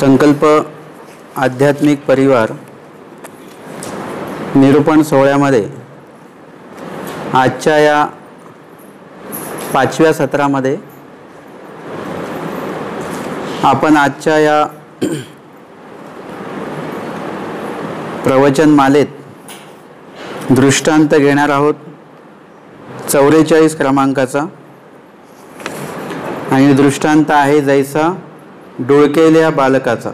संकल्प आध्यात्मिक परिवार निरूपण सोहळ्यामध्ये आजच्या या 5व्या सत्रामध्ये आपण आजच्या या प्रवचनमालेत दृष्टांत घेणार आहोत 44 क्रमांकाचा। आणि दृष्टांत आहे जैसा डोळकेल्या बालकाचा।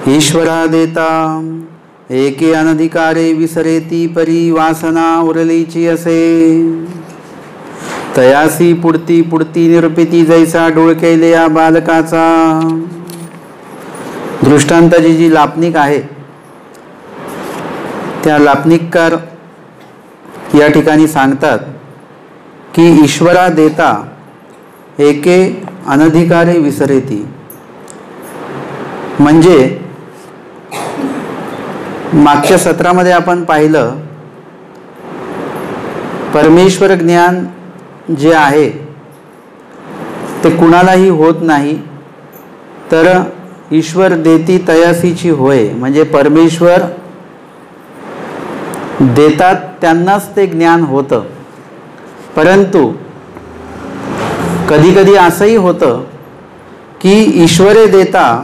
ईश्वरा देता एके अनधिकारे विसरेती परी वासना उरलीची असे, तयासी पुढती पुढती निरूपिती जैसा डोळकेल्या बालकाचा। दृष्टांताची जी लापणिक आहे त्या लापणिककार या ठिकाणी सांगतात की ईश्वरा देता एके अनधिकारे विसरेती, म्हणजे मागच्या सत्रामध्ये आपण पाहिलं परमेश्वर ज्ञान जे आहे ते कुणालाही होत नाही, तर ईश्वर देती तयासीची होय। म्हणजे परमेश्वर देतात त्यांनाच ते ज्ञान होतं। परंतु कधी कधी असंही होतं की ईश्वरे देता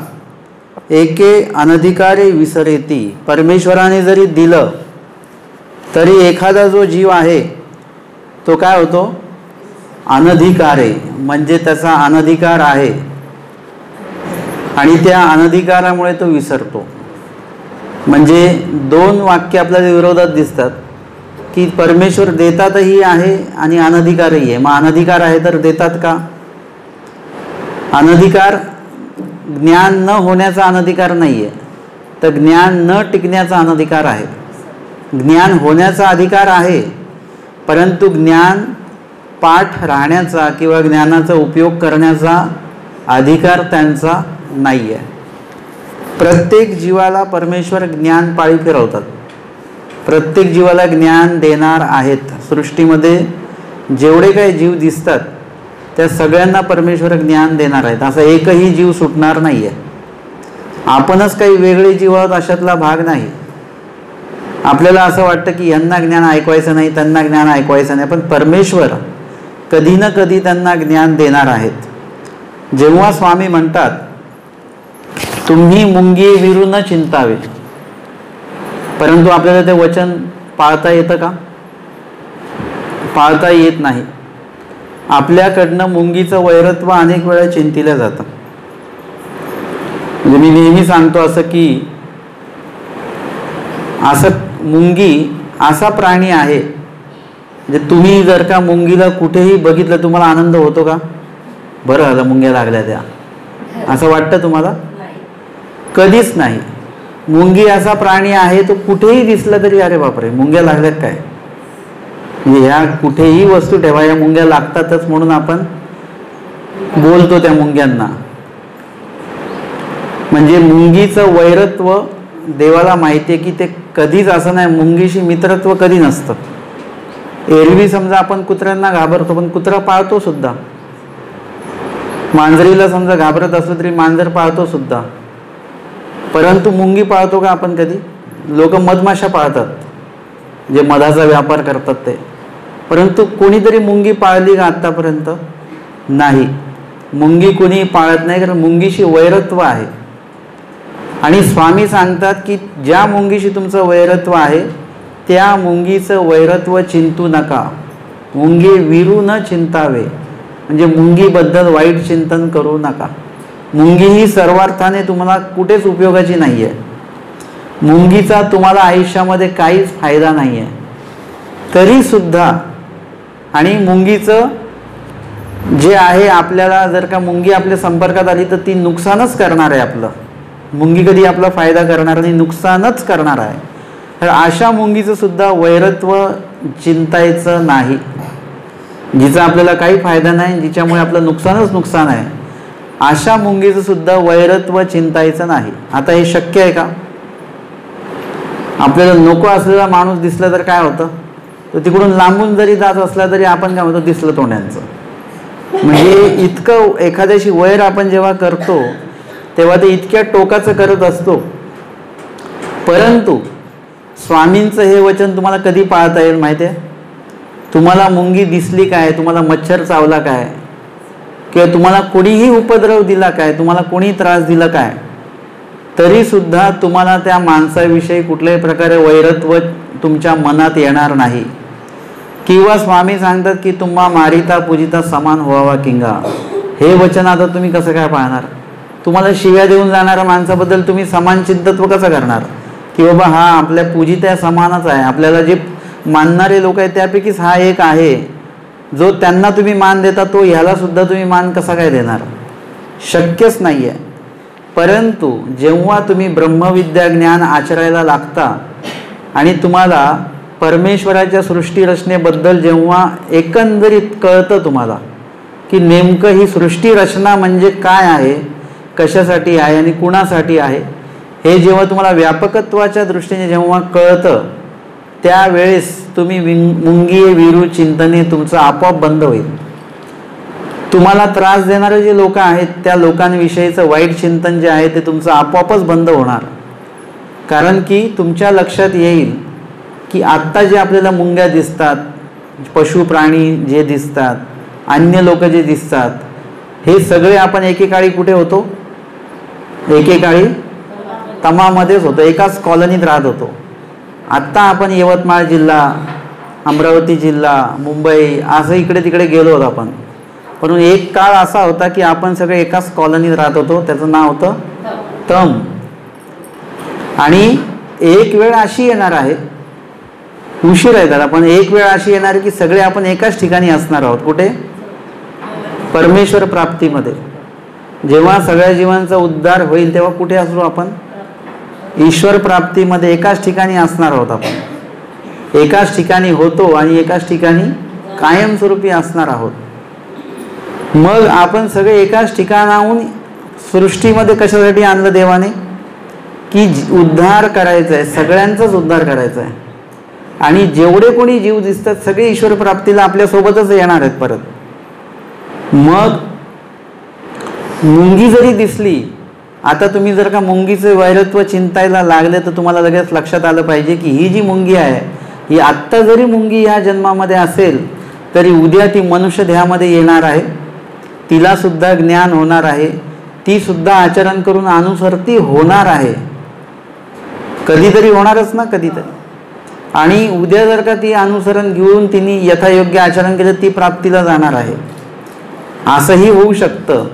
एके अनधिकारे विसरेती। परमेश्वराने जरी दिलं तरी एखादा जो जीव आहे तो काय होतो, अनधिकारे, म्हणजे त्याचा अनधिकार आहे आणि त्या अनधिकारामुळे तो विसरतो। म्हणजे दोन वाक्य आपल्याला विरोधात दिसतात की परमेश्वर देतातही आहे आणि अनधिकारही आहे। मग अनधिकार आहे तर देतात का? अनधिकार ज्ञान न होण्याचा अनधिकार नाही आहे, तर ज्ञान न टिकण्याचा अनधिकार आहे। ज्ञान होण्याचा अधिकार आहे, परंतु ज्ञान पाठ राहण्याचा किंवा ज्ञानाचा उपयोग करण्याचा अधिकार त्यांचा नाही आहे। प्रत्येक जीवाला परमेश्वर ज्ञान पाळी फिरवतात। प्रत्येक जीवाला ज्ञान देणार आहेत। सृष्टीमध्ये जेवढे काही जीव दिसतात त्या सगळ्यांना परमेश्वर ज्ञान देणार आहेत। असा एकही जीव सुटणार नाही आहे। आपणच काही वेगळे जीव आहोत अशातला भाग नाही। आपल्याला असं वाटतं की यांना ज्ञान ऐकवायचं नाही, त्यांना ज्ञान ऐकवायचं नाही, पण परमेश्वर कधी ना कधी त्यांना ज्ञान देणार आहेत। जेव्हा स्वामी म्हणतात तुम्ही मुंगी विरू न चिंतावे, परंतु आपल्याला ते वचन पाळता येतं का? पाळता येत नाही। आपल्याकडनं मुंगीचं वैरत्व अनेक वेळा चिंतिलं जातं। म्हणजे मी नेहमी सांगतो असं की असं मुंगी असा प्राणी आहे, म्हणजे तुम्ही जर का मुंगीला कुठेही बघितलं तुम्हाला आनंद होतो का? बरं झालं मुंग्या लागल्या त्या, असं वाटतं तुम्हाला? कधीच नाही। मुंगी असा प्राणी आहे तो कुठेही दिसला तरी अरे बापरे मुंग्या लागल्यात काय, म्हणजे ह्या कुठेही वस्तू ठेवा या मुंग्या लागतातच म्हणून आपण बोलतो त्या मुंग्यांना। म्हणजे मुंगीचं वैरत्व देवाला माहिती आहे की ते कधीच असं नाही, मुंगीशी मित्रत्व कधी नसतं। एरवी समजा आपण कुत्र्यांना घाबरतो पण कुत्रा पाळतो सुद्धा। मांजरीला समजा घाबरत असलो तरी मांजर पाळतो सुद्धा, परंतु मुंगी पाळतो का आपण कधी? लोक मधमाशा पाळतात, जे मधाचा व्यापार करतात ते, परंतु कोणीतरी मुंगी पाळली का आतापर्यंत? नाही, मुंगी कोणी पाळत नाही, कारण मुंगीशी वैरत्व आहे। आणि स्वामी सांगतात की ज्या मुंगीशी तुमचं वैरत्व आहे त्या मुंगीचं वैरत्व चिंतू नका। मुंगी विरू न चिंतावे, म्हणजे मुंगीबद्दल वाईट चिंतन करू नका। मुंगी ही सर्वार्थाने तुम्हाला कुठेच उपयोगाची नाही आहे। मुंगीचा तुम्हाला आयुष्यामध्ये काहीच फायदा नाही आहे तरी सुद्धा, आणि मुंगीचं जे आहे आपल्याला जर का मुंगी आपल्या संपर्कात आली तर ती नुकसानच करणार आहे आपलं। मुंगी कधी आपला फायदा करणार नाही, नुकसानच करणार आहे। तर अशा मुंगीचं सुद्धा वैरत्व चिंतायचं नाही, जिचा आपल्याला काही फायदा नाही, जिच्यामुळे आपलं नुकसानच नुकसान आहे, अशा मुंगीचं सुद्धा वैरत्व चिंतायचं नाही। आता हे शक्य आहे का? आपल्याला नको असलेला माणूस दिसला तर काय होतं, तो तिकडून लांबून जरी जात असला तरी आपण काय म्हणतो दिसलं तोंड्यांचं, म्हणजे इतकं एखाद्याशी वैर आपण जेव्हा करतो तेव्हा ते इतक्या टोकाचं करत असतो, परंतु स्वामींचं हे वचन तुम्हाला कधी पाळता येईल माहिती आहे? तुम्हाला मुंगी दिसली काय, तुम्हाला मच्छर चावला काय, किंवा तुम्हाला कोणीही उपद्रव दिला काय, तुम्हाला कोणी त्रास दिला काय, तरी सुद्धा तुम्हाला त्या माणसाविषयी कुठल्याही प्रकारे वैरत्व तुमच्या मनात येणार नाही. किंवा स्वामी सांगतात की तुम्हा मारिता पूजिता समान व्हावा किंगा. हे वचन आता तुम्ही कसं काय पाळणार? तुम्हाला शिव्या देऊन जाणाऱ्या माणसाबद्दल तुम्ही समान चिंतत्व कसं करणार की बाबा हा आपल्या पूजित्या समानच आहे, आपल्याला जे मानणारे लोक आहेत त्यापैकीच हा एक आहे, जो त्यांना तुम्ही मान देता तो ह्याला सुद्धा तुम्ही मान कसा काय देणार? शक्यच नाही आहे. परंतु जेव्हा तुम्ही ब्रह्मविद्या ज्ञान आचरायला लागता आणि तुम्हाला परमेश्वराच्या सृष्टी रचनेबद्दल जेव्हा एकंदरीत कळतं तुम्हाला की नेमकं ही सृष्टी रचना म्हणजे काय आहे, कशासाठी आहे आणि कुणासाठी आहे, हे जेव्हा तुम्हाला व्यापकत्वाच्या दृष्टीने जेव्हा कळतं त्यावेळेस तुम्ही मुंगी विरू चिंतने तुमचं आपोआप बंद होईल. तुम्हाला त्रास देणारे जे लोक आहेत त्या लोकांविषयीचं वाईट चिंतन जे आहे ते तुमचं आपोआपच बंद होणार. कारण की तुमच्या लक्षात येईल की आत्ता जे आपल्याला मुंग्या दिसतात, पशु प्राणी जे दिसतात, अन्य लोक जे दिसतात, हे सगळे आपण एकेकाळी कुठे होतो? एकेकाळी तमामध्येच होतो, एकाच कॉलनीत राहत होतो. आत्ता आपण यवतमाळ जिल्हा, अमरावती जिल्हा, मुंबई असं इकडे तिकडे गेलो होतो आपण. पण एक काळ असा होता की आपण सगळे एकाच कॉलनीत राहत होतो, त्याचं नाव होतं तम. आणि एक वेळ अशी येणार आहे, उशीर आहे त्याला, पण एक वेळ अशी येणार आहे की सगळे आपण एकाच ठिकाणी असणार आहोत. कुठे? परमेश्वर प्राप्तीमध्ये. जेव्हा सगळ्या जीवांचा उद्धार होईल तेव्हा कुठे असू आपण? ईश्वर प्राप्तीमध्ये एकाच ठिकाणी असणार आहोत आपण. एकाच ठिकाणी होतो आणि एकाच ठिकाणी कायमस्वरूपी असणार आहोत. मग आपण सगळे एकाच ठिकाणाहून सृष्टीमध्ये कशासाठी आणलं देवाने? की उद्धार करायचा आहे, सगळ्यांचाच उद्धार करायचा आहे. आणि जेवढे कोणी जीव दिसतात सगळे ईश्वर प्राप्तीला आपल्यासोबतच येणार आहेत परत. मग मुंगी जरी दिसली, आता तुम्ही जर का मुंगीचे वैरत्व चिंतायला लागले तर तुम्हाला लगेच लक्षात आलं पाहिजे की ही जी मुंगी आहे ही आत्ता जरी मुंगी ह्या जन्मामध्ये असेल तरी उद्या ती मनुष्य देहामध्ये येणार आहे, तिला सुद्धा ज्ञान होणार आहे, ती सुद्धा आचरण करून अनुसरती होणार आहे. कधीतरी होणारच ना, कधीतरी. आणि उद्या जर का ती अनुसरण घेऊन तिने यथायोग्य आचरण केलं ती प्राप्तीला जाणार आहे. असंही होऊ शकतं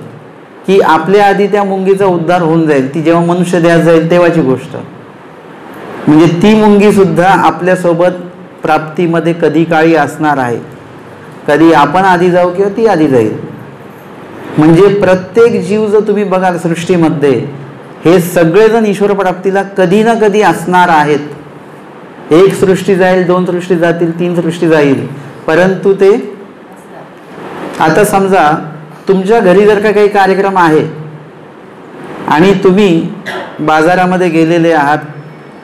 की आपल्या आधी त्या मुंगीचा उद्धार होऊन जाईल, ती जेव्हा मनुष्य देहात जाईल तेव्हाची गोष्ट. म्हणजे ती मुंगी सुद्धा आपल्यासोबत प्राप्तीमध्ये कधी काळी असणार आहे. कधी आपण आधी जाऊ किंवा ती आधी जाईल. म्हणजे प्रत्येक जीव जर तुम्ही बघाल सृष्टीमध्ये, हे सगळेजण ईश्वर प्राप्तीला कधी ना कधी असणार आहेत. एक सृष्टी जाईल, दोन सृष्टी जातील, तीन सृष्टी जाईल, परंतु ते आता समजा तुमच्या घरी जर का काही कार्यक्रम आहे आणि तुम्ही बाजारामध्ये गेलेले आहात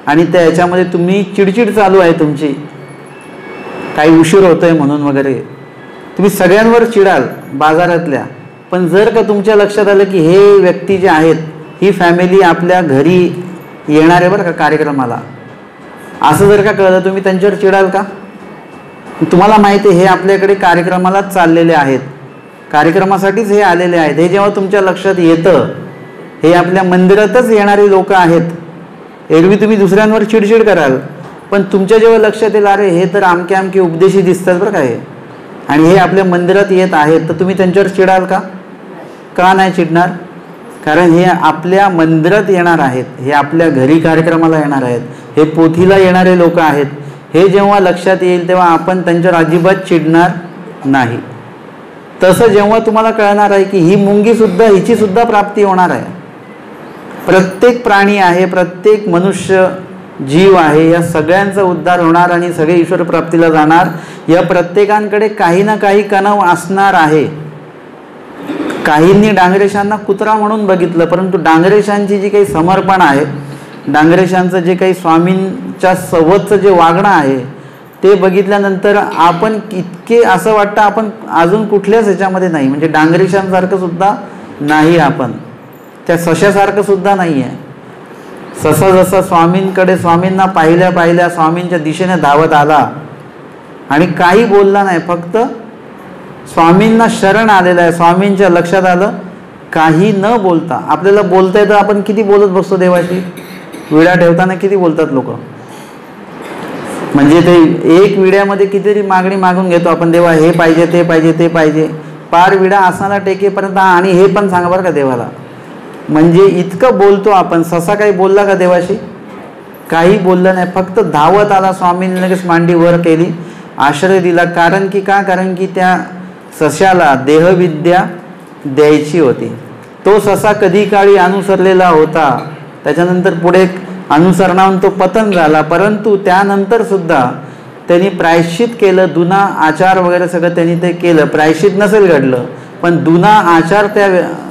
आणि त्याच्यामध्ये तुम्ही चिडचिड चालू आहे तुमची, काही उशीर होतोय म्हणून वगैरे, तुम्ही सगळ्यांवर चिडाल बाजारातल्या. पण जर का तुमच्या लक्षात आलं की हे व्यक्ती जे आहेत ही फॅमिली आपल्या घरी येणार आहे बरं का कार्यक्रमाला, असं जर का कळलं, तुम्ही त्यांच्यावर चिडाल का? तुम्हाला माहिती आहे हे आपल्याकडे कार्यक्रमालाच चाललेले आहेत, कार्यक्रमासाठीच हे आलेले आहेत. हे जेव्हा तुमच्या लक्षात येतं हे आपल्या मंदिरातच येणारी लोक आहेत, एरवी तुम्ही दुसऱ्यांवर चिडचिड कराल, पण तुमच्या जेव्हा लक्षात येईल अरे हे तर आमके आमके उपदेशी दिसतात बरं का हे, आणि हे आपल्या मंदिरात येत आहेत, तर तुम्ही त्यांच्यावर चिडाल का? का नाही चिडणार? कारण हे आपल्या मंदिरात येणार आहेत, हे आपल्या घरी कार्यक्रमाला येणार आहेत, हे पोथीला येणारे लोक आहेत. हे जेव्हा लक्षात येईल तेव्हा आपण त्यांच्यावर अजिबात चिडणार नाही. तसं जेव्हा तुम्हाला कळणार आहे की ही मुंगी सुद्धा, हिची सुद्धा प्राप्ती होणार आहे, प्रत्येक प्राणी आहे, प्रत्येक मनुष्य जीव आहे, या सगळ्यांचा उद्धार होणार आणि सगळे ईश्वर प्राप्तीला जाणार. या प्रत्येकांकडे काही ना काही कणव असणार आहे. काहींनी डांगरेशांना कुत्रा म्हणून बघितलं, परंतु डांगरेशांची जी काही समर्पण आहे, डांगरेशांचं जे काही स्वामींच्या सोबतचं जे वागणं आहे ते बघितल्यानंतर आपण इतके असं वाटतं आपण अजून कुठल्याच ह्याच्यामध्ये नाही, म्हणजे डांगरेशांसारखं सुद्धा नाही, आपण त्या सशासारखं सुद्धा नाही आहे. ससा जसा स्वामींना पाहिल्या पाहिल्या स्वामींच्या दिशेने धावत आला आणि काही बोलला नाही, फक्त स्वामींना शरण आलेला आहे. स्वामींच्या लक्षात आलं, काही न बोलता, आपल्याला बोलता येतं, आपण किती बोलत बसतो देवाशी, विडा ठेवताना किती बोलतात लोक, म्हणजे ते एक विड्यामध्ये कितीतरी मागणी मागून घेतो आपण, देवा हे पाहिजे ते पाहिजे ते पाहिजे, पार विडा आसनाला टेकेपर्यंत आणि हे पण सांगा बरं का देवाला, म्हणजे इतकं बोलतो आपण. ससा काही बोलला का देवाशी? काही बोलला नाही, फक्त धावत आला. स्वामींनी लगेच मांडी वर केली, आश्रय दिला. कारण की त्या सशाला देहविद्या द्यायची होती. तो ससा कधी काळी अनुसरलेला होता, त्याच्यानंतर पुढे अनुसरणावरून तो पतन झाला, परंतु त्यानंतर सुद्धा त्यांनी प्रायश्चित केलं, दुना आचार वगैरे सगळं त्यांनी ते केलं. प्रायश्चित नसेल घडलं, पण दुना आचार त्या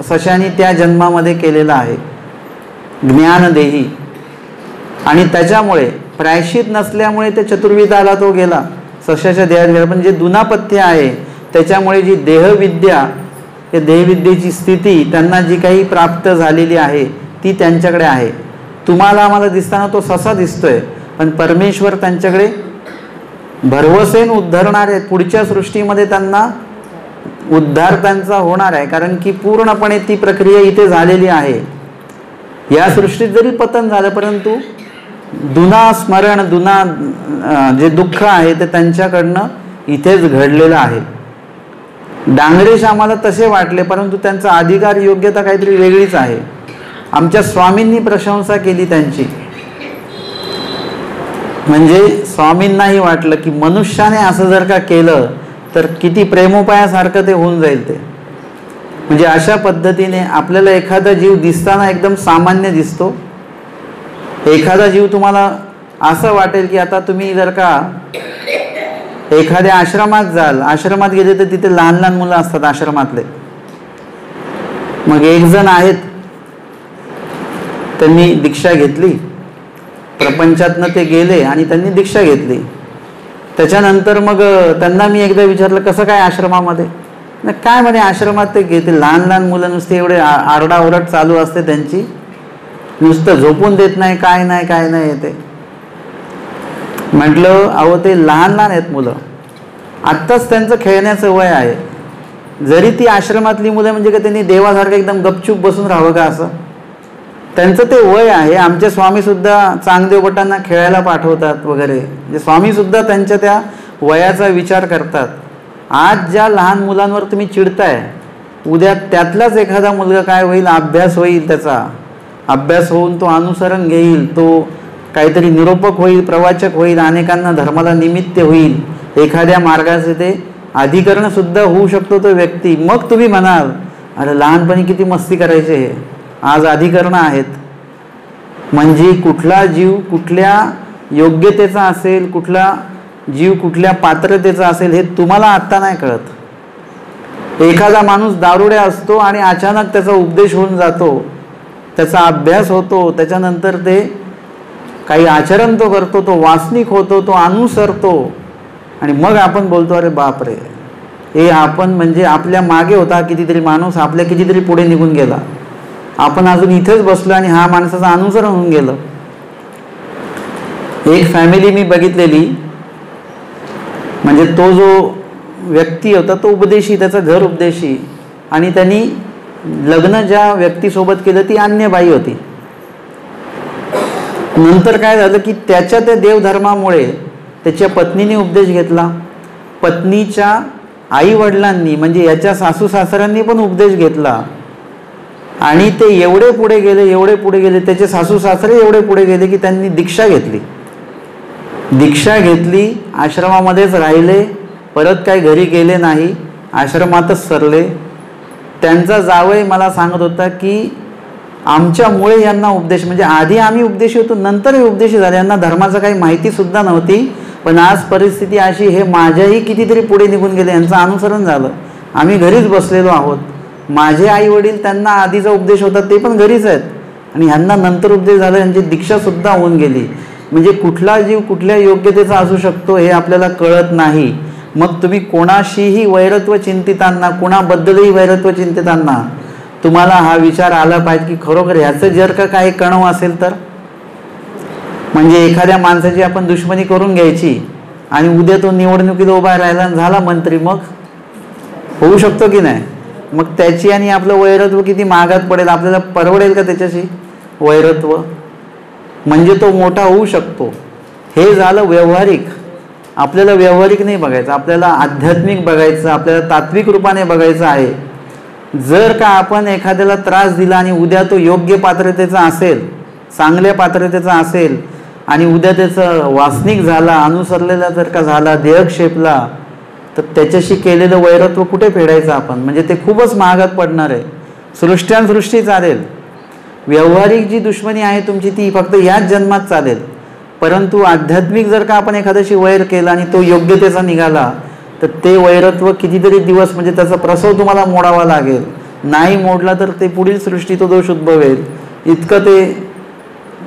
सशाने त्या जन्मामध्ये केलेला आहे, ज्ञानदेही. आणि त्याच्यामुळे प्रायश्चित नसल्यामुळे ते चतुर्विधाला तो गेला, सशाच्या देहात गेला. पण जे दुनापथ्य आहे त्याच्यामुळे जी देहविद्या, त्या देहविद्येची स्थिती त्यांना जी काही प्राप्त झालेली आहे ती त्यांच्याकडे आहे. तुम्हाला आम्हाला दिसताना तो ससा दिसतोय, पण परमेश्वर त्यांच्याकडे भरवसेन उद्धरणार आहेत. पुढच्या सृष्टीमध्ये त्यांना उद्धार त्यांचा होणार आहे, कारण की पूर्णपणे ती प्रक्रिया इथे झालेली आहे. या सृष्टीत जरी पतन झालं, परंतु दुना स्मरण, दुना जे दुःख आहे ते त्यांच्याकडनं इथेच घडलेलं आहे. डांगरेश आम्हाला तसे वाटले, परंतु त्यांचा अधिकार योग्यता काहीतरी वेगळीच आहे. आमच्या स्वामींनी प्रशंसा केली त्यांची, म्हणजे स्वामींनाही वाटलं की मनुष्याने असं जर का केलं तर किती प्रेमोपायासारखं ते होऊन जाईल ते. म्हणजे अशा पद्धतीने आपल्याला एखादा जीव दिसताना एकदम सामान्य दिसतो. एखादा जीव तुम्हाला असं वाटेल की आता तुम्ही जर का एखाद्या आश्रमात जाल, आश्रमात गेले तर तिथे लहान लहान मुलं असतात आश्रमातले. मग एक जण आहेत, त्यांनी दीक्षा घेतली, प्रपंचातनं ते गेले आणि त्यांनी दीक्षा घेतली. त्याच्यानंतर मग त्यांना मी एकदा विचारलं कसं काय आश्रमामध्ये, नाही काय म्हणे आश्रमात ते घेते लहान लहान मुलं, नुसते एवढे आरडाओरड चालू असते त्यांची, नुसतं झोपून देत नाही, काय नाही येते. म्हटलं अहो ते लहान लहान आहेत मुलं, आत्ताच त्यांचं खेळण्याचं वय आहे. जरी ती आश्रमातली मुलं म्हणजे का त्यांनी देवासारखं एकदम गपचूप बसून राहावं का असं, त्यांचं ते वय आहे. आमचे स्वामीसुद्धा चांगदेव भटांना खेळायला पाठवतात वगैरे, म्हणजे स्वामीसुद्धा त्यांच्या त्या वयाचा विचार करतात. आज ज्या लहान मुलांवर तुम्ही चिडताय, उद्या त्यातलाच एखादा मुलगा काय होईल, अभ्यास होईल, त्याचा अभ्यास होऊन तो अनुसरण घेईल, तो काहीतरी निरूपक होईल, प्रवाचक होईल, अनेकांना धर्माला निमित्त होईल, एखाद्या मार्गाचे ते अधिकरणसुद्धा होऊ शकतो तो व्यक्ती. मग तुम्ही म्हणाल अरे लहानपणी किती मस्ती करायचे, हे आज अधिकरण आहेत. म्हणजे कुठला जीव कुठल्या योग्यतेचा असेल, कुठला जीव कुठल्या पात्रतेचा असेल हे तुम्हाला आत्ता नाही कळत. एखादा माणूस दारुड्या असतो आणि अचानक त्याचा उपदेश होऊन जातो, त्याचा अभ्यास होतो, त्याच्यानंतर ते काही आचरण तो करतो, तो वासनिक होतो, तो अनुसरतो, आणि मग आपण बोलतो अरे बापरे, हे आपण म्हणजे आपल्या मागे होता कितीतरी माणूस, आपल्या कितीतरी पुढे निघून गेला, आपण अजून इथेच बसलो आणि हा माणसाचं अनुसरण होऊन गेलं. एक फॅमिली मी बघितलेली, म्हणजे तो जो व्यक्ती होता तो उपदेशी, त्याचं घर उपदेशी, आणि त्यांनी लग्न ज्या व्यक्तीसोबत केलं ती अन्य बाई होती. नंतर काय झालं की त्याच्या त्या देवधर्मामुळे त्याच्या पत्नीने उपदेश घेतला, पत्नीच्या आई वडिलांनी म्हणजे याच्या सासू सासऱ्यांनी पण उपदेश घेतला, आणि ते एवढे पुढे गेले, त्याचे सासू सासरे एवढे पुढे गेले की त्यांनी दीक्षा घेतली, आश्रमामध्येच राहिले, परत काही घरी गेले नाही, आश्रमातच सरले. त्यांचा जावई मला सांगत होता की आमच्यामुळे यांना उपदेश, म्हणजे आधी आम्ही उपदेशी होतो, नंतरही उपदेशी झाले, यांना धर्माचं काही माहिती सुद्धा नव्हती, पण आज परिस्थिती अशी, हे माझ्याही कितीतरी पुढे निघून गेले, यांचं अनुसरण झालं, आम्ही घरीच बसलेलो आहोत. माझे आई वडील त्यांना आधीचा उपदेश होता ते पण घरीच आहेत, आणि ह्यांना नंतर उपदेश झाला, यांची दीक्षा सुद्धा होऊन गेली. म्हणजे कुठला जीव कुठल्या योग्यतेचा असू शकतो हे आपल्याला कळत नाही. मग तुम्ही कोणाशीही वैरत्व चिंतितांना, कुणाबद्दलही वैरत्व चिंतितांना तुम्हाला हा विचार आला पाहिजे की खरोखर ह्याचं जर का काही कणव असेल तर, म्हणजे एखाद्या माणसाची आपण दुश्मनी करून घ्यायची आणि उद्या तो निवडणुकीत उभा राहिला आणि झाला मंत्री, मग होऊ शकतो की नाही? मग त्याची आणि आपलं वैरत्व किती महागात पडेल? आपल्याला परवडेल का त्याच्याशी वैरत्व? म्हणजे तो मोठा होऊ शकतो. हे झालं व्यवहारिक. आपल्याला व्यवहारिक नाही बघायचं, आपल्याला आध्यात्मिक बघायचं, आपल्याला तात्विक रूपाने बघायचं आहे. जर का आपण एखाद्याला त्रास दिला आणि उद्या तो योग्य पात्रतेचा असेल, चांगल्या पात्रतेचा असेल आणि उद्या त्याचं वासनिक झाला, अनुसरलेला जर का झाला, देहक्षेपला, तर त्याच्याशी केलेलं वैरत्व कुठे फेडायचं आपण? म्हणजे ते खूपच महागात पडणार आहे. सृष्ट्यानसृष्टी चालेल, व्यावहारिक जी दुश्मनी आहे तुमची ती फक्त याच जन्मात चालेल. परंतु आध्यात्मिक जर का आपण एखाद्याशी वैर केला आणि तो योग्यतेचा निघाला, तर ते वैरत्व कितीतरी दिवस, म्हणजे त्याचा प्रसव तुम्हाला मोडावा लागेल. नाही मोडला तर ते पुढील सृष्टी तो दोष उद्भवेल. इतकं ते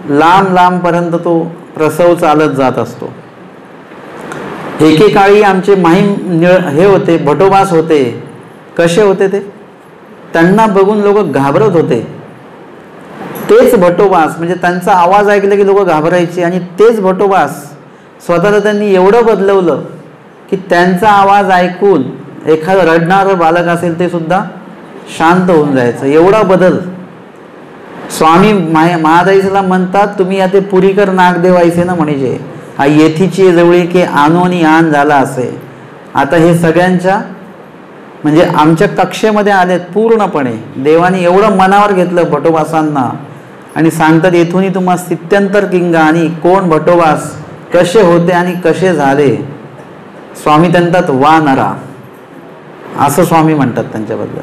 लांब लांबपर्यंत तो प्रसव चालत जात असतो. एकेकाळी आमचे माहीम हे होते, भटोबास होते. कसे होते ते? त्यांना बघून लोक घाबरत होते. तेच भटोबास, म्हणजे त्यांचा आवाज ऐकला की लोक घाबरायचे. आणि तेच भटोबास स्वतःला त्यांनी एवढं बदलवलं की त्यांचा आवाज ऐकून एखादं रडणारं बालक असेल ते सुद्धा शांत होऊन जायचं. एवढा बदल. स्वामी महादाईला म्हणतात, तुम्ही या ते पुरीकर नागदेव ऐसे ना म्हणजे हा येथीची जवळी की आनोनी आन झाला असे. आता हे सगळ्यांच्या म्हणजे आमच्या कक्षेमध्ये आलेत पूर्णपणे. देवाने एवढं मनावर घेतलं भटोबासांना आणि सांगतात येथूनही तुम्हा स्थित्यंतर किंगा, आणि कोण भटोबास, कसे होते आणि कसे झाले. स्वामी म्हणतात वा नरा, असं स्वामी म्हणतात त्यांच्याबद्दल.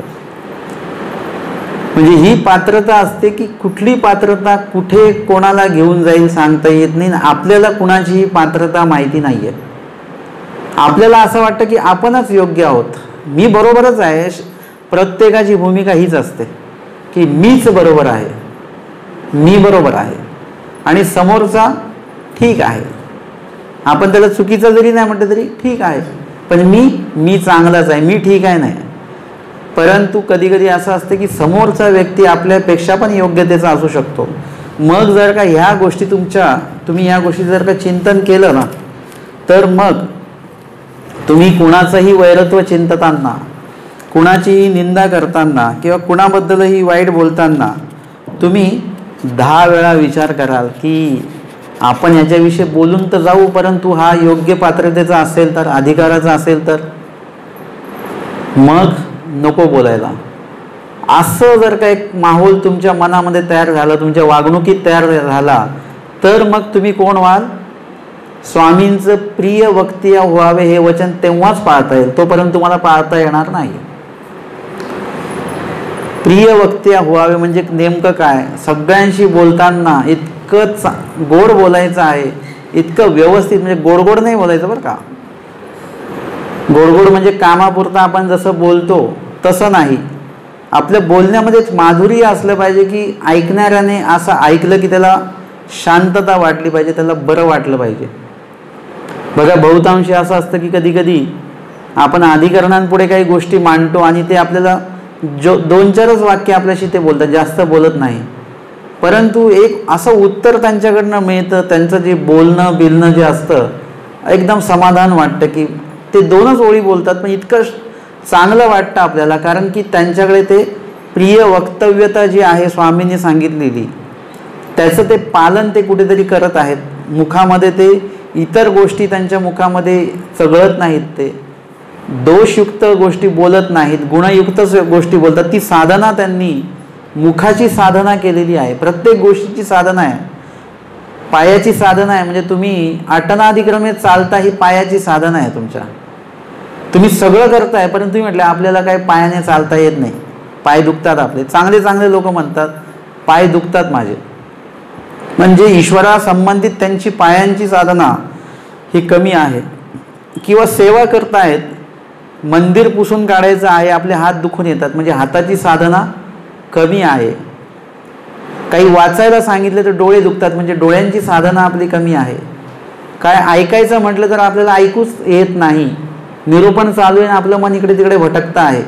म्हणजे ही पात्रता असते की कुठली पात्रता कुठे कोणाला घेऊन जाईल सांगता येत नाही. आपल्याला कुणाचीही पात्रता माहिती नाहीये. आपल्याला असं वाटतं की आपणच योग्य आहोत, मी बरोबरच आहे. प्रत्येकाची भूमिका हीच असते की मीच बरोबर आहे, मी बरोबर आहे आणि समोरचा ठीक आहे. आपण त्याला चुकीचं जरी नाही म्हटलं तरी ठीक आहे, पण मी चांगलाच आहे, मी ठीक आहे नाही. परंतु कधी कधी असं असतं की समोरचा व्यक्ती आपल्यापेक्षा पण योग्यतेचा असू शकतो. मग जर का ह्या गोष्टी तुम्ही ह्या गोष्टी जर का चिंतन केलं ना, तर मग तुम्ही कुणाचंही वैरत्व चिंतताना, कुणाचीही निंदा करताना किंवा कुणाबद्दलही वाईट बोलताना तुम्ही 10 वेळा विचार कराल की आपण याच्याविषयी बोलून तर जाऊ, परंतु हा योग्य पात्रतेचा असेल तर, अधिकाराचा असेल तर मग नको बोलायला. असं जर का एक माहोल तुमच्या मनामध्ये तयार झाला, तुमच्या वागणुकीत तयार झाला, तर मग तुम्ही कोण व्हाल? स्वामींचं प्रिय वक्ती व्हावे हे वचन तेव्हाच पाळता येईल, तोपर्यंत तुम्हाला पाळता येणार नाही. प्रिय वक्ती व्हावे म्हणजे नेमकं काय? सगळ्यांशी बोलताना इतकंच गोड बोलायचं आहे, इतकं व्यवस्थित, म्हणजे गोडगोड नाही बोलायचं बरं का. गोडगोड म्हणजे कामापुरतं आपण जसं बोलतो तसं नाही. आपल्या बोलण्यामध्येच माधुर्य असलं पाहिजे की ऐकणाऱ्याने असं ऐकलं की त्याला शांतता वाटली पाहिजे, त्याला बरं वाटलं पाहिजे. बघा बहुतांशी असं असतं की कधी कधी आपण अधिकरणांपुढे काही गोष्टी मांडतो आणि ते आपल्याला 2-4च वाक्य आपल्याशी ते बोलतात, जास्त बोलत नाही. परंतु एक असं उत्तर त्यांच्याकडनं मिळतं, त्यांचं जे बोलणं बिलणं जे असतं एकदम समाधान वाटतं की ते 2च ओळी बोलतात, पण इतकं चांगलं वाटतं आपल्याला. कारण की त्यांच्याकडे ते प्रिय वक्तव्यता जी आहे स्वामींनी सांगितलेली, त्याचं ते पालन ते कुठेतरी करत आहेत. मुखामध्ये ते इतर गोष्टी त्यांच्या मुखामध्ये चघळत नाहीत, ते दोषयुक्त गोष्टी बोलत नाहीत, गुणयुक्त गोष्टी बोलतात. ती साधना त्यांनी मुखाची साधना केलेली आहे. प्रत्येक गोष्टीची साधना आहे, पायाची साधना आहे. म्हणजे तुम्ही अटनाधिक्रमे चालता ही पायाची साधना आहे तुमच्या. तुम्ही सगळं करताय, परंतु तुम्ही म्हटलं आपल्याला काय पायाने चालता येत नाही, पाय दुखतात आपले. चांगले चांगले लोक म्हणतात पाय दुखतात माझे, म्हणजे ईश्वरा संबंधित त्यांची पायांची साधना ही कमी आहे. किंवा सेवा करतायत, मंदिर पुसून काढायचं आहे, आपले हात दुखून येतात, म्हणजे हाताची साधना कमी आहे. काही वाचायला सांगितलं तर डोळे दुखतात, म्हणजे डोळ्यांची साधना आपली कमी आहे. काय ऐकायचं म्हटलं तर आपल्याला ऐकूच येत नाही. निरूपण चालू आहे, आपलं मन इकडे तिकडे भटकतं आहे,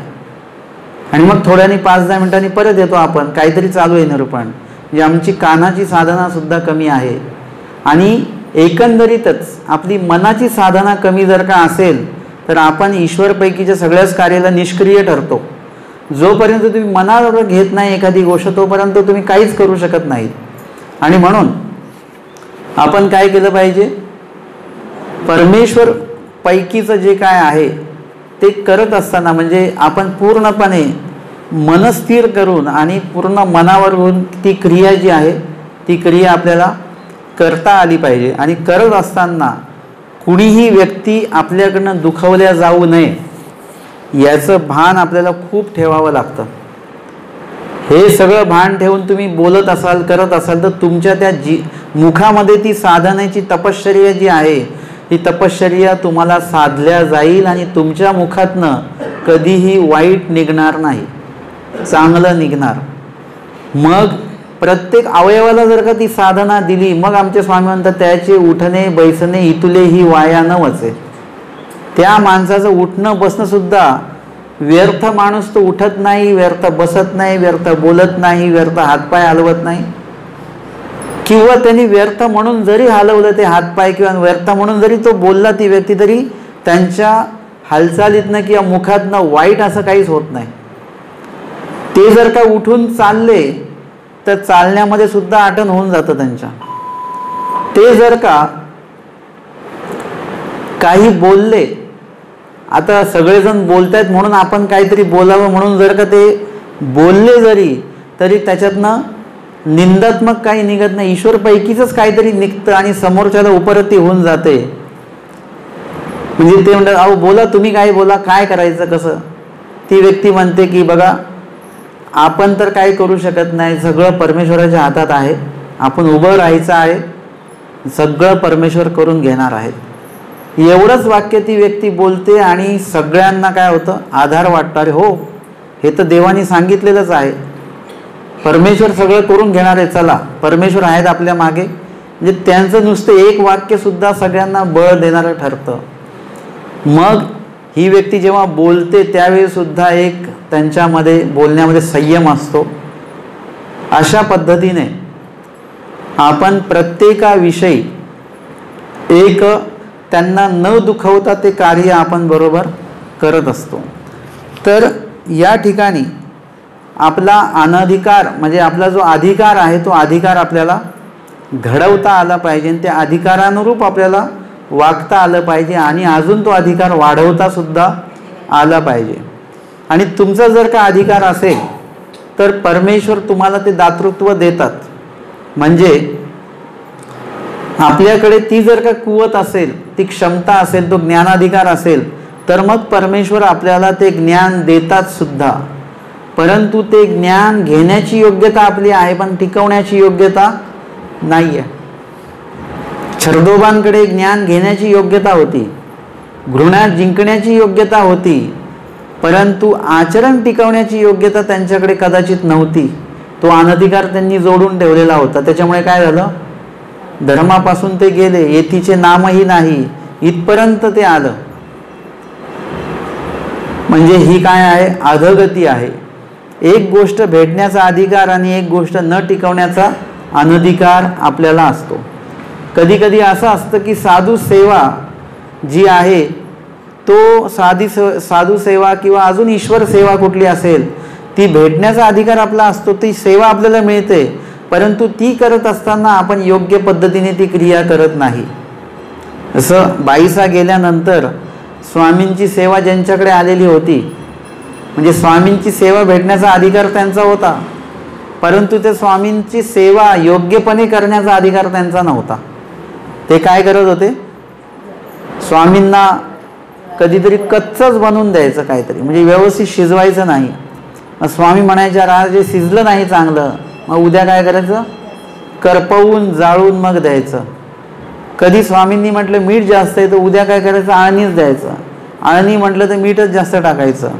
आणि मग थोड्यानी 5-10 मिनिटांनी परत येतो आपण, काहीतरी चालू आहे निरूपण. म्हणजे आमची कानाची साधना सुद्धा कमी आहे. आणि एकंदरीतच आपली मनाची साधना कमी जर का असेल तर आपण ईश्वरपैकीच्या सगळ्याच कार्याला निष्क्रिय ठरतो. जोपर्यंत तुम्ही मनावर घेत नाही एखादी गोष्ट, तोपर्यंत तुम्ही काहीच करू शकत नाही. आणि म्हणून आपण काय केलं पाहिजे, परमेश्वर पैकीचं जे काय आहे ते करत असताना, म्हणजे आपण पूर्णपणे मन स्थिर करून आणि पूर्ण मनावर घेऊन ती क्रिया जी आहे ती क्रिया आपल्याला करता आली पाहिजे. आणि करत असताना कुणीही व्यक्ती आपल्याकडनं दुखवल्या जाऊ नये याचं भान आपल्याला खूप ठेवावं लागतं. हे सगळं भान ठेवून तुम्ही बोलत असाल, करत असाल, तर तुमच्या त्या मुखामध्ये ती साधनेची तपश्चर्या जी आहे ही तपश्चर्या तुम्हाला साधल्या जाईल आणि तुमच्या मुखातनं कधीही वाईट निघणार नाही, चांगलं निघणार. मग प्रत्येक अवयवाला जर का ती साधना दिली, मग आमचे स्वामी म्हणतात त्याचे उठणे बैसणे इतुले ही वाया न वचे. त्या माणसाचं उठणं बसणं सुद्धा व्यर्थ माणूस तो उठत नाही, व्यर्थ बसत नाही, व्यर्थ बोलत नाही, व्यर्थ हातपाय हलवत नाही. किंवा त्यांनी व्यर्थ म्हणून जरी हलवलं ते हातपाय किंवा व्यर्थ म्हणून जरी तो बोलला ती व्यक्ती, तरी त्यांच्या हालचालीतनं किंवा मुखातनं वाईट असं काहीच होत नाही. ते जर का उठून चालले तर चालण्यामध्ये सुद्धा आटन होऊन जातं त्यांच्या. ते जर का काही बोलले, आता सगळेजण बोलतायत म्हणून आपण काहीतरी बोलावं म्हणून जर का ते बोलले जरी, तरी त्याच्यातनं निंदात्मक काही निघत नाही, ईश्वरपैकीच काहीतरी निघतं आणि समोरच्याला उपरती होऊन जाते. म्हणजे ते म्हणतात अहो बोला, तुम्ही काय बोला, काय करायचं कसं. ती व्यक्ती म्हणते की बघा आपण तर काय करू शकत नाही, सगळं परमेश्वराच्या हातात आहे, आपण उभं राहायचं आहे, सगळं परमेश्वर करून घेणार आहे. एवढंच वाक्य ती व्यक्ती बोलते आणि सगळ्यांना काय होतं, आधार वाटतो. अरे हो, हे तर देवाने सांगितलेलंच आहे, परमेश्वर सगळं करून घेणार आहे, चला परमेश्वर आहेत आपल्या मागे. म्हणजे त्यांचं नुसतं एक वाक्य सुद्धा सगळ्यांना बळ देणारं ठरतं. मग ही व्यक्ती जेव्हा बोलते त्यावेळी सुद्धा एक त्यांच्यामध्ये बोलण्यामध्ये संयम असतो. अशा पद्धतीने आपण प्रत्येकाविषयी एक त्यांना न दुखवता ते कार्य आपण बरोबर करत असतो. तर या ठिकाणी आपला अनधिकार म्हणजे आपला जो अधिकार आहे तो अधिकार आपल्याला घडवता आला पाहिजे, त्या अधिकारानुरूप आपल्याला वागता आलं पाहिजे आणि अजून तो अधिकार वाढवता सुद्धा आला पाहिजे. आणि तुमचा जर का अधिकार असेल तर परमेश्वर तुम्हाला ते दातृत्व देतात. म्हणजे आपल्याकडे ती जर का कुवत असेल, ती क्षमता असेल, तो ज्ञानाधिकार असेल, तर मग परमेश्वर आपल्याला ते ज्ञान देतात सुद्धा. परंतु ते ज्ञान घेण्याची योग्यता आपली आहे, पण टिकवण्याची योग्यता नाही आहे. छर्दोबांकडे ज्ञान घेण्याची योग्यता होती, घृणा जिंकण्याची योग्यता होती, परंतु आचरण टिकवण्याची योग्यता त्यांच्याकडे कदाचित नव्हती. तो अनधिकार त्यांनी जोडून ठेवलेला होता. त्याच्यामुळे काय झालं, धर्मापासून ते गेले, येथीचे नामही नाही इथपर्यंत ते आलं. म्हणजे ही काय आहे, अधोगती आहे. एक गोष्ट भेटण्याचा अधिकार आणि एक गोष्ट न टिकवण्याचा अनधिकार आपल्याला असतो. कधी कधी असं असतं की साधू सेवा जी आहे तो साधू सेवा किंवा अजून ईश्वर सेवा कुठली असेल ती भेटण्याचा अधिकार आपला असतो, ती सेवा आपल्याला मिळते, परंतु ती करत असताना आपण योग्य पद्धतीने ती क्रिया करत नाही. जसं बाईसा गेल्यानंतर स्वामींची सेवा ज्यांच्याकडे आलेली होती, म्हणजे स्वामींची सेवा भेटण्याचा अधिकार त्यांचा होता, परंतु ते स्वामींची सेवा योग्यपणे करण्याचा अधिकार त्यांचा नव्हता. ते काय करत होते, स्वामींना कधीतरी कच्चच बनवून द्यायचं काहीतरी, म्हणजे व्यवस्थित शिजवायचं नाही. स्वामी म्हणायच्या राजे शिजलं नाही चांगलं, मग उद्या काय करायचं, करपवून जाळून मग द्यायचं. कधी स्वामींनी म्हटलं मीठ जास्त आहे तर उद्या काय करायचं, आळणीच द्यायचं. आळणी म्हटलं तर मीठच जास्त टाकायचं.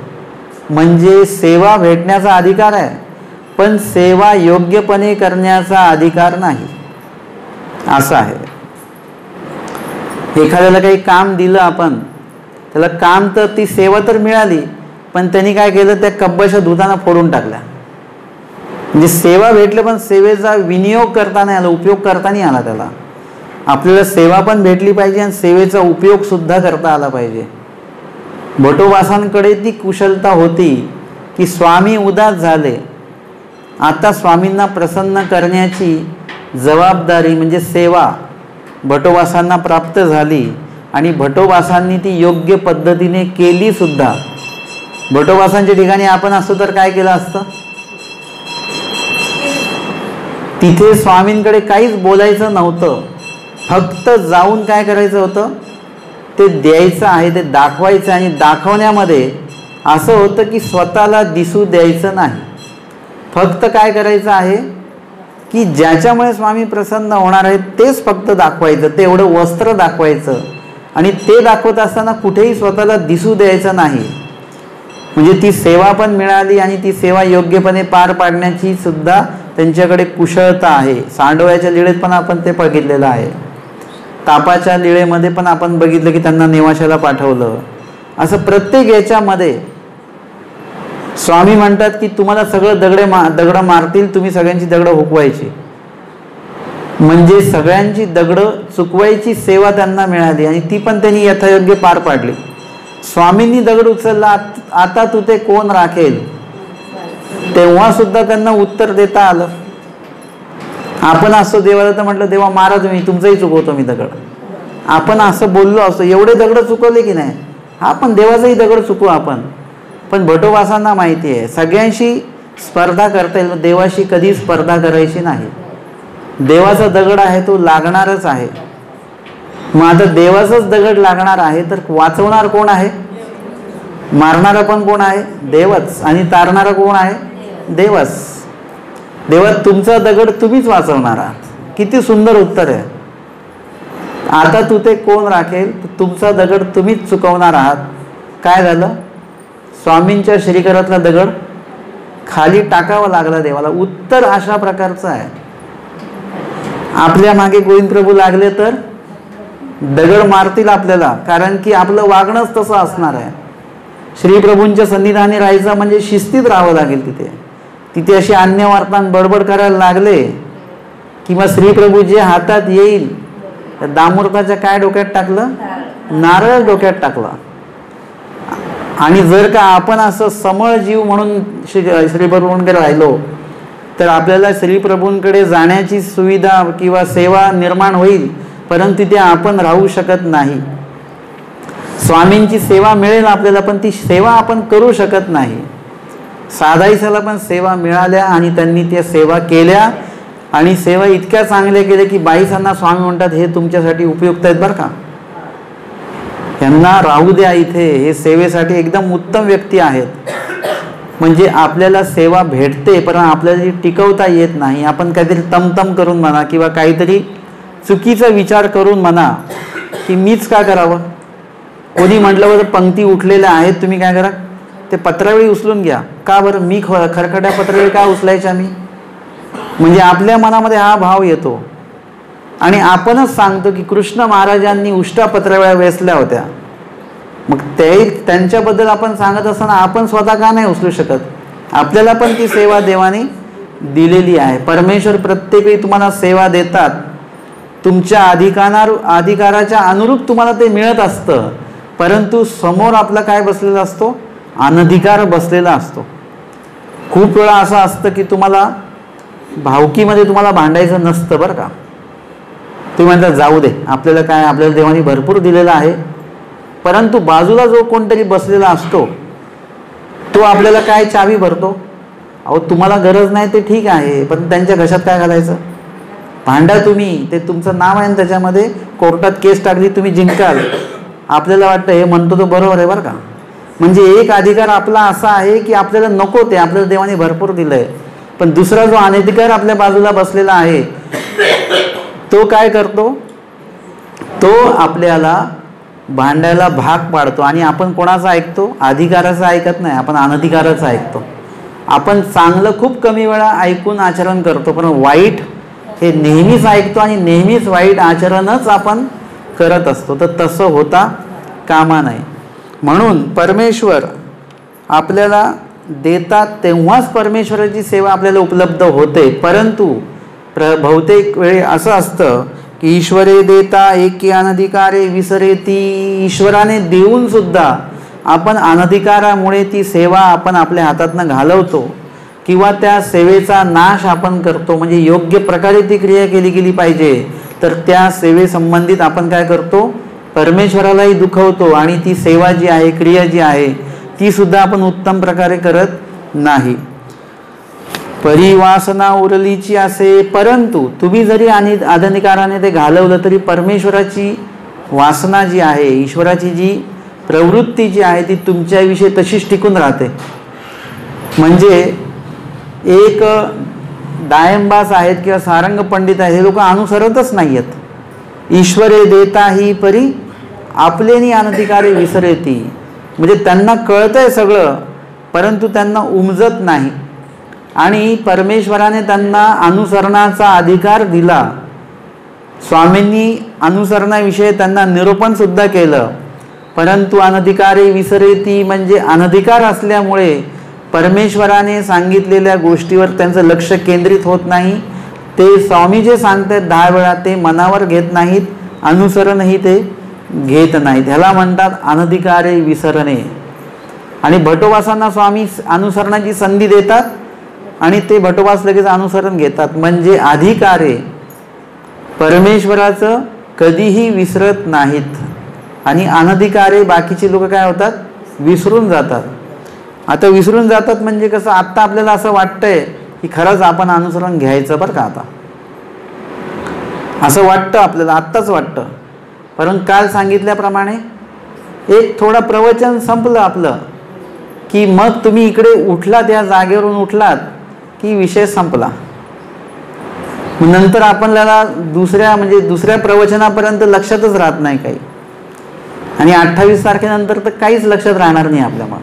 म्हणजे सेवा भेटण्याचा अधिकार आहे, पण सेवा योग्यपणे करण्याचा अधिकार नाही, असं आहे. एखाद्याला काही काम दिलं आपण, त्याला काम तर ती सेवा तर मिळाली, पण त्यांनी काय केलं, त्या कब्बशा दुधाना फोडून टाकल्या. म्हणजे सेवा भेटले पण सेवेचा विनियोग करता नाही आला, उपयोग करता नाही आला त्याला. आपल्याला सेवा पण भेटली पाहिजे आणि सेवेचा उपयोग सुद्धा करता आला पाहिजे. भटोबासांकडे ती कुशलता होती की स्वामी उदास झाले, आता स्वामींना प्रसन्न करण्याची जबाबदारी म्हणजे सेवा भटोबासांना प्राप्त झाली आणि भटोबासांनी ती योग्य पद्धतीने केली सुद्धा. भटोबासांच्या ठिकाणी आपण असतो तर काय केलं असतं? तिथे स्वामींकडे काहीच बोलायचं नव्हतं, फक्त जाऊन काय करायचं होतं, ते द्यायचं आहे, ते दाखवायचं. आणि दाखवण्यामध्ये असं होतं की स्वतःला दिसू द्यायचं नाही, फक्त काय करायचं आहे की ज्याच्यामुळे स्वामी प्रसन्न होणार आहेत तेच फक्त दाखवायचं, ते एवढं वस्त्र दाखवायचं. आणि ते दाखवत असताना कुठेही स्वतःला दिसू द्यायचं नाही. म्हणजे ती सेवा पण मिळाली आणि ती सेवा योग्यपणे पार पाडण्याची सुद्धा त्यांच्याकडे कुशलता आहे. सांडव्याच्या लीळेत पण आपण ते बघितलेलं आहे. तापाच्या लीळेमध्ये पण आपण बघितलं की त्यांना नेवाशाला पाठवलं. असं प्रत्येक याच्यामध्ये स्वामी म्हणतात की तुम्हाला सगळं दगडं मारतील, तुम्ही सगळ्यांची दगडं हुकवायची. म्हणजे सगळ्यांची दगडं चुकवायची सेवा त्यांना मिळाली आणि ती पण त्यांनी यथायोग्य पार पाडली. स्वामींनी दगड उचलला, आता तू ते कोण राखेल, तेव्हा सुद्धा त्यांना उत्तर देता आलं. आपण असतो देवाला तर म्हटलं देवा मारा तुम्ही, तुमचंही चुकवतो मी दगड. आपण असं बोललो असतो, एवढे दगड चुकवले की नाही, हा पण देवाचाही दगड चुकवू आपण. पण भटोबासांना माहिती आहे सगळ्यांशी स्पर्धा करता येईल, देवाशी कधी स्पर्धा करायची नाही. देवाचा दगड आहे तो लागणारच आहे. मग आता देवाचाच दगड लागणार आहे तर वाचवणार कोण आहे? मारणारा पण कोण आहे? देवच. आणि तारणारा कोण आहे? देवच. देवा तुमचा दगड तुम्हीच वाचवणार आहात. किती सुंदर उत्तर आहे. आता तू ते कोण राखेल, तुमचा दगड तुम्हीच चुकवणार आहात. काय झालं? स्वामींच्या श्रीकरातला दगड खाली टाकावा लागला देवाला. उत्तर अशा प्रकारचं आहे. आपल्या मागे गोविंद प्रभू लागले तर दगड मारतील आपल्याला, कारण की आपलं वागणंच तसं असणार आहे. श्रीप्रभूंच्या सन्निधानी राहायचं म्हणजे शिस्तीत राहावं लागेल. तिथे अशी अन्य वार्तान बडबड करायला लागले की मग श्रीप्रभू जे हातात येईल, दामूर्ताच्या काय डोक्यात टाकलं? नारळ डोक्यात टाकला. आणि जर का आपण असं समळ जीव म्हणून श्रीप्रभूंकडे राहिलो तर आपल्याला श्रीप्रभूंकडे जाण्याची सुविधा किंवा सेवा निर्माण होईल, परंतु तिथे आपण राहू शकत नाही. स्वामींची सेवा मिळेल आपल्याला, पण ती सेवा आपण करू शकत नाही. साधाईसाला पण सेवा मिळाल्या आणि त्यांनी त्या सेवा केल्या आणि सेवा इतक्या चांगल्या केल्या की बाईसांना स्वामी म्हणतात हे तुमच्यासाठी उपयुक्त आहेत बरं का, यांना राहू द्या इथे, हे सेवेसाठी एकदम उत्तम व्यक्ती आहेत. म्हणजे आपल्याला सेवा भेटते पण आपल्याला टिकवता येत नाही. आपण काहीतरी तमतम करून म्हणा किंवा काहीतरी चुकीचा विचार करून म्हणा की मीच का करावं. कोणी म्हटलं बरं पंक्ती उठलेल्या आहेत, तुम्ही काय करा ते पत्रावळी उचलून घ्या. का बरं मी खरकट्या पत्रावळी का उचलायच्या मी? म्हणजे आपल्या मनामध्ये हा भाव येतो आणि आपणच सांगतो की कृष्ण महाराजांनी उष्टा पत्रावळ्या वेचल्या होत्या. मग त्यांच्याबद्दल आपण सांगत असताना आपण स्वतः का नाही उचलू शकत? आपल्याला पण ती सेवा देवाने दिलेली आहे. परमेश्वर प्रत्येक वेळी तुम्हाला सेवा देतात. तुमच्या अधिकाराच्या अनुरूप तुम्हाला ते मिळत असतं, परंतु समोर आपला काय बसलेला असतो? अनधिकार बसलेला असतो. खूप वेळा असं असतं की तुम्हाला भावकीमध्ये तुम्हाला भांडायचं नसतं बरं का. तुम्ही म्हणता जाऊ दे, आपल्याला काय, आपल्याला देवाने भरपूर दिलेलं आहे. परंतु बाजूला जो कोणतरी बसलेला असतो तो आपल्याला काय चावी भरतो, अहो तुम्हाला गरज नाही ते ठीक आहे, पण त्यांच्या घशात काय घालायचं? भांडा तुम्ही, ते तुमचं नाव आहे त्याच्यामध्ये, कोर्टात केस टाकली तुम्ही जिंकाल. आपल्याला वाटतं हे म्हणतो तो बरोबर आहे बरं का. म्हणजे एक अधिकार आपला असा आहे की आपल्याला नको ते आपल्याला देवाने भरपूर दिलंय, पण दुसरा जो अनधिकार आपल्या बाजूला बसलेला आहे तो काय करतो? तो आपल्याला भांडायला भाग पाडतो. आणि आपण कोणाचा ऐकतो? अधिकाराचा ऐकत नाही, आपण अनधिकाराचा ऐकतो. आपण चांगलं खूप कमी वेळा ऐकून आचरण करतो, पण वाईट हे नेहमीच ऐकतो आणि नेहमीच वाईट आचरणच आपण करत असतो. तर तसं होता कामा नये. म्हणून परमेश्वर आपल्याला देतात तेव्हाच परमेश्वराची सेवा आपल्याला उपलब्ध होते. परंतु बहुतेक वेळी असं असतं की ईश्वरे देता एकी अनधिकारे विसरेती. ईश्वराने देऊन सुद्धा आपण अनधिकारामुळे ती सेवा आपण आपल्या हातातनं घालवतो किंवा त्या सेवेचा नाश आपण करतो. म्हणजे योग्य प्रकारे ती क्रिया केली गेली पाहिजे, तर त्या सेवेसंबंधित आपण काय करतो, परमेश्वरालाही दुखवतो आणि ती सेवा जी आहे, क्रिया जी आहे, ती सुद्धा आपण उत्तम प्रकारे करत नाही. परिवासना उरलीची असे, परंतु तुम्ही जरी अनधिकाराने ते घालवलं तरी परमेश्वराची वासना जी आहे, ईश्वराची जी प्रवृत्ती जी आहे ती तुमच्याविषयी तशीच टिकून राहते. म्हणजे एक डायंबास आहेत किंवा सारंग पंडित आहेत, हे लोक अनुसरतच नाही आहेत. ईश्वरे देता ही परी आपलेनी अनधिकारे विसरेती. म्हणजे त्यांना कळतंय सगळं, परंतु त्यांना उमजत नाही. आणि परमेश्वराने त्यांना अनुसरणाचा अधिकार दिला. स्वामींनी अनुसरणाविषयी त्यांना निरूपण सुद्धा केलं, परंतु अनधिकारे विसरेती म्हणजे अनधिकार असल्यामुळे परमेश्वराने सांगितलेल्या गोष्टीवर त्यांचं लक्ष केंद्रित होत नाही. ते स्वामी जे सांगतात 10 वेळा ते मनावर घेत नाहीत, अनुसरणही ते घेत नाहीत. ह्याला म्हणतात अनधिकारे विसरणे. आणि भटोबासांना स्वामी अनुसरणाची संधी देतात आणि ते भटोबास लगेच अनुसरण घेतात. म्हणजे अधिकारे परमेश्वराचं कधीही विसरत नाहीत आणि अनधिकारे बाकीची लोक काय होतात, विसरून जातात. आता विसरून जातात म्हणजे कसं, आत्ता आपल्याला असं वाटतंय की खरंच आपण अनुसरण घ्यायचं बरं का, आता असं वाटतं आपल्याला, आत्ताच वाटतं. परंतु काल सांगितल्याप्रमाणे एक थोडं प्रवचन संपलं आपलं की मग तुम्ही इकडे उठलात, या जागेवरून उठलात की विषय संपला. नंतर आपल्याला दुसऱ्या प्रवचनापर्यंत लक्षातच राहत नाही काही. आणि 28 तारखेनंतर तर काहीच लक्षात राहणार नाही आपल्या मग.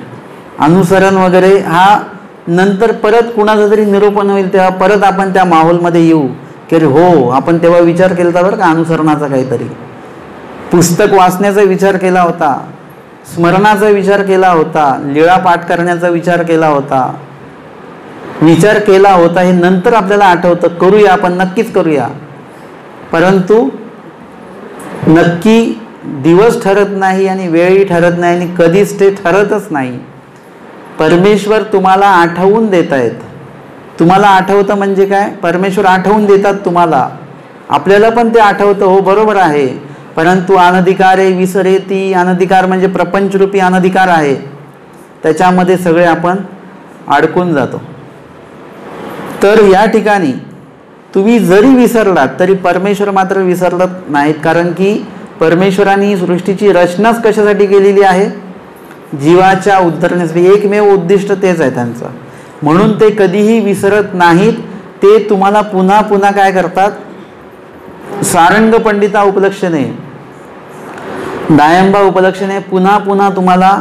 अनुसरण वगैरे हा नंतर परत कुणाचं तरी निरूपण होईल तेव्हा परत आपण त्या माहोलमध्ये येऊ की अरे हो, आपण तेव्हा विचार केला होता बरं का अनुसरणाचा, काहीतरी पुस्तक वाचण्याचा विचार केला होता, स्मरणाचा विचार केला होता, लीळा पाठ करण्याचा विचार केला होता, हे नंतर आपल्याला आठवतं. करूया, आपण नक्कीच करूया, परंतु नक्की दिवस ठरत नाही आणि वेळही ठरत नाही आणि कधीच ते ठरतच नाही. परमेश्वर तुम्हाला आठवून देत आहेत. तुम्हाला आठवतं म्हणजे काय, परमेश्वर आठवून देतात तुम्हाला. आपल्याला पण ते आठवतं, हो बरोबर आहे, परंतु अनधिकारे विसरेती. अनधिकार म्हणजे प्रपंचरूपी अनधिकार आहे, त्याच्यामध्ये सगळे आपण अडकून जातो. तर या ठिकाणी तुम्ही जरी विसरलात तरी परमेश्वर मात्र विसरत नाहीत. कारण की परमेश्वराने सृष्टीची रचनाच कशासाठी केलेली आहे, जीवाच्या उद्धरण्यासाठी. एकमेव उद्दिष्ट तेच आहे त्यांचं. म्हणून ते कधीही विसरत नाहीत. ते तुम्हाला पुन्हा पुन्हा काय करतात, सारंग पंडिता उपलक्षणे, डायंबा उपलक्षणे पुन्हा पुन्हा तुम्हाला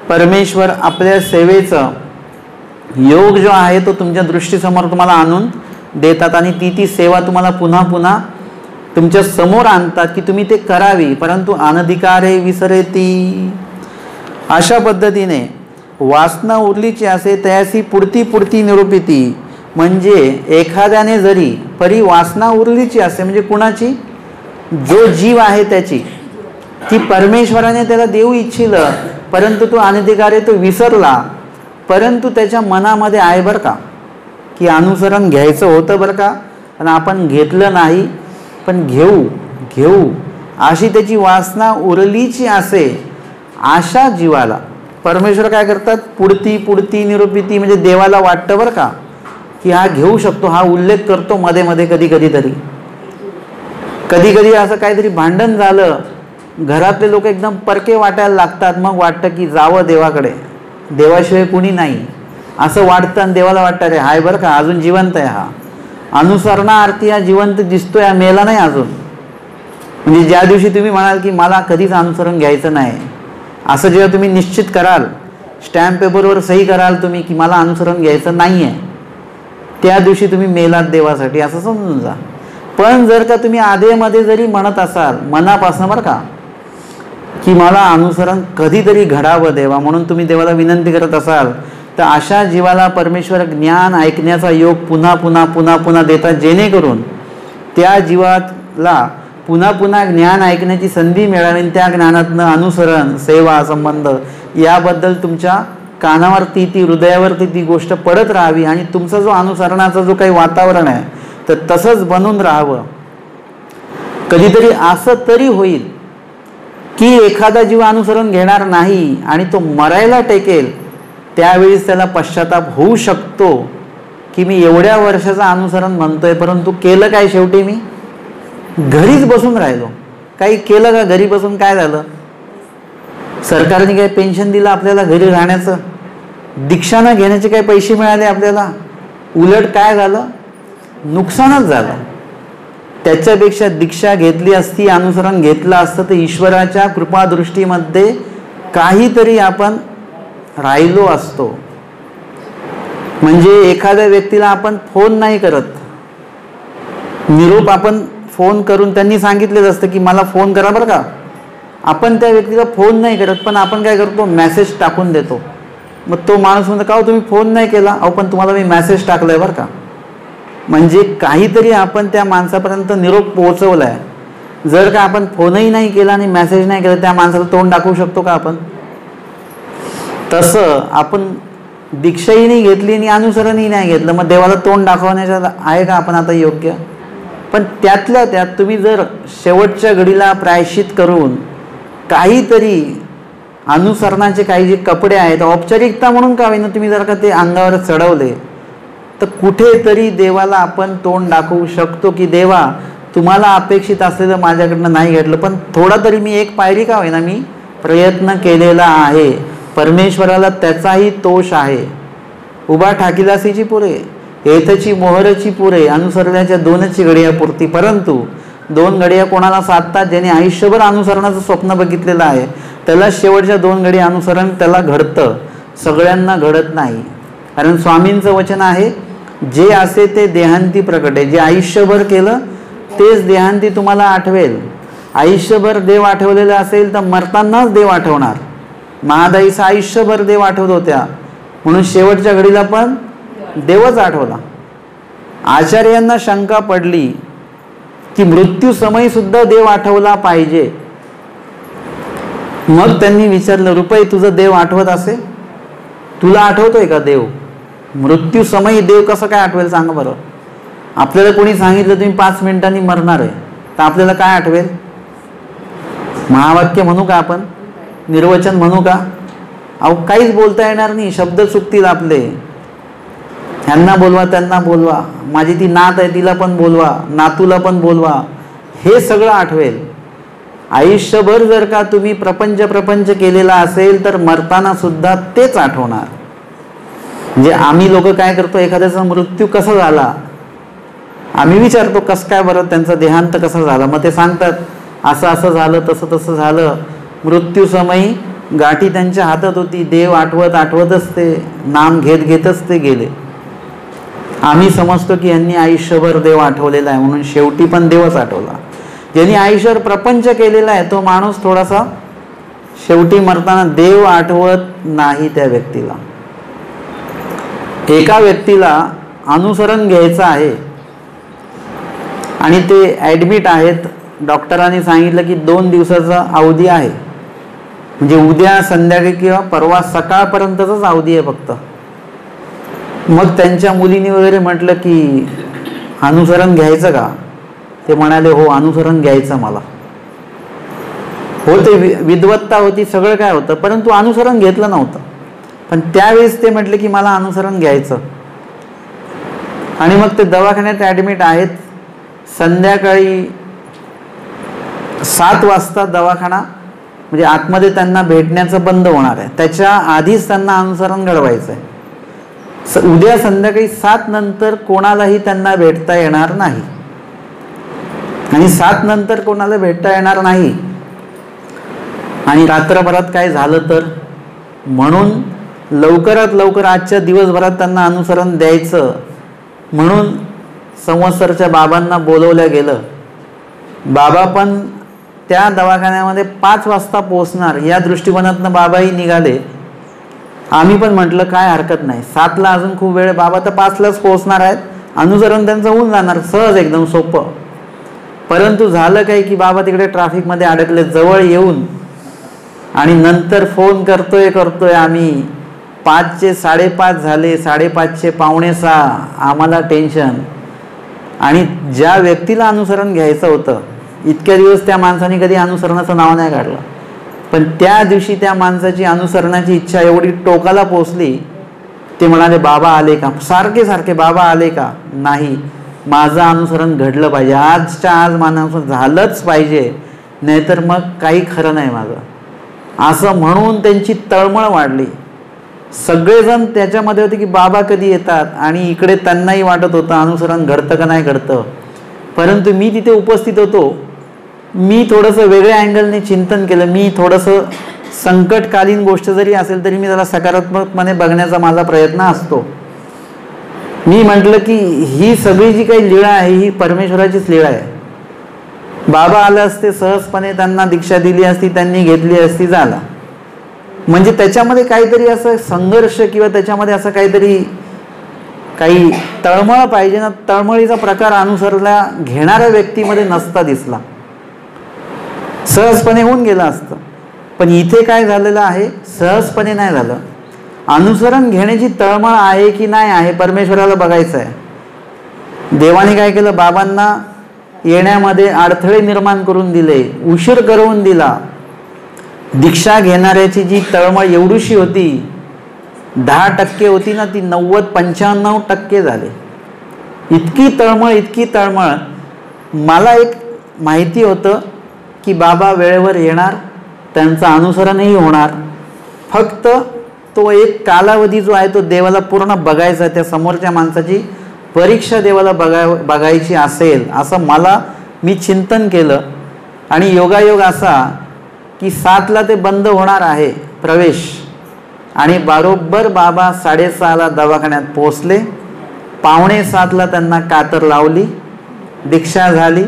परमेश्वर आपल्या सेवेचं योग जो आहे तो तुमच्या दृष्टीसमोर तुम्हाला आणून देतात आणि ती सेवा तुम्हाला पुन्हा पुन्हा तुमच्या समोर आणतात की तुम्ही ते करावी. परंतु अनधिकारे विसरेती. अशा पद्धतीने वासना उरलीची असे तयासी पुढती निरूपिती. म्हणजे एखाद्याने जरी परी वासना उरलीची असे, म्हणजे कुणाची, जो जीव आहे त्याची, की परमेश्वराने त्याला देऊ इच्छिलं परंतु तो अनधिकारे तो विसरला, परंतु त्याच्या मनामध्ये आहे बरं का की अनुसरण घ्यायचं होतं बरं का, पण आपण घेतलं नाही, पण घेऊ अशी त्याची वासना उरलीची असे, अशा जीवाला परमेश्वर काय करतात, पुढती निरूपिती. म्हणजे देवाला वाटतं बरं का की हा घेऊ शकतो, हा उल्लेख करतो मध्ये मध्ये कधी असं काहीतरी भांडण झालं, घरातले लोक एकदम परके वाटायला लागतात, मग वाटतं की जावं देवाकडे, देवाशिवाय कुणी नाही असं वाटतं आणि देवाला वाटतं अरे हाय बरं का अजून जिवंत आहे, हा अनुसरणार्थी हा जिवंत दिसतोय, हा मेला नाही अजून. म्हणजे ज्या दिवशी तुम्ही म्हणाल की मला कधीच अनुसरण घ्यायचं नाही, असं जेव्हा तुम्ही निश्चित कराल, स्टॅम्प पेपरवर सही कराल तुम्ही की मला अनुसरण घ्यायचं नाही आहे, त्या दिवशी तुम्ही मेलात देवासाठी असं समजून जा. पण जर का तुम्ही आधेमध्ये जरी म्हणत असाल मनापासून बरं का की मला अनुसरण कधीतरी घडावं देवा म्हणून तुम्ही देवाला विनंती करत असाल, तर अशा जीवाला परमेश्वर ज्ञान ऐकण्याचा योग पुन्हा पुन्हा पुन्हा पुन्हा देतात, जेणेकरून त्या जीवाला पुन्हा पुन्हा ज्ञान ऐकण्याची संधी मिळावी. त्या ज्ञानातनं अनुसरण, सेवा, संबंध याबद्दल तुमच्या कानावरती ती, हृदयावरती ती गोष्ट पडत राहावी आणि तुमचा जो अनुसरणाचा जो काही वातावरण आहे तर तसंच बनून राहावं. कधीतरी असं तरी होईल की एखादा जीव अनुसरण घेणार नाही आणि तो मरायला टेकेल, त्यावेळीच त्याला पश्चाताप होऊ शकतो की मी एवढ्या वर्षाचं अनुसरण म्हणतोय परंतु केलं काय, शेवटी मी घरीच बसून राहिलो. काही केलं का घरी बसून? काय झालं? सरकारने काही पेन्शन दिलं आपल्याला घरी राहण्याचं? दीक्षा न घेण्याचे काही पैसे मिळाले आपल्याला? उलट काय झालं? नुकसानच झालं. त्याच्यापेक्षा दीक्षा घेतली असती, अनुसरण घेतलं असतं तर ईश्वराच्या कृपादृष्टीमध्ये काहीतरी आपण राहिलो असतो. म्हणजे एखाद्या व्यक्तीला आपण फोन नाही करत, निरोप आपण फोन करून त्यांनी सांगितलेलं असतं की मला फोन करा बरं का, आपण त्या व्यक्तीला फोन नाही करत, पण आपण काय करतो, मेसेज टाकून देतो. मग तो माणूस म्हणतो का तुम्ही फोन नाही केला? अहो पण तुम्हाला मी मेसेज टाकलाय बरं का. म्हणजे काहीतरी आपण त्या माणसापर्यंत निरोप पोहोचवलाय. जर का आपण फोनही नाही केला आणि मेसेज नाही केला, त्या माणसाला तोंड दाखवू शकतो का आपण? तसं आपण दीक्षाही नाही घेतली आणि अनुसरणही नाही घेतलं, मग देवाला तोंड दाखवण्याच्या आहे का आपण आता योग्य? पण त्यातल्या त्यात तुम्ही जर शेवटच्या घडीला प्रायश्चित करून काहीतरी अनुसरणाचे काही जे कपडे आहेत औपचारिकता म्हणून का होईना तुम्ही जर का ते अंगावर चढवले, तर कुठेतरी देवाला आपण तोंड दाखवू शकतो की देवा तुम्हाला अपेक्षित असलेलं माझ्याकडनं नाही घडलं, पण थोडा तरी मी एक पायरी का होईना मी प्रयत्न केलेला आहे. परमेश्वराला त्याचाही तोष आहे. उभा ठाकीदासीची पुरे, येथची मोहरची पुरे, अनुसरण्याच्या 2च घडिया पुरती. परंतु 2 घडिया कोणाला साधतात? ज्याने आयुष्यभर अनुसरणाचं स्वप्न बघितलेलं आहे त्याला शेवटच्या 2 घडिया अनुसरण त्याला घडतं, सगळ्यांना घडत नाही. कारण स्वामींचं वचन आहे, जे असे ते देहांती प्रकट आहे. जे आयुष्यभर केलं तेच देहांती तुम्हाला आठवेल. आयुष्यभर देव आठवलेला असेल तर मरतानाच देव आठवणार. महादाईचं आयुष्यभर देव आठवत होत्या म्हणून शेवटच्या घडीला पण देवच आठवला. आचार्यांना शंका पडली की मृत्यू समय सुद्धा देव आठवला पाहिजे. मग त्यांनी विचारलं, रुपये तुझं देव आठवत असे? तुला आठवतोय का देव? मृत्यू समय देव कसं काय आठवेल सांगा बरं. आपल्याला कोणी सांगितलं तुम्ही 5 मिनिटांनी मरणार आहे तर आपल्याला काय आठवेल? महावाक्य म्हणू का आपण? निर्वचन म्हणू का? अहो काहीच बोलता येणार नाही, शब्द चुकतील आपले. ह्यांना बोलवा, त्यांना बोलवा, माझी ती नात आहे तिला पण बोलवा, नातूला पण बोलवा, हे सगळं आठवेल. आयुष्यभर जर का तुम्ही प्रपंच केलेला असेल तर मरताना सुद्धा तेच आठवणार. म्हणजे आम्ही लोक काय करतो, एखाद्याचा मृत्यू कसा झाला आम्ही विचारतो, कसं काय बरं त्यांचा देहांत कसा झाला? मग ते सांगतात असं असं झालं, तसं तसं झालं. मृत्यू समयी गाठी त्यांच्या हातात होती, देव आठवतच ते नाम घेतच ते गेले. आम्ही समजतो की यांनी आयुष्यभर देव आठवलेला आहे म्हणून शेवटी पण देवच आठवला. ज्यांनी आयुष्यभर प्रपंच केलेला आहे तो माणूस थोडासा शेवटी मरताना देव आठवत नाही त्या व्यक्तीला. एका व्यक्तीला अनुसरण घ्यायचं आहे आणि ते ॲडमिट आहेत. डॉक्टरांनी सांगितलं की 2 दिवसाचा अवधी आहे, म्हणजे उद्या संध्याकाळी किंवा परवा सकाळपर्यंतच अवधी आहे फक्त. मग त्यांच्या मुलीने वगैरे म्हटलं की अनुसरण घ्यायचं का? ते म्हणाले हो अनुसरण घ्यायचं मला. हो ते विद्वत्ता होती, सगळं काय होतं, परंतु अनुसरण घेतलं नव्हतं. पण त्यावेळेस ते म्हटले की मला अनुसरण घ्यायचं. आणि मग ते दवाखान्यात ॲडमिट आहेत. संध्याकाळी 7 वाजता दवाखाना म्हणजे आतमध्ये त्यांना भेटण्याचं बंद होणार आहे, त्याच्या आधीच त्यांना अनुसरण घडवायचं आहे. उद्या संध्याकाळी 7 नंतर कोणालाही त्यांना भेटता येणार नाही आणि 7 नंतर कोणाला भेटता येणार नाही. आणि रात्रभरात काय झालं तर, म्हणून लवकरात लवकर आजच्या दिवसभरात त्यांना अनुसरण द्यायचं म्हणून संवत्सरच्या बाबांना बोलवलं गेलं. बाबा पण त्या दवाखान्यामध्ये 5 वाजता पोहोचणार या दृष्टिकोनातनं बाबाही निघाले. आम्ही पण म्हटलं काय हरकत नाही, 7ला अजून खूप वेळ, बाबा तर 5लाच पोहोचणार आहेत, अनुसरण त्यांचं होऊन जाणार सहज, एकदम सोपं. परंतु झालं काय की बाबा तिकडे ट्रॅफिकमध्ये अडकले. जवळ येऊन आणि नंतर फोन करतोय आम्ही, 5चे 5:30 झाले, 5:30चे 5:45, आम्हाला टेन्शन. आणि ज्या व्यक्तीला अनुसरण घ्यायचं होतं, इतक्या दिवस त्या माणसाने कधी अनुसरणाचं नाव नाही काढलं, पण त्या दिवशी त्या माणसाची अनुसरणाची इच्छा एवढी टोकाला पोचली, ते म्हणाले बाबा आले का, सारखे बाबा आले का, नाही, माझं अनुसरण घडलं पाहिजे, आजच्या आज माझं झालंच पाहिजे, नाहीतर मग काही खरं नाही माझं, असं म्हणून त्यांची तळमळ वाढली. सगळेजण त्याच्यामध्ये होते की बाबा कधी येतात, आणि इकडे त्यांनाही वाटत होतं अनुसरण घडतं का नाही घडतं. परंतु मी तिथे उपस्थित होतो, मी थोडंसं वेगळ्या अँगलने चिंतन केलं. मी थोडंसं संकटकालीन गोष्ट जरी असेल तरी मी त्याला सकारात्मकपणे बघण्याचा माझा प्रयत्न असतो. मी म्हटलं की ही सगळी जी काही लीळा आहे ही परमेश्वराचीच लीळा आहे. बाबा आले असते, सहजपणे त्यांना दीक्षा दिली असती, त्यांनी घेतली असती, झाला. म्हणजे त्याच्यामध्ये काहीतरी असं संघर्ष किंवा त्याच्यामध्ये असं काही तळमळ पाहिजे ना, तळमळीचा प्रकार अनुसरला घेणाऱ्या व्यक्तीमध्ये नसता दिसला, सहजपणे होऊन गेलं असतं. पण इथे काय झालेलं आहे, सहजपणे नाही झालं. अनुसरण घेण्याची तळमळ आहे की नाही आहे परमेश्वराला बघायचं आहे. देवाने काय केलं, बाबांना येण्यामध्ये अडथळे निर्माण करून दिले, उशीर करून दिला. दीक्षा घेणाऱ्याची जी तळमळ एवढीशी होती, 10% होती ना, ती 90-95% झाले. इतकी तळमळ. मला एक माहिती होतं की बाबा वेळेवर येणार, त्यांचं अनुसरणही होणार. फक्त तो एक कालावधी जो आहे तो देवाला पूर्ण बघायचा, त्या समोरच्या माणसाची परीक्षा देवाला बघायची असेल असं मी चिंतन केलं. आणि योगायोग असा की 7ला ते बंद होणार आहे प्रवेश, आणि बरोबर बाबा 6:30ला दवाखान्यात पोहोचले. 6:45ला त्यांना कातर लावली, दीक्षा झाली.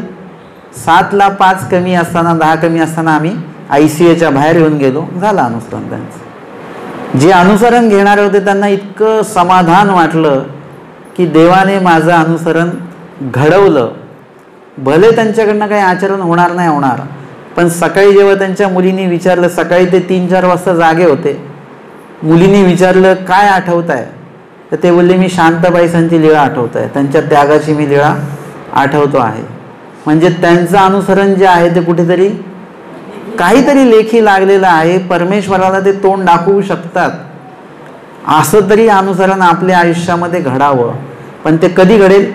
7ला 5 कमी असताना, 10 कमी असताना आम्ही ICUच्या बाहेर येऊन गेलो, झालं अनुसरण त्यांचं. जे अनुसरण घेणारे होते त्यांना इतकं समाधान वाटलं की देवाने माझं अनुसरण घडवलं. भले त्यांच्याकडनं काही आचरण होणार नाही होणार, पण सकाळी जेव्हा त्यांच्या मुलींनी विचारलं, सकाळी ते 3-4 वाजता जागे होते, मुलींनी विचारलं काय आठवत आहे, तर ते बोलले मी शांताबाईसांची लीळा आठवत आहे, त्यांच्या त्यागाची मी लीळा आठवतो आहे. म्हणजे त्यांचं अनुसरण जे आहे ते कुठेतरी काहीतरी लेखी लागलेलं आहे. परमेश्वराला ते तोंड दाखवू शकतात. असं तरी अनुसरण आपल्या आयुष्यामध्ये घडावं. पण ते कधी घडेल,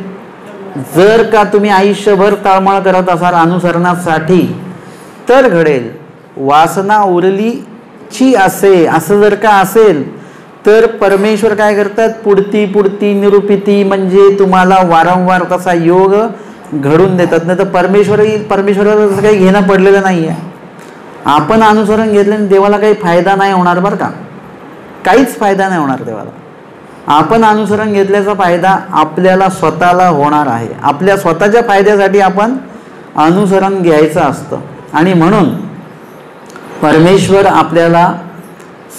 जर का तुम्ही आयुष्यभर तळमळ करत असाल अनुसरणासाठी तर घडेल. वासना उरलीची असे असं जर का असेल तर परमेश्वर काय करतात, पुढती निरूपिती, म्हणजे तुम्हाला वारंवार तसा योग घडून देतात. नाही तर परमेश्वराला तसं काही घेणं पडलेलं नाही आहे. आपण अनुसरण घेतल्याने देवाला काही फायदा नाही होणार बरं का, काहीच फायदा नाही होणार देवाला. आपण अनुसरण घेतल्याचा फायदा आपल्याला स्वतःला होणार आहे. आपल्या स्वतःच्या फायद्यासाठी आपण अनुसरण घ्यायचं असतं. आणि म्हणून परमेश्वर आपल्याला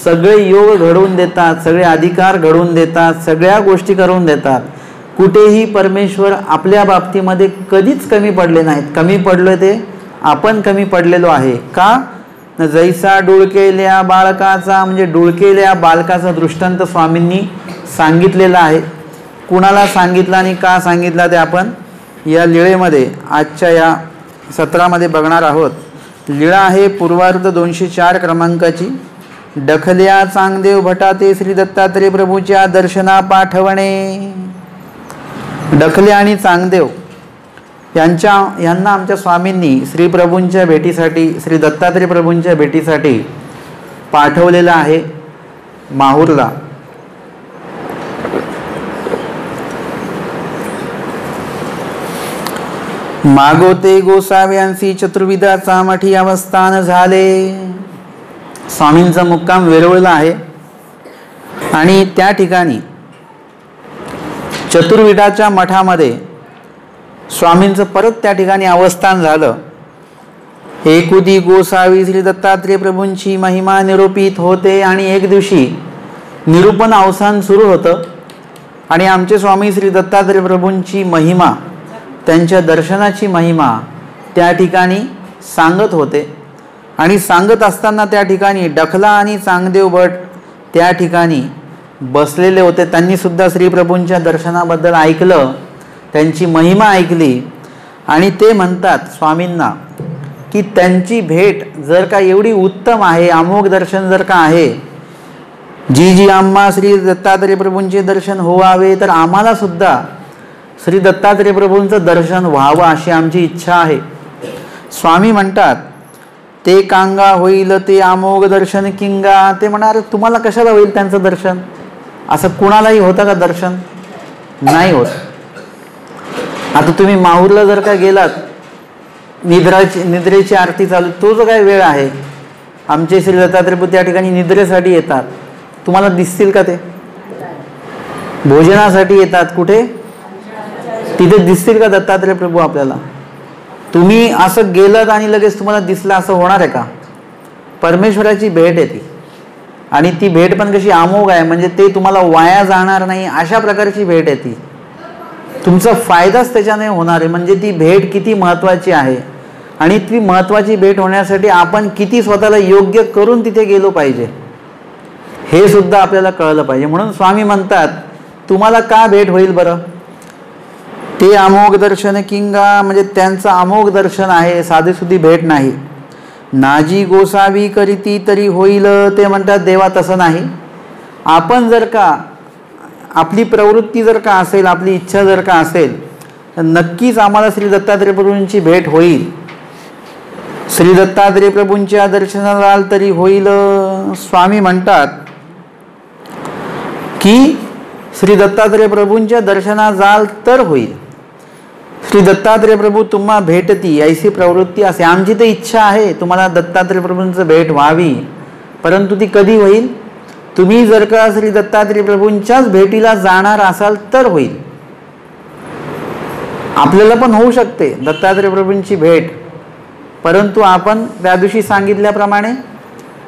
सगळे योग घडवून देतात, सगळे अधिकार घडवून देतात, सगळ्या गोष्टी करून देतात. कुठेही परमेश्वर आपल्या बाबतीमध्ये कधीच कमी पडले नाहीत. कमी पडलो ते आपण कमी पडलेलो आहे. का, जैसा डुळकेल्या बाळकाचा, म्हणजे डुळकेल्या बालकाचा दृष्टांत स्वामींनी सांगितलेला आहे. कुणाला सांगितला आणि का सांगितला ते आपण या लीळेमध्ये आजच्या या सत्रामध्ये बघणार आहोत. लीळा आहे पूर्वार्ध 204 क्रमांकाची. डखल्या चांगदेव भटाते श्री दत्तात्रय प्रभूच्या दर्शना पाठवणे. डखले आणि चांगदेव यांना आमच्या स्वामींनी श्री प्रभूंच्या भेटीसाठी, श्री दत्तात्रय प्रभूंच्या भेटीसाठी पाठवलेलं आहे माहूरला. मागोते गोसाव्यांसी चतुर्विधाचा मठी अवस्थान झाले. स्वामींचा मुक्काम वेरूळला आहे. आणि त्या ठिकाणी चतुर्विधाच्या मठामध्ये स्वामींचं परत त्या ठिकाणी अवस्थान झालं. एकुदी गोसावी श्री दत्तात्रेय प्रभूंची महिमा निरूपित होते आणि एक दिवशी निरूपण अवसान सुरू होतं आणि आमचे स्वामी श्री दत्तात्रेय प्रभूंची महिमा, त्यांच्या दर्शनाची महिमा त्या ठिकाणी सांगत होते. आणि सांगत असताना त्या ठिकाणी डखला आणि चांगदेव भट त्या ठिकाणी बसलेले होते. त्यांनी सुद्धा श्रीप्रभूंच्या दर्शनाबद्दल ऐकलं, त्यांची महिमा ऐकली आणि ते म्हणतात स्वामींना की त्यांची भेट जर का एवढी उत्तम आहे, अमोघ दर्शन जर का आहे, जी आम्हा श्री दत्तात्रेय प्रभूंचे दर्शन व्हावे तर आम्हाला सुद्धा श्री दत्तात्रेय प्रभूंचं दर्शन व्हावं अशी आमची इच्छा आहे. स्वामी म्हणतात ते कांगा होईल ते अमोघ दर्शन किंगा. ते म्हणणार तुम्हाला कशाला होईल त्यांचं दर्शन? असं कुणालाही होतं का दर्शन? नाही होत. आता तुम्ही माहूरला जर का गेलात, निद्रेची आरती चालू, तो जो काय वेळ आहे, आमचे श्री दत्तात्रेय प्रभू त्या ठिकाणी निद्रेसाठी येतात. तुम्हाला दिसतील का ते? भोजनासाठी येतात. कुठे? तिथे दिसतील का दत्तात्रेय प्रभू आपल्याला? तुम्ही असं गेलात आणि लगेच तुम्हाला दिसलं असं होणार आहे का? परमेश्वराची भेट आहे ती, आणि ती भेट पण कशी अमोघ आहे, म्हणजे ते तुम्हाला वाया जाणार नाही अशा प्रकारची भेट आहे ती. तुमचा फायदाच त्याच्याने होणार आहे. म्हणजे ती भेट किती महत्त्वाची आहे आणि ती महत्त्वाची भेट होण्यासाठी आपण किती स्वतःला योग्य करून तिथे गेलो पाहिजे हे सुद्धा आपल्याला कळलं पाहिजे. म्हणून स्वामी म्हणतात तुम्हाला का भेट होईल बरं? ते अमोघ दर्शन किंगा, म्हणजे त्यांचं अमोघ दर्शन आहे, साधीसुधी भेट नाही. नाजी गोसावी करीती तरी होईल. ते म्हणतात देवा तसं नाही. आपण जर का आपली प्रवृत्ती जर का असेल, आपली इच्छा जर का असेल, तर नक्कीच आम्हाला श्री दत्तात्रेय प्रभूंची भेट होईल. श्री दत्तात्रेय प्रभूंच्या दर्शनाला तरी होईल. स्वामी म्हणतात की श्री दत्तात्रेय प्रभूंच्या दर्शनात जाल तर होईल. श्री दत्तात्रेय प्रभू तुम्हा भेटती ऐसी प्रवृत्ती असे. आमची तर इच्छा आहे तुम्हाला दत्तात्रेय प्रभूंचं भेट व्हावी, परंतु ती कधी होईल? तुम्ही जर का श्री दत्तात्रेय प्रभूंच्याच भेटीला जाणार असाल तर होईल. आपल्याला पण होऊ शकते दत्तात्रेय प्रभूंची भेट, परंतु आपण त्या दिवशी सांगितल्याप्रमाणे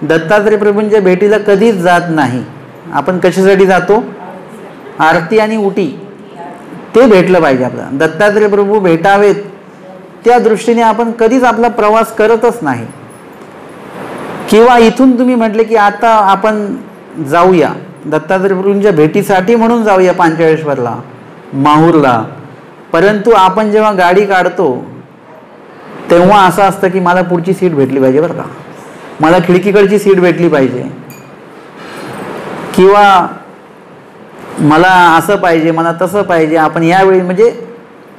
दत्तात्रेय प्रभूंच्या भेटीला कधीच जात नाही. आपण कशासाठी जातो? आरती आणि उटी, ते भेटलं पाहिजे आपल्याला. दत्तात्रेय प्रभू भेटावेत त्या दृष्टीने आपण कधीच आपला प्रवास करतच नाही. किंवा इथून तुम्ही म्हटले की आता आपण जाऊया दत्तात्रेय प्रभूंच्या भेटीसाठी म्हणून जाऊया पांचाळेश्वरला, माहूरला, परंतु आपण जेव्हा गाडी काढतो तेव्हा असं असतं की मला पुढची सीट भेटली पाहिजे बरं का, मला खिडकीकडची सीट भेटली पाहिजे, किंवा मला असं पाहिजे, मला तसं पाहिजे. आपण यावेळी म्हणजे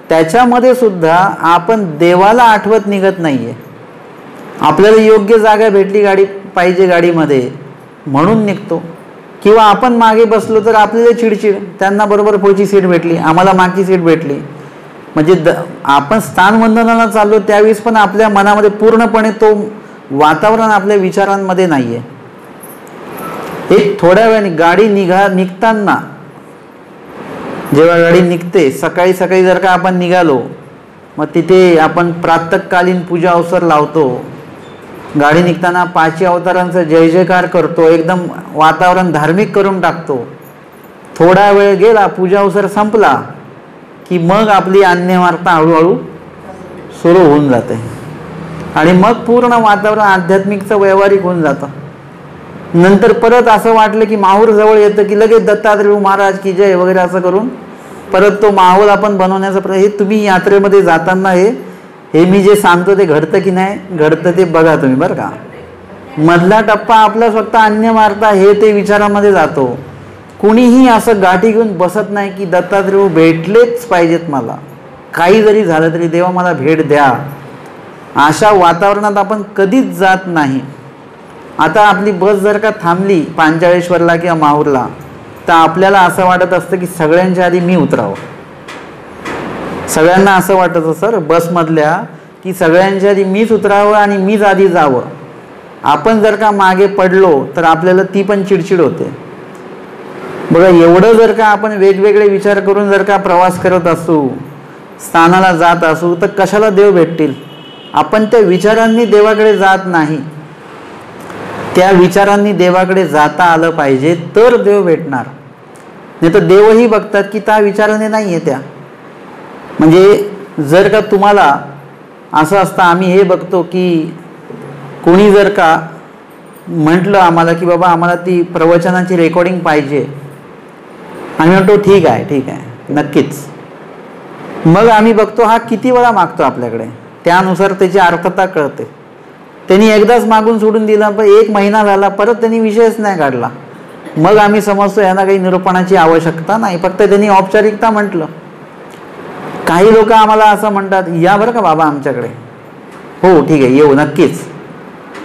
त्याच्यामध्ये सुद्धा आपण देवाला आठवत निघत नाहीये. आपल्याला योग्य जागा भेटली गाडी पाहिजे गाडीमध्ये म्हणून निघतो. किंवा आपण मागे बसलो तर आपल्याला चिडचिड, त्यांना बरोबर पुढची सीट भेटली, आम्हाला मागची सीट भेटली. म्हणजे आपण स्थानवंदनाला चाललो त्यावेळेस पण आपल्या मनामध्ये पूर्णपणे तो वातावरण आपल्या विचारांमध्ये नाहीये. एक थोड्या वेळाने गाडी निघताना, जेव्हा गाडी निघते सकाळी सकाळी जर का आपण निघालो, मग तिथे आपण प्रातःकालीन पूजा अवसर लावतो. गाडी निघताना पाची अवतारांचा जय जयकार करतो, एकदम वातावरण धार्मिक करून टाकतो. थोडा वेळ गेला, पूजा अवसर संपला की मग आपली अन्यवार्ता हळूहळू सुरू होऊन जाते आणि मग पूर्ण वातावरण आध्यात्मिकचं व्यावहारिक होऊन जातं. नंतर परत असं वाटलं की माहूर जवळ येतं की लगेच दत्तात्रेय महाराज की जय वगैरे असं करून परत तो माहोल आपण बनवण्याचा प्रयत्न. हे तुम्ही यात्रेमध्ये जाताना हे मी जे सांगतो ते घडतं की नाही घडतं ते बघा तुम्ही बरं का. मधला टप्पा आपला फक्त अन्य मार्ता हे ते विचारामध्ये जातो. कुणीही असं गाठी घेऊन बसत नाही की दत्तात्रेय भेटलेच पाहिजेत मला, काही जरी झालं तरी देवा मला भेट द्या. अशा वातावरणात आपण कधीच जात नाही. आता आपली बस जर का थांबली पांचाळेश्वरला किंवा माहूरला, तर आपल्याला असं वाटत असतं की सगळ्यांच्या आधी मी उतरावं. सगळ्यांना असं वाटतं सर बसमधल्या की सगळ्यांच्या आधी मीच उतरावं आणि मीच आधी जावं. आपण जर का मागे पडलो तर आपल्याला ती पण चिडचिड होते. बघा, एवढं जर का आपण वेगवेगळे विचार करून जर का प्रवास करत असू, स्थानाला जात असू, तर कशाला देव भेटतील? आपण त्या विचारांनी देवाकडे जात नाही. त्या विचारांनी देवाकडे जाता आलं पाहिजे, तर देव भेटणार. नाही तर देवही बघतात की त्या विचाराने नाही आहे त्या. म्हणजे जर का तुम्हाला असं असतं, आम्ही हे बघतो की कोणी जर का म्हटलं आम्हाला की बाबा आम्हाला ती प्रवचनाची रेकॉर्डिंग पाहिजे, आम्ही म्हणतो ठीक आहे नक्कीच. मग आम्ही बघतो हा किती वेळा मागतो आपल्याकडे, त्यानुसार त्याची अर्थता कळते. त्यांनी एकदाच मागून सोडून दिला, पण 1 महिना झाला, परत त्यांनी विषयच नाही काढला. मग आम्ही समजतो यांना काही निरूपणाची आवश्यकता नाही, फक्त त्यांनी औपचारिकता म्हटलं. काही लोक आम्हाला असं म्हणतात, या बरं का बाबा आमच्याकडे. हो ठीक आहे, येऊ नक्कीच.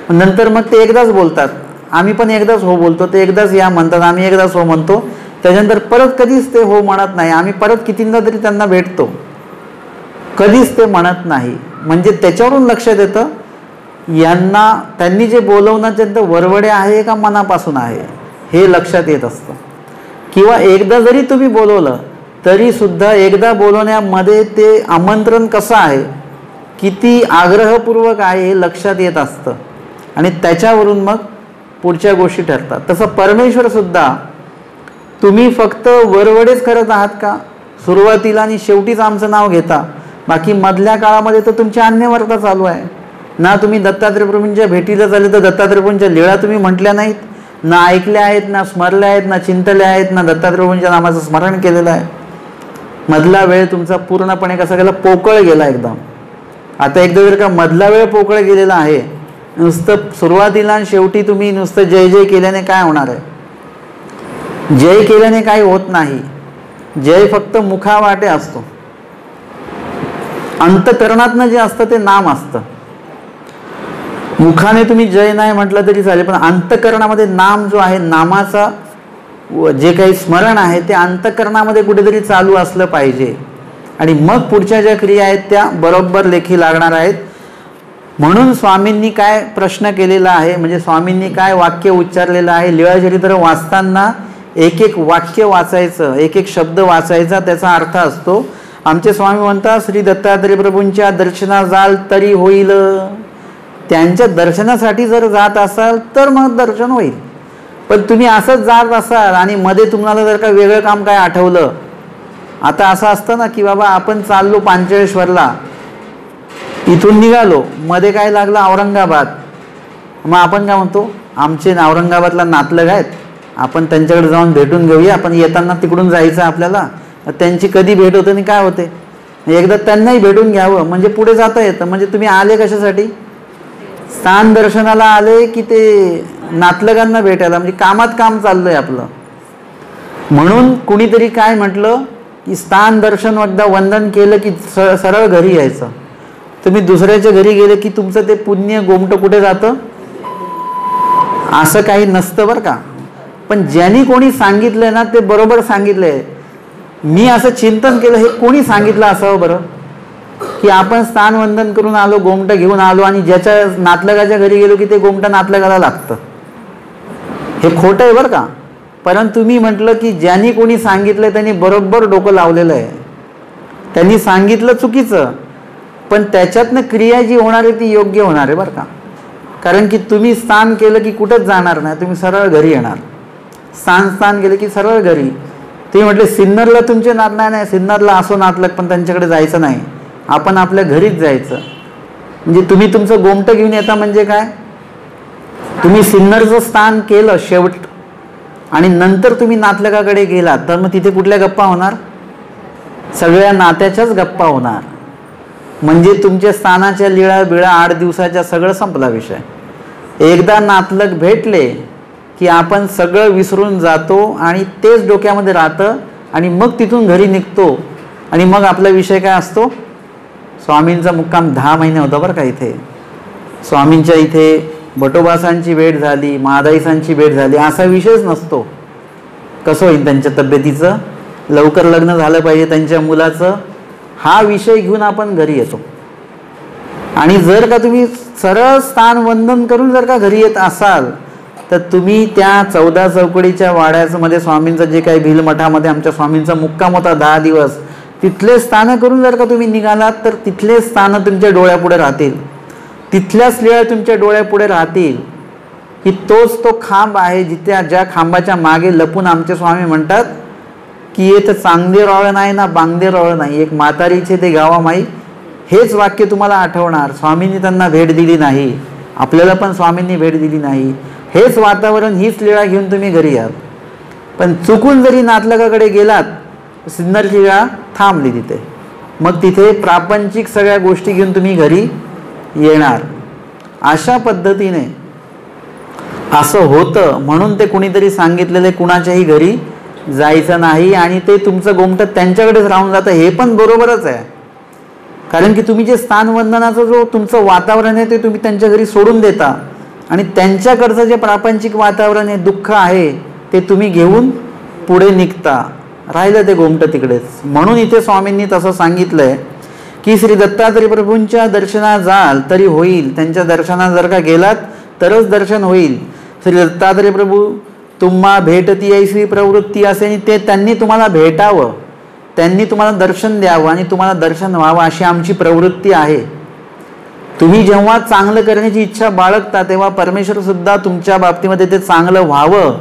नंतर मग ते एकदाच बोलतात, आम्ही पण एकदाच हो बोलतो, ते एकदाच या म्हणतात, आम्ही एकदाच हो म्हणतो. त्याच्यानंतर परत कधीच ते हो म्हणत नाही. आम्ही परत कितींदा तरी त्यांना भेटतो, कधीच ते म्हणत नाही. म्हणजे त्याच्यावरून लक्षात येतं यांना त्यांनी जे बोलवणं त्यांचं वरवडे आहे का मनापासून आहे हे लक्षात येत असतं. किंवा एकदा जरी तुम्ही बोलवलं तरी सुद्धा एकदा बोलवण्यामध्ये ते आमंत्रण कसं आहे, किती आग्रहपूर्वक आहे हे लक्षात येत असतं. आणि त्याच्यावरून मग पुढच्या गोष्टी ठरतात. तसं परमेश्वर सुद्धा तुम्ही फक्त वरवडेच करत आहात का, सुरुवातीला आणि शेवटीच आमचं नाव घेता, बाकी मधल्या काळामध्ये तर तुमची अन्यवार्ता चालू आहे ना. तुम्ही दत्तात्रय प्रभूंच्या भेटीला चालले तर दत्तात्रय प्रभूंच्या लीळा तुम्ही म्हटल्या नाहीत, ना ऐकल्या आहेत, ना स्मरल्या आहेत, ना चिंतल्या आहेत, ना दत्तात्रय प्रभूंच्या नामाचं स्मरण केलेलं आहे. मधला वेळ तुमचा पूर्णपणे कसा गेला, पोकळ गेला एकदम. आता एकदा जर का मधला वेळ पोकळ गेलेला आहे, नुसतं सुरुवातीला आणि शेवटी तुम्ही नुसतं जय जय केल्याने काय होणार आहे? जय केल्याने काही होत नाही. जय फक्त मुखावाटे असतो. अंतकरणातनं जे असतं ते नाम असतं. मुखाने तुम्ही जय नाही म्हटलं तरी चालेल, पण अंतकरणामध्ये नाम जो आहे, नामाचा जे काही स्मरण आहे ते अंतकरणामध्ये कुठेतरी चालू असलं पाहिजे. आणि मग पुढच्या ज्या क्रिया आहेत त्या बरोबर लेखी लागणार आहेत. म्हणून स्वामींनी काय प्रश्न केलेला आहे, म्हणजे स्वामींनी काय वाक्य उच्चारलेलं आहे. लीळाचरित्र वाचताना एक एक वाक्य वाचायचं, एक एक शब्द वाचायचा, त्याचा अर्थ असतो. आमचे स्वामी म्हणतात, श्री दत्तात्रय प्रभूंच्या दर्शना जाल तरी होईल. त्यांच्या दर्शनासाठी जर जात असाल तर मग दर्शन होईल. पण तुम्ही असंच जात असाल आणि मध्ये तुम्हाला जर का वेगळं काम काय आठवलं, आता असं असतं ना की बाबा आपण चाललो पांचळेश्वरला, इथून निघालो, मध्ये काय लागलं औरंगाबाद, मग आपण काय म्हणतो, आमचे औरंगाबादला नातलग आहेत, आपण त्यांच्याकडे जाऊन भेटून घेऊया, आपण येताना तिकडून जायचं आपल्याला. त्यांची कधी भेट होते आणि काय होते, एकदा त्यांनाही भेटून घ्यावं म्हणजे पुढे जाता येतं. म्हणजे तुम्ही आले कशासाठी, स्थान दर्शनाला आले की ते नातलगांना भेटायला, म्हणजे कामात काम चाललंय आपलं. म्हणून कुणीतरी काय म्हटलं की स्थान दर्शन एकदा वंदन केलं की सरळ घरी यायचं. तुम्ही दुसऱ्याच्या घरी गेले की तुमचं ते पुण्य गोमटं कुठे जातं, असं काही नसतं बरं का. पण ज्यांनी कोणी सांगितलंय ना ते बरोबर सांगितलंय. मी असं चिंतन केलं, हे कोणी सांगितलं असावं बरं, की आपण स्थान वंदन करून आलो, गोमटं घेऊन आलो आणि ज्याच्या नातलगाच्या घरी गेलो की ते गोमटं नातलगाला लागतं. हे खोटं आहे बरं का. परंतु मी म्हटलं की ज्यांनी कोणी सांगितलंय त्यांनी बरोबर डोकं लावलेलं आहे. त्यांनी सांगितलं चुकीचं, पण त्याच्यातनं क्रिया जी होणार आहे ती योग्य होणार आहे बरं का. कारण की तुम्ही स्थान केलं की कुठंच जाणार नाही, तुम्ही सरळ घरी येणार. स्थान गेलं की सरळ घरी. तुम्ही म्हटले सिन्नरला तुमचे नाही, सिन्नरला असो नातलग, पण त्यांच्याकडे जायचं नाही, आपण आपल्या घरीच जायचं. म्हणजे तुम्ही तुमचं गोमटं घेऊन येता म्हणजे काय, तुम्ही सिन्नरचं स्थान केलं शेवट आणि नंतर तुम्ही नातलगाकडे गेलात तर मग तिथे कुठल्या गप्पा होणार, सगळ्या नात्याच्याच गप्पा होणार. म्हणजे तुमच्या स्थानाच्या लीळा बिळा 8 दिवसाच्या सगळं संपला विषय. एकदा नातलग भेटले की आपण सगळं विसरून जातो आणि तेच डोक्यामध्ये राहतं आणि मग तिथून घरी निघतो. आणि मग आपला विषय काय असतो, स्वामींचा मुक्काम 10 महिने होता बरं का इथे. स्वामींच्या इथे बटोबासांची भेट झाली, महादाईसांची भेट झाली, असा विषयच नसतो. कसं होईल त्यांच्या तब्येतीचं, लवकर लग्न झालं पाहिजे त्यांच्या मुलाचं, हा विषय घेऊन आपण घरी येतो. आणि जर का तुम्ही सरळ स्थान वंदन करून जर का घरी येत असाल तर तुम्ही त्या 14 चौकडीच्या वाड्यामध्ये स्वामींचं जे काही भिलमठामध्ये आमच्या स्वामींचा मुक्काम होता 10 दिवस, तिथले स्थानं करून जर का तुम्ही निघालात तर तिथले स्थानं तुमच्या डोळ्यापुढे राहतील, तिथल्याच लीळा तुमच्या डोळ्यापुढे राहतील की तोच तो खांब आहे जिथे ज्या खांबाच्या मागे लपून आमचे स्वामी म्हणतात की येत चांगले रॉळ नाही ना बांगदे रॉळ नाही, एक म्हातारीचे ते गावामाई. हेच वाक्य तुम्हाला आठवणार. स्वामींनी त्यांना भेट दिली नाही, आपल्याला पण स्वामींनी भेट दिली नाही. हेच वातावरण, हीच लीळा घेऊन तुम्ही घरी याल. पण चुकून जरी नातलगाकडे गेलात सिन्नरची लीळा थांबली तिथे, मग तिथे प्रापंचिक सगळ्या गोष्टी घेऊन तुम्ही घरी येणार. अशा पद्धतीने असं होतं म्हणून ते कुणीतरी सांगितलेले कुणाच्याही घरी जायचं नाही आणि ते तुमचं गोमटं त्यांच्याकडेच राहून जातं. हे पण बरोबरच आहे, कारण की तुम्ही जे स्थानवंदनाचं जो तुमचं वातावरण आहे ते तुम्ही त्यांच्या घरी सोडून देता आणि त्यांच्याकडचं जे प्रापंचिक वातावरण आहे, दुःख आहे, ते तुम्ही घेऊन पुढे निघता. राहिलं ते गोमटं तिकडेच. म्हणून इथे स्वामींनी तसं सांगितलंय की श्री दत्तात्रय प्रभूंच्या दर्शनात जाल तरी होईल, त्यांच्या दर्शनात जर का गेलात तरच दर्शन होईल. श्री दत्तात्रय प्रभू तुम्हा भेटती ऐशी प्रवृत्ती असे आणि ते त्यांनी तुम्हाला भेटावं, त्यांनी तुम्हाला दर्शन द्यावं आणि तुम्हाला दर्शन व्हावं अशी आमची प्रवृत्ती आहे. तुम्ही जेव्हा चांगलं करण्याची इच्छा बाळगता तेव्हा परमेश्वर सुद्धा तुमच्या बाबतीमध्ये ते चांगलं व्हावं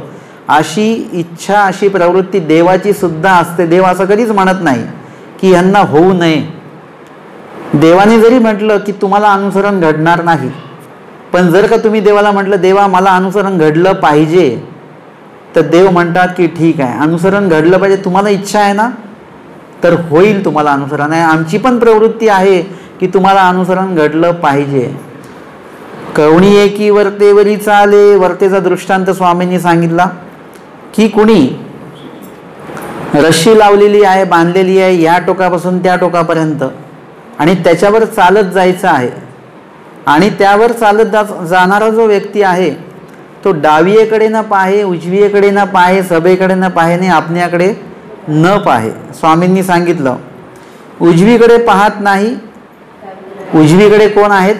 अशी इच्छा, अशी प्रवृत्ती देवाची सुद्धा असते. देव असं कधीच म्हणत नाही की यांना होऊ नये. देवाने जरी म्हटलं की तुम्हाला अनुसरण घडणार नाही, पण जर का तुम्ही देवाला म्हटलं देवा मला अनुसरण घडलं पाहिजे, तर देव म्हणतात की ठीक आहे, अनुसरण घडलं पाहिजे, तुम्हाला इच्छा आहे ना, तर होईल तुम्हाला अनुसरण. आहे आमची पण प्रवृत्ती आहे की तुम्हाला अनुसरण घडलं पाहिजे. कवणी एकी वर्तेवरी चाले, वर्तेचा दृष्टांत स्वामींनी सांगितला की कुणी रश्शी लावलेली आहे, बांधलेली आहे या टोकापासून त्या टोकापर्यंत आणि त्याच्यावर चालत जायचं आहे आणि त्यावर चालत जाणारा जो व्यक्ती आहे तो डावीकडे न पाहे, उजवीकडे न पाहे, सभेकडे न पाहे आणि आपण्याकडे न पाहे. स्वामींनी सांगितलं उजवीकडे पाहत नाही. उजवीकडे कोण आहेत?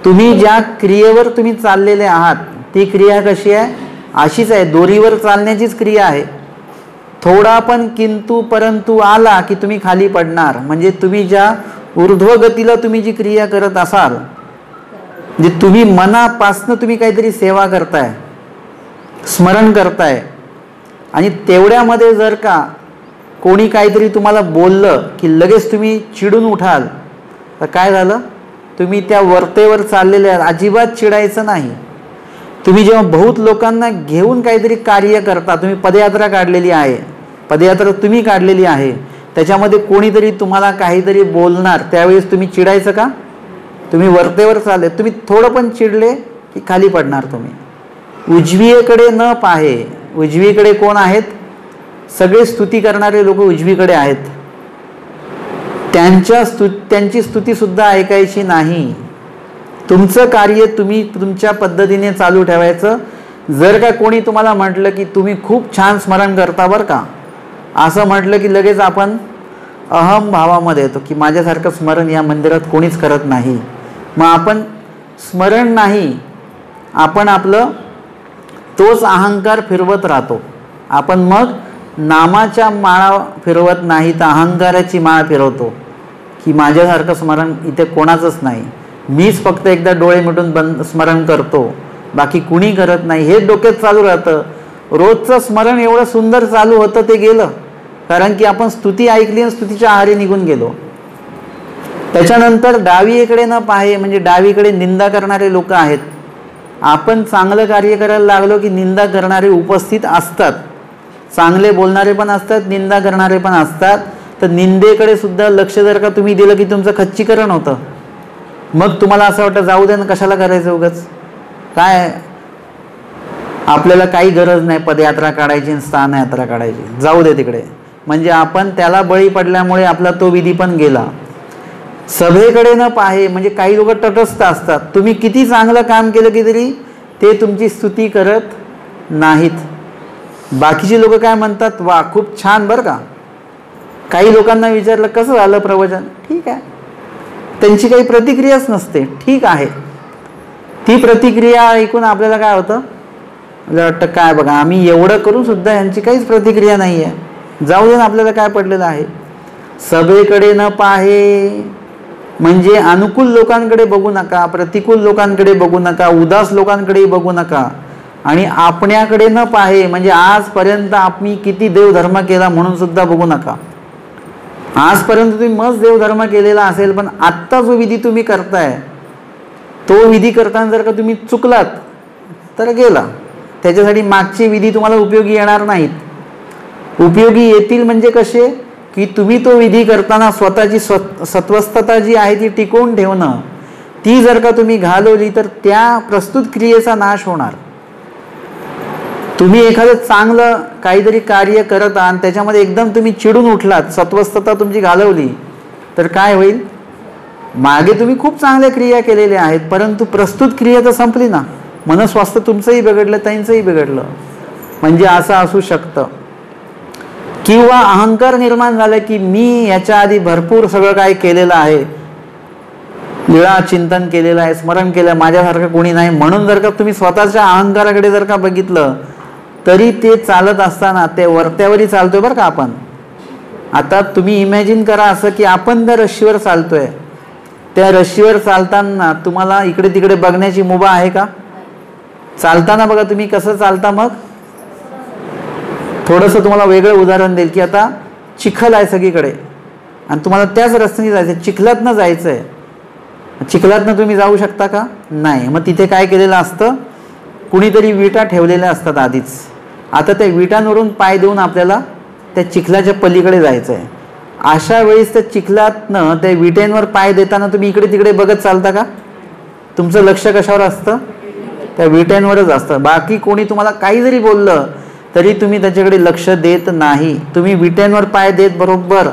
तुम्ही ज्या क्रियेवर तुम्ही चाललेले आहात ती क्रिया कशी आहे? अशीच आहे, दोरीवर चालण्याचीच क्रिया आहे. थोडा पण किंतु परंतु आला की तुम्ही खाली पडणार. म्हणजे तुम्ही ज्या ऊर्ध्वगतीला तुम्ही जी क्रिया करत असाल, जे तुम्ही मनापासनं तुम्ही काहीतरी सेवा करताय, स्मरण करताय आणि तेवढ्यामध्ये जर का कोणी काहीतरी तुम्हाला बोललं की लगेच तुम्ही चिडून उठाल, तर काय झालं? तुम्ही त्या वर्तेवर चाललेले आहात. अजिबात चिडायचं नाही. तुम्ही जेव्हा बहुत लोकांना घेऊन काहीतरी कार्य करता, तुम्ही पदयात्रा काढलेली आहे, पदयात्रा तुम्ही काढलेली आहे, त्याच्यामध्ये कोणीतरी तुम्हाला काहीतरी बोलणार, त्यावेळेस तुम्ही चिडायचं का? तुम्ही वर्तेवर चालले, तुम्ही थोडं पण चिडले की खाली पडणार तुम्ही. उजवीकडे न पाहे. उजवीकडे कोण आहेत? सगळे स्तुती करणारे लोक उजवीकडे आहेत. त्यांची स्तुती सुद्धा ऐकायची नाही. तुमचं कार्य तुम्ही तुमच्या पद्धतीने चालू ठेवायचं. जर का कोणी तुम्हाला म्हटलं की तुम्ही खूप छान स्मरण करता बरं का, असं म्हटलं की लगेच आपण अहम भावामध्ये येतो की माझ्यासारखं स्मरण या मंदिरात कोणीच करत नाही. मग आपण स्मरण नाही, आपण आपलं तोच अहंकार फिरवत राहतो. आपण मग नामाच्या माळा फिरवत नाही तर अहंकाराची माळ फिरवतो की माझ्यासारखं स्मरण इथे कोणाचंच नाही, मीच फक्त एकदा डोळे मिटून स्मरण करतो, बाकी कुणी करत नाही. हे डोक्यात चालू राहतं. रोजचं स्मरण एवढं सुंदर चालू होतं ते गेलं, कारण की आपण स्तुती ऐकली आणि स्तुतीच्या आहारी निघून गेलो. त्याच्यानंतर डावीकडे न पाहे, म्हणजे डावीकडे निंदा करणारे लोक आहेत. आपण चांगलं कार्य करायला लागलो की निंदा करणारे उपस्थित असतात. चांगले बोलणारे पण असतात, निंदा करणारे पण असतात. तर निंदेकडे सुद्धा लक्ष जर का तुम्ही दिलं की तुमचं खच्चीकरण होतं. मग तुम्हाला असं वाटतं जाऊ दे ना, कशाला करायचं उगाच, काय आपल्याला काही गरज नाही पदयात्रा काढायची, स्थानयात्रा काढायची, जाऊ दे तिकडे. म्हणजे आपण त्याला बळी पडल्यामुळे आपला तो विधी पण गेला. सभेकडे न पाहे, म्हणजे काही लोक तटस्थ असतात. तुम्ही किती चांगलं काम केलं की तरी ते तुमची स्तुती करत नाहीत. बाकीचे लोक काय म्हणतात, वा खूप छान बरं का. काही लोकांना विचारलं कसं झालं प्रवचन, ठीक आहे, त्यांची काही प्रतिक्रियाच नसते, ठीक आहे. ती प्रतिक्रिया ऐकून आपल्याला काय होतं, मला वाटतं काय बघा, आम्ही एवढं करून सुद्धा यांची काहीच प्रतिक्रिया नाही आहे. जाऊ दे ना, आपल्याला काय पडलेलं आहे. सभेकडे न पाहे म्हणजे अनुकूल लोकांकडे बघू नका, प्रतिकूल लोकांकडे बघू नका, उदास लोकांकडे बघू नका. आणि आपण्याकडे न पाहे म्हणजे आजपर्यंत आम्ही किती देवधर्म केला म्हणून सुद्धा बघू नका. आजपर्यंत तुम्ही मस्त देवधर्म केलेला असेल, पण आत्ता जो विधी तुम्ही करताय तो विधी करताना जर का तुम्ही चुकलात तर गेला. त्याच्यासाठी मागचे विधी तुम्हाला उपयोगी येणार नाहीत. उपयोगी येतील म्हणजे कसे, की तुम्ही तो विधी करताना स्वतःची सत्वस्थता जी आहे ती टिकवून ठेवणं, ती जर का तुम्ही घालवली तर त्या प्रस्तुत क्रियेचा नाश होणार. तुम्ही एखादं चांगलं काहीतरी कार्य करत आहात, त्याच्यामध्ये एकदम तुम्ही चिडून उठलात, सत्वस्थता तुमची घालवली, तर काय होईल. मागे तुम्ही खूप चांगल्या क्रिया केलेल्या आहेत, परंतु प्रस्तुत क्रिया तर संपली ना. मनस्वास्थ्य तुमचंही बिघडलं, त्यांचंही बिघडलं. म्हणजे असं असू शकतं. किंवा अहंकार निर्माण झाला की मी याच्या आधी भरपूर सगळं काय केलेलं आहे, लीळा चिंतन केलेलं आहे, स्मरण केलं, माझ्यासारखं कोणी नाही, म्हणून जर का तुम्ही स्वतःच्या अहंकाराकडे जर का बघितलं तरी ते चालत असताना ते वरत्यावरही चालतोय बरं का आपण. आता तुम्ही इमॅजिन करा असं की आपण त्या रश्शीवर चालतोय. त्या रश्शीवर चालताना तुम्हाला इकडे तिकडे बघण्याची मुभा आहे का. चालताना बघा तुम्ही कसं चालता. मग थोडंसं तुम्हाला वेगळं उदाहरण देईल की आता चिखल आहे सगळीकडे आणि तुम्हाला त्याच रस्त्याने जायचं, चिखलातनं जायचं आहे. चिखलातनं तुम्ही जाऊ शकता का. नाही. मग तिथे काय केलेलं असतं, कुणीतरी विटा ठेवलेल्या असतात आधीच. आता त्या विटांवरून पाय देऊन आपल्याला त्या चिखलाच्या पलीकडे जायचं आहे. अशा वेळेस त्या चिखलातनं त्या विटेंवर पाय देताना तुम्ही इकडे तिकडे बघत चालता का. तुमचं लक्ष कशावर असतं, त्या विटेंवरच असतं. बाकी कोणी तुम्हाला काही जरी बोललं तरी तुम्ही त्याच्याकडे लक्ष देत नाही. तुम्ही विटेंवर पाय देत बरोबर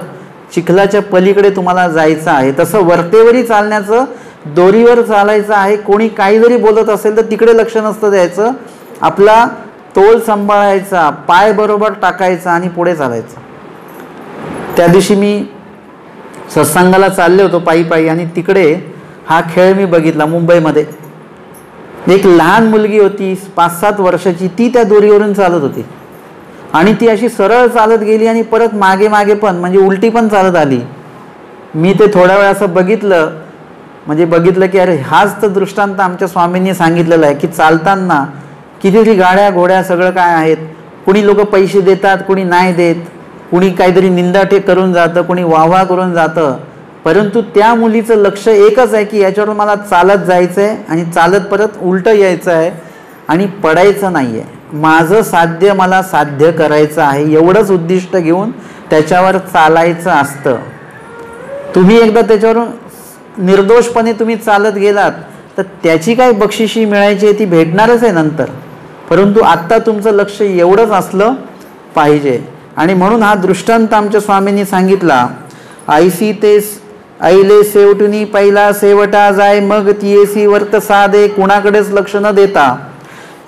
चिखलाच्या पलीकडे तुम्हाला जायचं आहे. तसं वरतेवरही चालण्याचं, दोरीवर चालायचं आहे. कोणी काही जरी बोलत असेल तर तिकडे लक्ष नसतं द्यायचं. आपला तोल सांभाळायचा, पाय बरोबर टाकायचा आणि पुढे चालायचं. त्या दिवशी मी सत्संगाला चालले होतो पायी पायी आणि तिकडे हा खेळ मी बघितला. मुंबईमध्ये एक लहान मुलगी होती 5-7 वर्षाची, ती त्या दोरीवरून चालत होती आणि ती अशी सरळ चालत गेली आणि परत मागे मागे पण म्हणजे उलटी पण चालत आली. मी ते थोड्या वेळ असं बघितलं की अरे हाच तर दृष्टांत आमच्या स्वामींनी सांगितलेला आहे की चालताना कितीतरी गाड्या घोड्या सगळं काय आहेत. कुणी लोक पैसे देतात, कुणी नाही देत, कुणी काहीतरी निंदाटे करून जातं, कुणी वाहवा करून जातं. परंतु त्या मुलीचं लक्ष एकच आहे की याच्यावरून मला चालत जायचं आहे आणि चालत परत उलटं यायचं आहे आणि पडायचं नाही आहे. माझं साध्य मला साध्य करायचं आहे, एवढंच उद्दिष्ट घेऊन त्याच्यावर चालायचं असतं. तुम्ही एकदा त्याच्यावरून निर्दोषपणे तुम्ही चालत गेलात तर त्याची काय बक्षिशी मिळायची ती भेटणारच आहे नंतर. परंतु आत्ता तुमचं लक्ष एवढंच असलं पाहिजे. आणि म्हणून हा दृष्टांत आमच्या स्वामींनी सांगितला. आईसी ते आईले सेवटुनी पहिला सेवटा जाय, मग तियेसी वर्त साधे, कुणाकडेच लक्ष न देता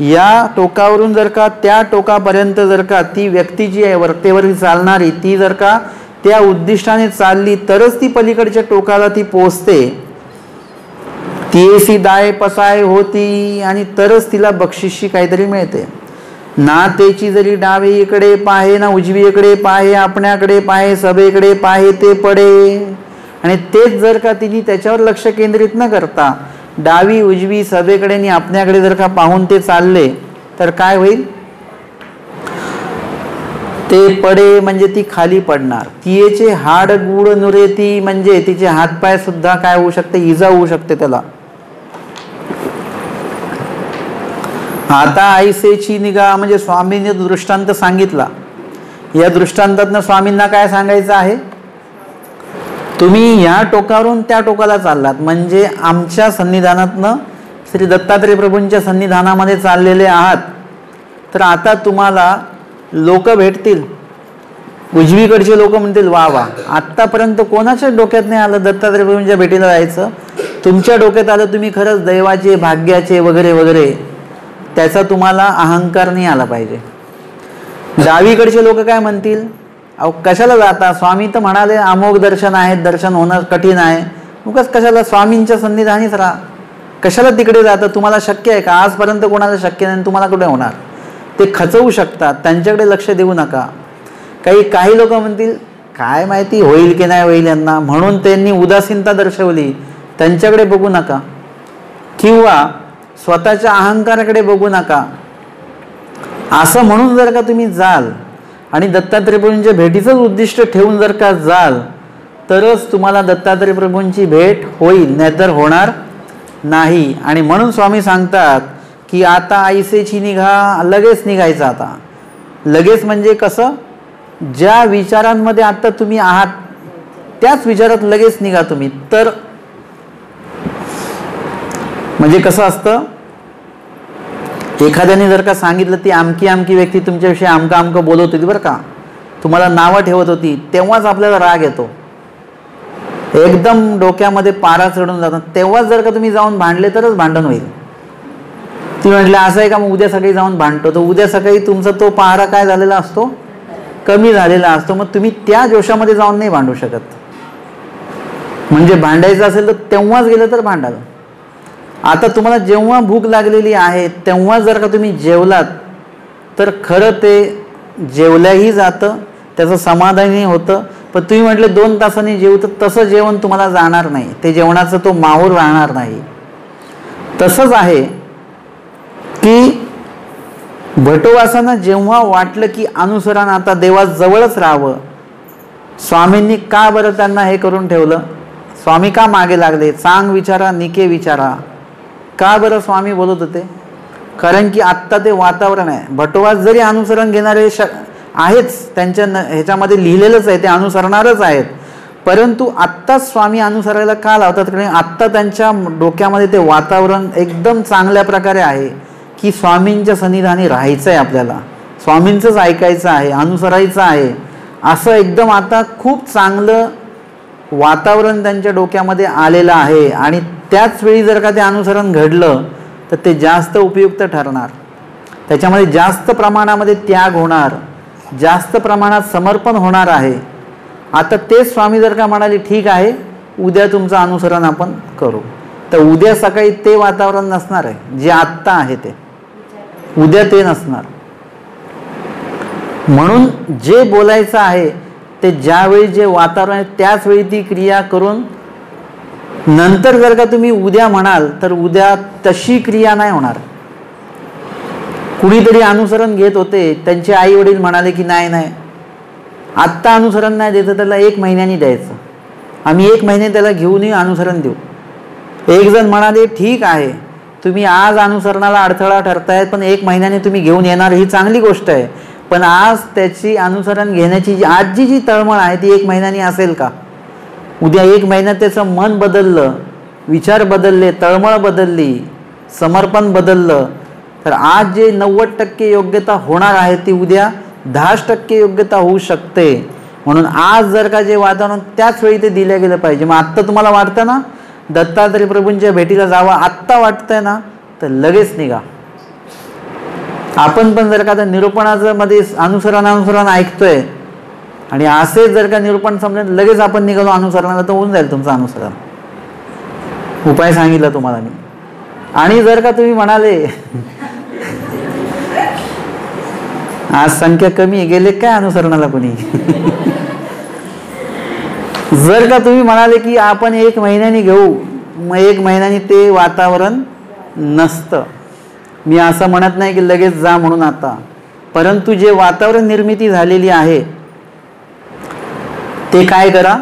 या टोकावरून जर का त्या टोकापर्यंत जर का ती व्यक्ती जी आहे वरतेवरती चालणारी ती जर का त्या उद्दिष्टाने चालली तरच ती पलीकडच्या टोकाला ती पोचते. तियेसी दाय पसाय होती आणि तरच तिला बक्षिशी काहीतरी मिळते. ना त्याची जरी डावीकडे पाहे ना उजवीकडे पाहे, आपण्याकडे पाहे सभेकडे पाहे ते पडे. आणि तेच जर का तिने त्याच्यावर लक्ष केंद्रित न करता डावी उजवी सभेकडे आणि आपण्याकडे जर का पाहून ते चालले तर काय होईल. ते पडे म्हणजे ती खाली पडणार. तियेचे हाड गुड नुरेती म्हणजे तिचे हातपाय सुद्धा काय होऊ शकते, इजा होऊ शकते त्याला. आता आईसेची निगा म्हणजे स्वामींनी दृष्टांत सांगितला. या दृष्टांतातनं स्वामींना काय सांगायचं आहे, तुम्ही या टोकावरून त्या टोकाला चाललात म्हणजे आमच्या सन्निधानातनं श्री दत्तात्रय प्रभूंच्या सन्निधानामध्ये चाललेले आहात. तर आता तुम्हाला लोक भेटतील, उजवीकडचे लोक म्हणतील वा वा, आत्तापर्यंत कोणाच्या डोक्यात नाही आलं दत्तात्रय प्रभूंच्या भेटीला जायचं. तुमच्या डोक्यात आलं, तुम्ही खरंच दैवाचे भाग्याचे वगैरे वगैरे, त्याचा तुम्हाला अहंकार नाही आला पाहिजे. डावीकडचे लोक काय म्हणतील, अहो कशाला जाता, स्वामी तर म्हणाले अमोघ दर्शन आहे, दर्शन होणं कठीण आहे, उगाच कशाला स्वामींच्या सन्निधानीच राहा, कशाला तिकडे जाता, तुम्हाला शक्य आहे का. आजपर्यंत कोणाला शक्य नाही, तुम्हाला कुठे होणार. ते खचवू शकतात, त्यांच्याकडे लक्ष देऊ नका. काही लोक म्हणतील काय माहिती होईल की नाही होईल यांना, म्हणून त्यांनी उदासीनता दर्शवली, त्यांच्याकडे बघू नका. किंवा स्वतःच्या अहंकाराकडे बघू नका. असं म्हणून जर का तुम्ही जाल आणि दत्तात्रय प्रभूंच्या भेटीचंच उद्दिष्ट ठेवून जर का जाल तरच तुम्हाला दत्तात्रय प्रभूंची भेट होईल, नाहीतर होणार नाही. आणि म्हणून स्वामी सांगतात की आता आईसेची निघा, लगेच निघायचं. आता लगेच म्हणजे कसं, ज्या विचारांमध्ये आता तुम्ही आहात त्याच विचारात लगेच निघा तुम्ही. तर म्हणजे कसं असतं, एखाद्याने जर का सांगितलं ती आमकी व्यक्ती तुमच्याविषयी आमकं बोलत होती बरं का, तुम्हाला नावं ठेवत होती, तेव्हाच आपल्याला राग येतो, एकदम डोक्यामध्ये पारा चढून जातात. तेव्हाच जर का तुम्ही जाऊन भांडले तरच भांडण होईल. तुम्ही म्हटले असं आहे का, मग उद्या सकाळी जाऊन भांडतो, तर उद्या सकाळी तुमचा तो पारा काय झालेला असतो, कमी झालेला असतो. मग तुम्ही त्या जोशामध्ये जाऊन नाही भांडू शकत. म्हणजे भांडायचं असेल तर तेव्हाच गेलं तर भांडाल. आता तुम्हाला जेव्हा भूक लागलेली आहे तेव्हा जर का तुम्ही जेवलात तर खरं ते जेवल्याही जातं, त्याचं समाधानही होतं. पण तुम्ही म्हटले 2 तासांनी जेवू, तर तसं जेवण तुम्हाला जाणार नाही, ते जेवणाचं तो माहूर राहणार नाही. तसंच आहे की भटोबासांना जेव्हा वाटलं की अनुसरण आता देवाजवळच राहावं, स्वामींनी का बरं त्यांना हे करून ठेवलं, स्वामी का मागे लागले, सांग विचारा निके विचारा, का बरं स्वामी बोलत होते, कारण की आत्ता ते वातावरण आहे. भटोबास जरी अनुसरण घेणारे आहेच, त्यांच्या ह्याच्यामध्ये लिहिलेलंच आहे, ते अनुसरणारच आहेत, परंतु आत्ताच स्वामी अनुसरायला का लावतात, कारण आत्ता त्यांच्या डोक्यामध्ये ते वातावरण एकदम चांगल्या प्रकारे आहे की स्वामींच्या सन्निधानी राहायचं आहे, आपल्याला स्वामींचंच ऐकायचं आहे, अनुसरायचं आहे, असं एकदम आता खूप चांगलं वातावरण त्यांच्या डोक्यामध्ये आलेलं आहे. आणि त्याच वेळी जर का ते अनुसरण घडलं तर ते जास्त उपयुक्त ठरणार, त्याच्यामध्ये जास्त प्रमाणामध्ये त्याग होणार, जास्त प्रमाणात समर्पण होणार आहे. आता तेच स्वामी जर का म्हणाले ठीक आहे उद्या तुमचं अनुसरण आपण करू, तर उद्या सकाळी ते वातावरण नसणार आहे जे आत्ता आहे, ते उद्या ते नसणार. म्हणून जे बोलायचं आहे ते ज्यावेळी जे वातावरण आहे त्याच वेळी ती क्रिया करून, नंतर जर का तुम्ही उद्या म्हणाल तर उद्या तशी क्रिया नाही होणार. कुणीतरी अनुसरण घेत होते, त्यांचे आई वडील म्हणाले की नाही आत्ता अनुसरण नाही देतं, त्याला 1 महिन्यानी द्यायचं, आम्ही 1 महिने त्याला घेऊनही अनुसरण देऊ. एक जण म्हणाले ठीक आहे तुम्ही आज अनुसरणाला अडथळा ठरतायत, पण 1 महिन्याने तुम्ही घेऊन येणार ही चांगली गोष्ट आहे, पण आज त्याची अनुसरण घेण्याची आजची जी तळमळ आहे ती 1 महिन्यानी असेल का? उद्या 1 महिन्यात त्याचं मन बदललं, विचार बदलले, तळमळ बदलली, समर्पण बदललं, तर आज जे 90% योग्यता होणार आहे ती उद्या 10% योग्यता होऊ शकते. म्हणून आज जर का जे वातावरण त्याच वेळी ते दिलं गेलं पाहिजे. मग आत्ता तुम्हाला वाटतं ना दत्तात्रय प्रभूंच्या भेटीला जावं, आत्ता वाटतंय ना, तर लगेच निघा. आपण पण जर का निरूपणाचं मध्ये अनुसरण ऐकतोय आणि असेच जर का निरूपण समजेल लगेच आपण निघालो अनुसरणाला, तर होऊन जाईल तुमचं अनुसरण. उपाय सांगितला तुम्हाला मी. आणि जर का तुम्ही म्हणाले आज संख्या कमी आहे, गेले काय अनुसरणाला कोणी जर का तुम्ही म्हणाले की आपण 1 महिन्याने घेऊ, मग 1 महिन्याने ते वातावरण नसतं. मी असं म्हणत नाही की लगेच जा म्हणून आता, परंतु जे वातावरण निर्मिती झालेली आहे ते काय करा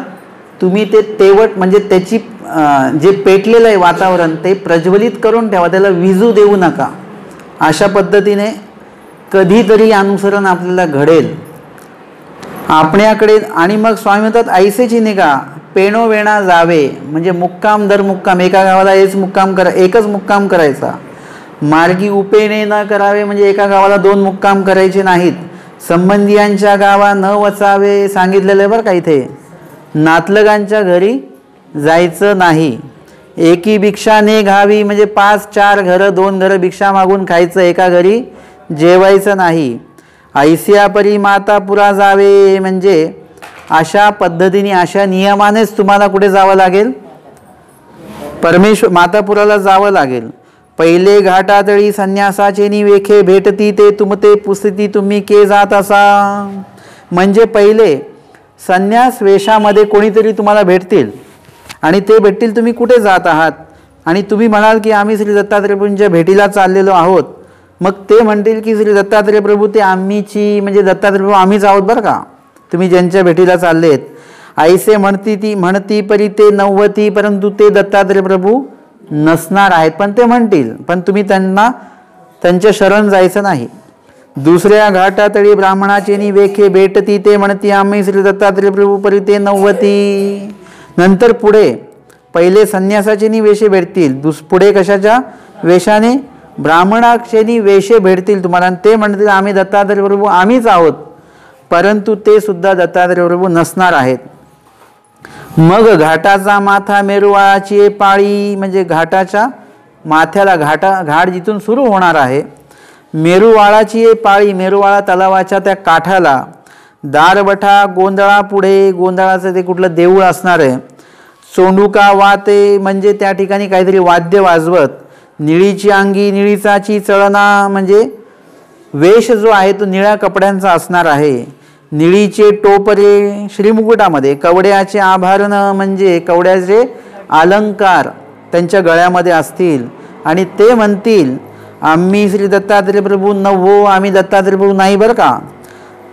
तुम्ही, ते तेवट म्हणजे त्याची जे पेटलेलं आहे वातावरण ते प्रज्वलित करून ठेवा, त्याला विजू देऊ नका. अशा पद्धतीने कधीतरी अनुसरण आपल्याला घडेल आपल्याकडे. आणि मग स्वामी म्हणतात ऐसेची निघा पेणो वेणा जावे, म्हणजे मुक्काम दर मुक्काम, एका गावाला एकच मुक्काम करायचा. मार्गी उपेने न करावे, म्हणजे एका गावाला 2 मुक्काम करायचे नाहीत. संबंधियांच्या गावा न वचावे सांगितलेलं आहे बरं का इथे. नातलगांच्या घरी जायचं नाही. एकी भिक्षा ने घावी, म्हणजे 5-4 घरं 2 घरं भिक्षा मागून खायचं, एका घरी जेवायचं नाही. ऐसिया परी माता पुरा जावे, म्हणजे अशा पद्धतीने अशा नियमानेच तुम्हाला कुठे जावं लागेल, परमेश्वर मातापुराला जावं लागेल. पहिले घाटातळी संन्यासाचे निवेखे भेटती ते तुमते पुसती तुम्ही के जात असा. म्हणजे पहिले संन्यास वेशामध्ये कोणीतरी तुम्हाला भेटतील आणि ते भेटतील तुम्ही कुठे जात आहात आणि तुम्ही म्हणाल की आम्ही श्री दत्तात्रय प्रभूंच्या भेटीला चाललेलो आहोत. मग ते म्हणतील की श्री दत्तात्रय प्रभू ते आम्हीची म्हणजे दत्तात्रय प्रभू आम्हीच आहोत बरं का, तुम्ही ज्यांच्या भेटीला चाललेत. ऐसे म्हणती परी ते नव्वती, परंतु ते दत्तात्रय प्रभू नसणार आहेत. पण ते म्हणतील, पण तुम्ही त्यांच्या शरण जायचं नाही. दुसऱ्या घाटातळी ब्राह्मणाचे निवेखे भेटती ते म्हणती आम्ही श्री दत्तात्रय प्रभू परी ते नव्वती. नंतर पुढे पहिले संन्यासाचे वेशे भेटतील, पुढे कशाच्या वेशाने ब्राह्मणाचे वेशे भेटतील तुम्हाला आणि ते म्हणतील आम्ही दत्तात्रय प्रभू आम्हीच आहोत, परंतु ते सुद्धा दत्तात्रय प्रभू नसणार आहेत. मग घाटाचा माथा मेरुवाळाची पाळी, म्हणजे घाटाच्या माथ्याला घाट जिथून सुरू होणार आहे मेरुवाळाची पाळी, मेरुवाळा तलावाच्या त्या काठाला दारबठा गोंधळा पुढे, गोंधळाचं ते कुठलं देऊळ असणार आहे. सोंडुका वाते म्हणजे त्या ठिकाणी काहीतरी वाद्य वाजवत, निळीची अंगी निळीचाची चळना म्हणजे वेश जो आहे तो निळ्या कपड्यांचा असणार आहे. निळीचे टोपरे श्रीमुकुटामध्ये, कवड्याचे आभरण म्हणजे कवड्याचे अलंकार त्यांच्या गळ्यामध्ये असतील आणि ते म्हणतील आम्ही श्री दत्तात्रय प्रभू नव्हो, आम्ही दत्तात्रय प्रभू नाही बरं का.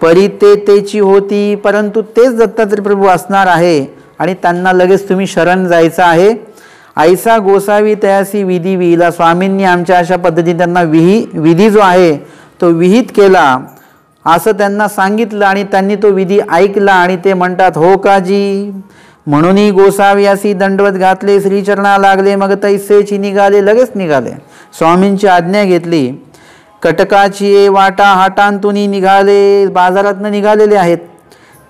परी तेची होती, परंतु तेच दत्तात्रय प्रभू असणार आहे आणि त्यांना लगेच तुम्ही शरण जायचं आहे. ऐसा गोसावी तयासी विधी विहिला, स्वामींनी आमच्या अशा पद्धतीने त्यांना विधी जो आहे तो विहित केला असं त्यांना सांगितलं आणि त्यांनी तो विधी ऐकला आणि ते म्हणतात हो काजी. म्हणूनही गोसावी अशी दंडवत घातले, श्रीचरणा लागले, मग तैसेची निघाले, लगेच निघाले. स्वामींची आज्ञा घेतली. कटकाची वाटा हाटांतून निघाले, बाजारातनं निघालेले आहेत.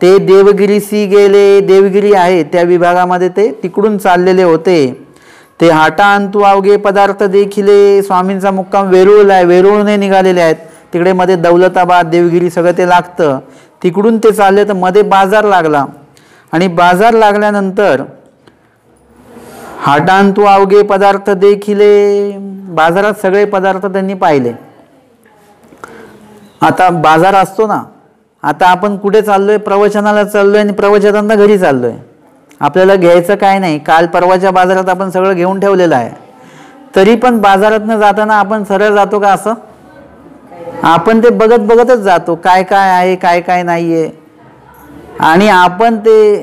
ते देवगिरीसी गेले, देवगिरी आहे त्या विभागामध्ये ते तिकडून चाललेले होते. ते हाटांतू अवघे पदार्थ देखिले, स्वामींचा मुक्काम वेरूळला आहे, वेरूळने निघालेले आहेत. तिकडे मध्ये दौलताबाद देवगिरी सगळं ते लागतं, तिकडून ते चालले. तर मध्ये बाजार लागला आणि बाजार लागल्यानंतर हाटांतू अवघे पदार्थ देखिले, बाजारात सगळे पदार्थ त्यांनी पाहिले. आता बाजार असतो ना, आता आपण कुठे चाललोय, प्रवचनाला चाललोय आणि प्रवचनांना घरी चाललोय, आपल्याला घ्यायचं काय नाही. काल परवाच्या बाजारात आपण सगळं घेऊन ठेवलेलं आहे, तरी पण बाजारातनं जाताना आपण सरळ जातो का? असं आपण ते बघतच जातो काय काय आहे काय काय नाही आहे. आणि आपण ते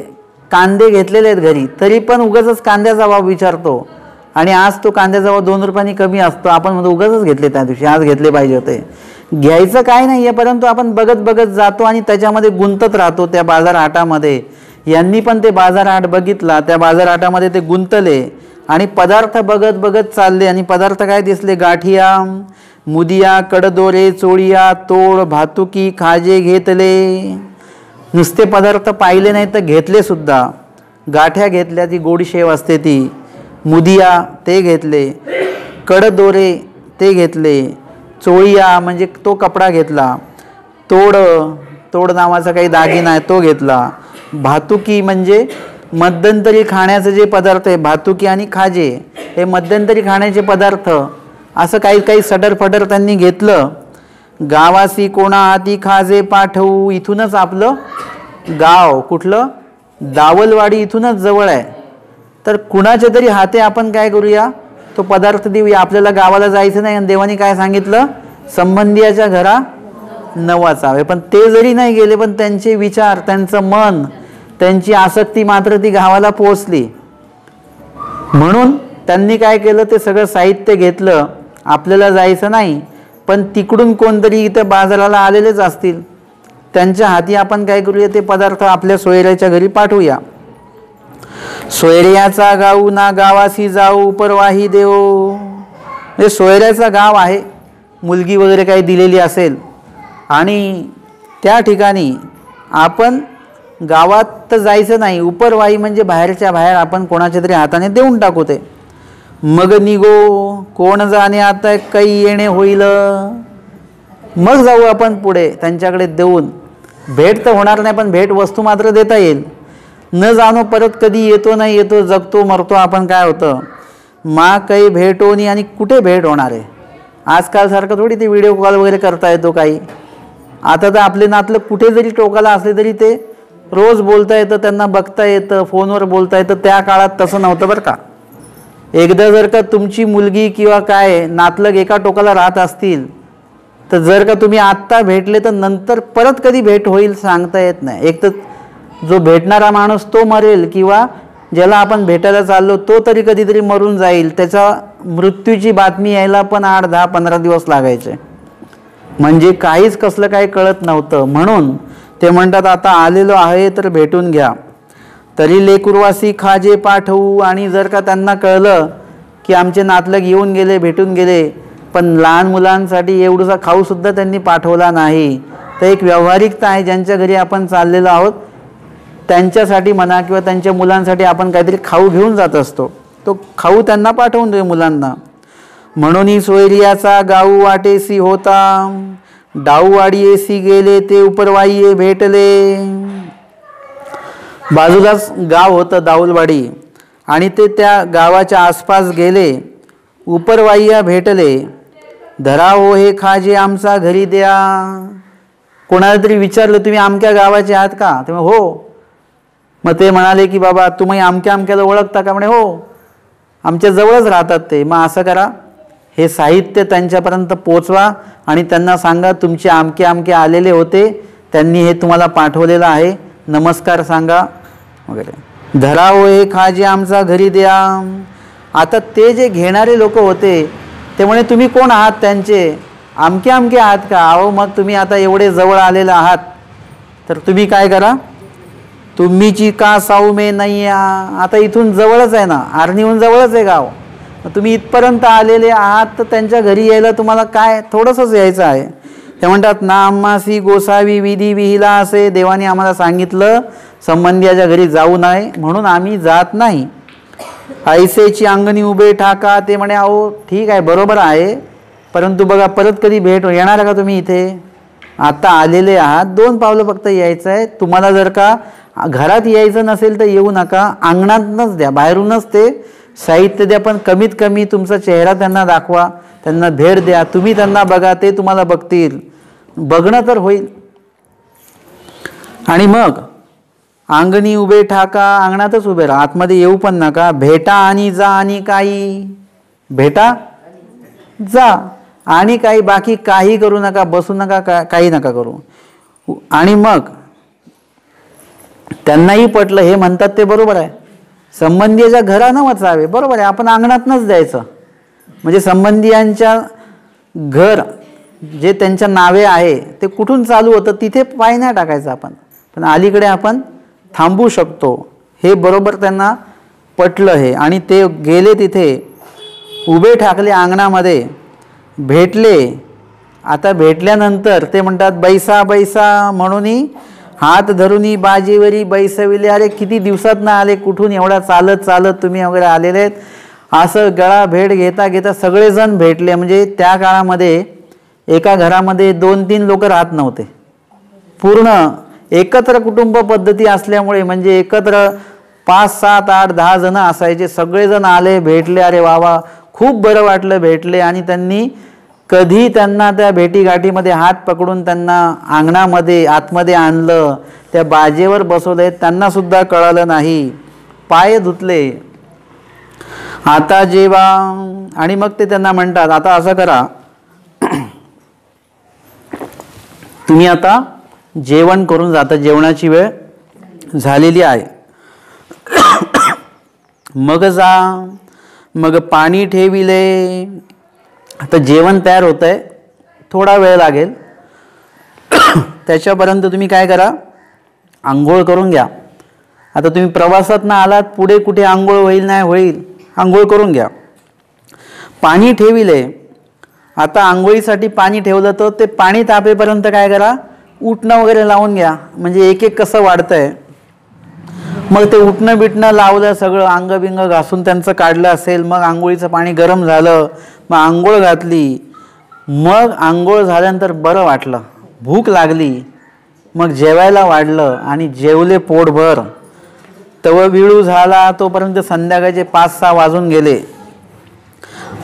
कांदे घेतलेले आहेत घरी, तरी पण उगाचच कांद्याचा भाव विचारतो आणि आज तो कांद्याचा भाव 2 रुपयांनी कमी असतो. आपण म्हणतो उगाचच घेतले त्या दिवशी, आज घेतले पाहिजे होते. घ्यायचं काय नाही आहे, परंतु आपण बघत जातो आणि त्याच्यामध्ये गुंतत राहतो त्या बाजार हाटामध्ये. यांनी पण ते बाजार हाट बघितला, त्या बाजार हाटामध्ये ते गुंतले आणि पदार्थ बघत चालले. आणि पदार्थ काय दिसले? गाठिया, मुदिया, कडदोरे, चोळिया, तोड, भातुकी, खाजे घेतले. नुसते पदार्थ पाहिले नाही तर घेतले सुद्धा. गाठ्या घेतल्या, ती गोडी शेव असते ती. मुदिया ते घेतले, कडदोरे ते घेतले, चोळिया म्हणजे तो कपडा घेतला, तोड नावाचा काही दागिना आहे तो घेतला, भातुकी म्हणजे मध्यंतरी खाण्याचे जे पदार्थ आहे, भातुकी आणि खाजे हे मध्यंतरी खाण्याचे पदार्थ, असं काही सडर त्यांनी घेतलं. गावासी कोणा हाती खाजे पाठवू, इथूनच आपलं गाव कुठलं? दावलवाडी इथूनच जवळ आहे. तर कुणाच्या तरी हाते आपण काय करूया? तो पदार्थ देऊया. आपल्याला गावाला जायचं नाही आणि देवानी काय सांगितलं? संबंधियाच्या घरा नवाचावे. पण ते जरी नाही गेले, पण त्यांचे विचार, त्यांचं मन, त्यांची आसक्ती मात्र ती गावाला पोहोचली. म्हणून त्यांनी काय केलं? ते सगळं साहित्य घेतलं. आपल्याला जायचं नाही, पण तिकडून कोणतरी इथे बाजाराला आलेलेच असतील, त्यांच्या हाती आपण काय करूया? ते पदार्थ आपल्या सोयऱ्याच्या घरी पाठवूया. सोयऱ्याचा गाऊ ना गावासी जाऊ परवाही देव. हे सोयऱ्याचं गाव आहे, मुलगी वगैरे काही दिलेली असेल आणि त्या ठिकाणी आपण गावात तर जायचं नाही, उपरवाही म्हणजे बाहेरच्या बाहेर आपण कोणाच्या तरी हाताने देऊन टाकू ते. मग निगो कोण जाणे आता काही येणे होईल, मग जाऊ आपण पुढे त्यांच्याकडे देऊन. भेट तर होणार नाही, पण भेट वस्तू मात्र देता येईल. न जाणो परत कधी येतो नाही येतो, जगतो मरतो आपण काय होतं. मा काही भेटोनी, आणि कुठे भेट होणार आहे. आजकालसारखं थोडी ते व्हिडिओ कॉल वगैरे करता येतो काही. आता तर आपले नातलं कुठे जरी टोकाला असले तरी ते रोज बोलता येतं, त्यांना बघता येतं, फोनवर बोलता येतं. त्या काळात तसं नव्हतं बरं का. एकदा जर का तुमची मुलगी किंवा काय नातलग एका टोकाला राहत असतील तर जर का तुम्ही आत्ता भेटले तर नंतर परत कधी भेट होईल सांगता येत नाही. एक तर जो भेटणारा माणूस तो मरेल, किंवा ज्याला आपण भेटायला चाललो तो तरी कधीतरी मरून जाईल. त्याच्या मृत्यूची बातमी यायला पण 8, 10, 15 दिवस लागायचे. म्हणजे काहीच कसलं काही कळत नव्हतं. म्हणून ते म्हणतात आता आलेलो आहे तर भेटून घ्या. तरी लेकुरवासी खाजे पाठवू. आणि जर का त्यांना कळलं की आमचे नातलग येऊन गेले, भेटून गेले, पण लहान मुलांसाठी एवढासा खाऊसुद्धा त्यांनी पाठवला नाही, तर एक व्यावहारिकता आहे. ज्यांच्या घरी आपण चाललेलो आहोत त्यांच्यासाठी म्हणा किंवा त्यांच्या मुलांसाठी आपण काहीतरी खाऊ घेऊन जात असतो. तो खाऊ त्यांना पाठवून दे मुलांना. म्हणून सोयरियाचा गाऊ वाटेसी होता, डाऊवाडीयेसी गेले ते उपरवाईये भेटले. बाजूलाच गाव होतं दाऊलवाडी, आणि ते त्या गावाच्या आसपास गेले. उपरवाईया भेटले. धरा हो हे खाजे आमचा घरी द्या. कोणाला तरी विचारलं तुम्ही अमक्या गावाचे आहात का? ते हो. मग ते म्हणाले की बाबा तुम्ही अमक्या अमक्याला ओळखता का? म्हणे हो, आमच्या जवळच राहतात ते. मग असं करा, हे साहित्य त्यांच्यापर्यंत पोचवा आणि त्यांना सांगा तुमचे अमके अमके आलेले होते, त्यांनी हे तुम्हाला पाठवलेलं आहे, नमस्कार सांगा वगैरे. धरा हो हे खाजे आमचा घरी द्या. आता ते जे घेणारे लोक होते ते म्हणे तुम्ही कोण आहात? त्यांचे अमके अमके आहात का? अहो मग तुम्ही आता एवढे जवळ आलेले आहात तर तुम्ही काय करा, तुम्हीची का साऊमे नाही. आता इथून जवळच आहे ना, आर्णीहून जवळच आहे गाव. तुम्ही इथपर्यंत आलेले आहात तर त्यांच्या घरी यायला तुम्हाला काय थोडंसंच यायचं आहे. ते म्हणतात ना आम्हासी गोसावी विधी विहिला असे. देवाने आम्हाला सांगितलं संबंधियाच्या घरी जाऊ नये, म्हणून आम्ही जात नाही. ऐसेची अंगणी उभे ठाका. ते म्हणे अहो ठीक आहे, बरोबर आहे, परंतु बघा परत कधी भेट येणार का तुम्ही इथे? आता आलेले आहात, 2 पावलं फक्त यायचं आहे. तुम्हाला जर का घरात यायचं नसेल तर येऊ नका, अंगणातनंच द्या, बाहेरूनच ते साहित्य द्या, पण कमीत कमी तुमचा चेहरा त्यांना दाखवा, त्यांना भेट द्या. तुम्ही त्यांना बघा, ते तुम्हाला बघतील, बघणं तर होईल. आणि मग अंगणी उभे ठाका, अंगणातच उभे राहा, आतमध्ये येऊ पण नका. भेटा आणि जा, आणि काही भेटा जा, आणि काही बाकी काही करू नका, बसू नका, काही नका करू. आणि मग त्यांनाही पटलं, हे म्हणतात ते बरोबर आहे, संबंधीच्या घरानं वचावे, बरोबर आहे, आपण अंगणातनंच द्यायचं. म्हणजे संबंधियांच्या घर जे त्यांच्या नावे आहे ते कुठून चालू होतं तिथे पाय नाही टाकायचं आपण, पण अलीकडे आपण थांबू शकतो. हे बरोबर त्यांना पटलं हे. आणि ते गेले तिथे, उभे ठाकले अंगणामध्ये, भेटले. आता भेटल्यानंतर ते म्हणतात बैसा बैसा म्हणून हात धरूनी बाजीवरी बैसविले. अरे किती दिवसात ना आले, कुठून एवढा चालत चालत तुम्ही वगैरे आलेले आहेत. असं गळा भेट घेता घेता सगळेजण भेटले. म्हणजे त्या काळामध्ये एका घरामध्ये 2-3 लोक राहत नव्हते, पूर्ण एकत्र कुटुंब पद्धती असल्यामुळे, म्हणजे एकत्र 5, 7, 8, 10 जण असायचे. सगळेजण आले, भेटले, अरे वा खूप बरं वाटलं, भेटले. आणि त्यांनी कधी त्यांना त्या भेटीगाठीमध्ये हात पकडून त्यांना अंगणामध्ये आतमध्ये आणलं, त्या बाजेवर बसवले, त्यांना सुद्धा कळालं नाही, पाय धुतले. आता जेवा. आणि मग ते त्यांना म्हणतात आता असं करा, तुम्ही आता जेवण करून जाता, जेवणाची वेळ झालेली आहे. मग जा. मग पाणी ठेविले. आता जेवण तयार होत आहे, थोडा वेळ लागेल, त्याच्यापर्यंत तुम्ही काय करा, आंघोळ करून घ्या. आता तुम्ही प्रवासात आलात, पुढे कुठे आंघोळ होईल नाही होईल, आंघोळ करून घ्या. पाणी ठेविले. आता आंघोळीसाठी पाणी ठेवलं तर ते पाणी तापेपर्यंत काय करा, उठणं वगैरे लावून घ्या. म्हणजे एक एक कसं वाढतंय. मग ते उठणं बिटणं लावलं, सगळं अंग बिंग घासून त्यांचं काढलं असेल. मग आंघोळीचं पाणी गरम झालं, मग आंघोळ घातली. मग आंघोळ झाल्यानंतर बरं वाटलं, भूक लागली, मग जेवायला वाढलं आणि जेवले पोटभर. तव विळू झाला तोपर्यंत संध्याकाळचे 5-6 वाजून गेले.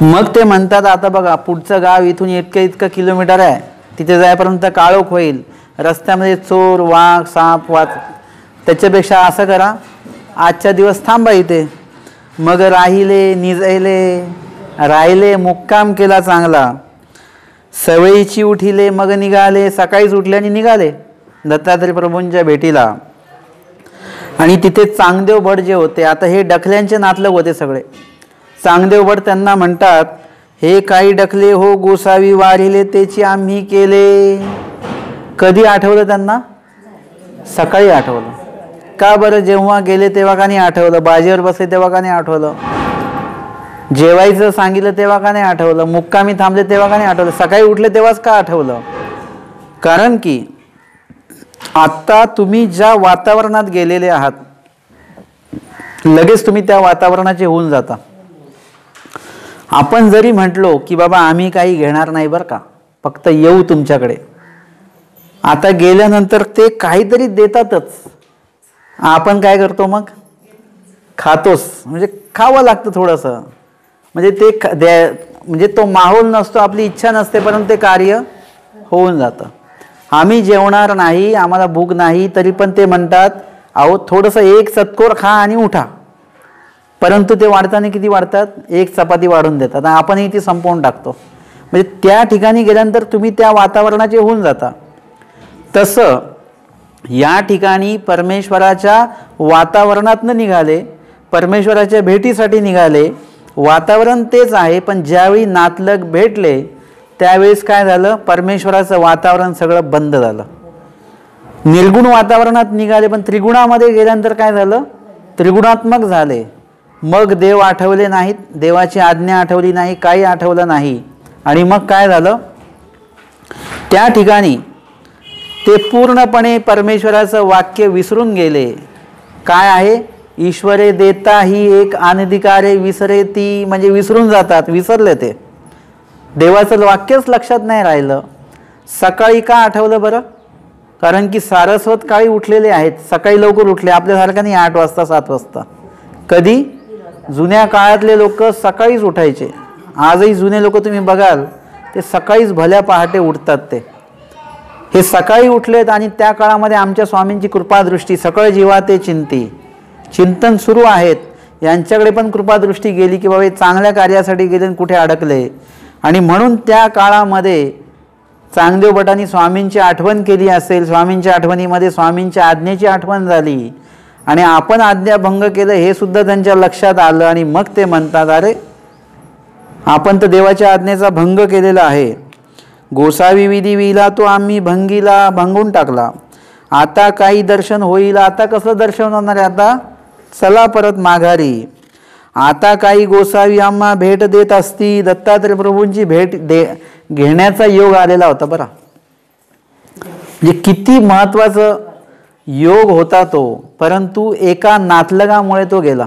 मग ते म्हणतात आता बघा पुढचं गाव इथून इतकं किलोमीटर आहे, तिथे जायपर्यंत काळोख होईल, रस्त्यामध्ये चोर वाघ साप वाच, त्याच्यापेक्षा असं करा आजच्या दिवस थांबा इथे. मग राहिले मुक्काम केला चांगला, सवयीची उठिले मग निघाले. सकाळीच उठले आणि निघाले दत्तात्रय प्रभूंच्या भेटीला. आणि तिथे चांगदेव भट जे होते, आता हे डखल्यांचे नातलग होते सगळे. चांगदेव भट त्यांना म्हणतात, हे काही डखले हो गोसावी वारिले तेची आम्ही केले. कधी आठवलं त्यांना? सकाळी आठवलं. का बरं? जेव्हा गेले तेव्हा का नाही आठवलं? बाजीवर बसले तेव्हा का नाही आठवलं? जेवायचं सांगितलं तेव्हा का नाही आठवलं? मुक्कामी थांबले तेव्हा का नाही आठवलं? सकाळी उठले तेव्हाच का आठवलं? कारण की आता तुम्ही ज्या वातावरणात गेलेले आहात, लगेच तुम्ही त्या वातावरणाचे होऊन जाता. आपण जरी म्हटलो की बाबा आम्ही काही घेणार नाही बरं का, फक्त येऊ तुमच्याकडे, आता गेल्यानंतर ते काहीतरी देतातच. आपण काय करतो मग? खातोस. म्हणजे खावं लागतं थोडंसं. म्हणजे ते म्हणजे तो माहोल नसतो, आपली इच्छा नसते, परंतु ते कार्य होऊन जातं. आम्ही जेवणार नाही, आम्हाला भूक नाही, तरी पण ते म्हणतात अहो थोडंसं एक चतकोर खा आणि उठा. परंतु ते वाढताना किती वाढतात? एक चपाती वाढून देतात, आपणही ती संपवून टाकतो. म्हणजे त्या ठिकाणी गेल्यानंतर तुम्ही त्या वातावरणाचे होऊन जाता. तसं या ठिकाणी परमेश्वराच्या वातावरणातनं निघाले, परमेश्वराच्या भेटीसाठी निघाले. वातावरण तेच आहे, पण ज्यावेळी नातलग भेटले त्यावेळेस काय झालं? परमेश्वराचं वातावरण सगळं बंद झालं. निर्गुण वातावरणात निघाले, पण त्रिगुणामध्ये गेल्यानंतर काय झालं? त्रिगुणात्मक झाले. मग देव आठवले नाहीत, देवाची आज्ञा आठवली नाही, काही आठवलं नाही. आणि मग काय झालं? त्या ठिकाणी ते पूर्णपणे परमेश्वराचं वाक्य विसरून गेले. काय आहे? ईश्वरे देता ही एक अनधिकारे विसरे ती. म्हणजे विसरून जातात, विसरले ते. देवाचं वाक्यच लक्षात नाही राहिलं. सकाळी का आठवलं बरं? कारण की सारस्वत काळी उठलेले आहेत, सकाळी लवकर उठले. आपल्यासारखं नाही 8 वाजता 7 वाजता. कधी? जुन्या काळातले लोक सकाळीच उठायचे. आजही जुने लोक तुम्ही बघाल ते सकाळीच भल्या पहाटे उठतात. हे सकाळी उठलेत आणि त्या काळामध्ये आमच्या स्वामींची कृपादृष्टी, सकळ जीवा ते चिंती, चिंतन सुरू आहेत. यांच्याकडे पण कृपादृष्टी गेली की बाबा चांगल्या कार्यासाठी गेले आणि कुठे अडकले. आणि म्हणून त्या काळामध्ये चांगदेव भटांनी स्वामींची आठवण केली असेल, स्वामींच्या आठवणीमध्ये स्वामींच्या आज्ञेची आठवण झाली आणि आपण आज्ञाभंग केलं हे सुद्धा त्यांच्या लक्षात आलं. आणि मग ते म्हणतात, अरे आपण तर देवाच्या आज्ञेचा भंग केलेला आहे. गोसावी विधी विला तो आम्ही भंगून टाकला. आता काही दर्शन होईल. आता कसलं दर्शन होणार आहे? आता चला परत माघारी. आता काही गोसावी आम्हा भेट देत असती. दत्तात्रय प्रभूंची भेट घेण्याचा योग आलेला होता बरा. म्हणजे किती महत्वाचं योग होता तो, परंतु एका नातलगामुळे तो गेला.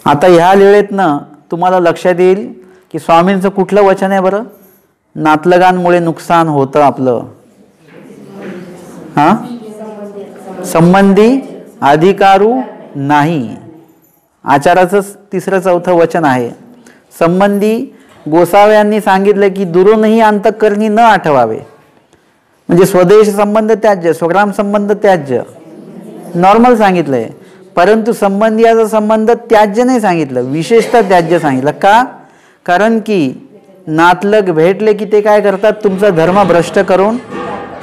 आता ह्या वेळेतनं तुम्हाला लक्षात येईल की स्वामींचं कुठलं वचन आहे बरं? नातलगांमुळे नुकसान होतं आपलं. संबंधी अधिकारू नाही. आचाराचं 3रं 4थं वचन आहे. संबंधी गोसाव्यांनी सांगितलं की दुरूनही अंतःकरणी न आठवावे. म्हणजे स्वदेश संबंध त्याज्य, स्वग्राम संबंध त्याज्य, नॉर्मल सांगितलंय. परंतु संबंधियाचा संबंध त्याज्य नाही सांगितलं, विशेषतः त्याज्य सांगितलं. का? कारण की नातलग भेटले की ते काय करतात? तुमचा धर्म भ्रष्ट करून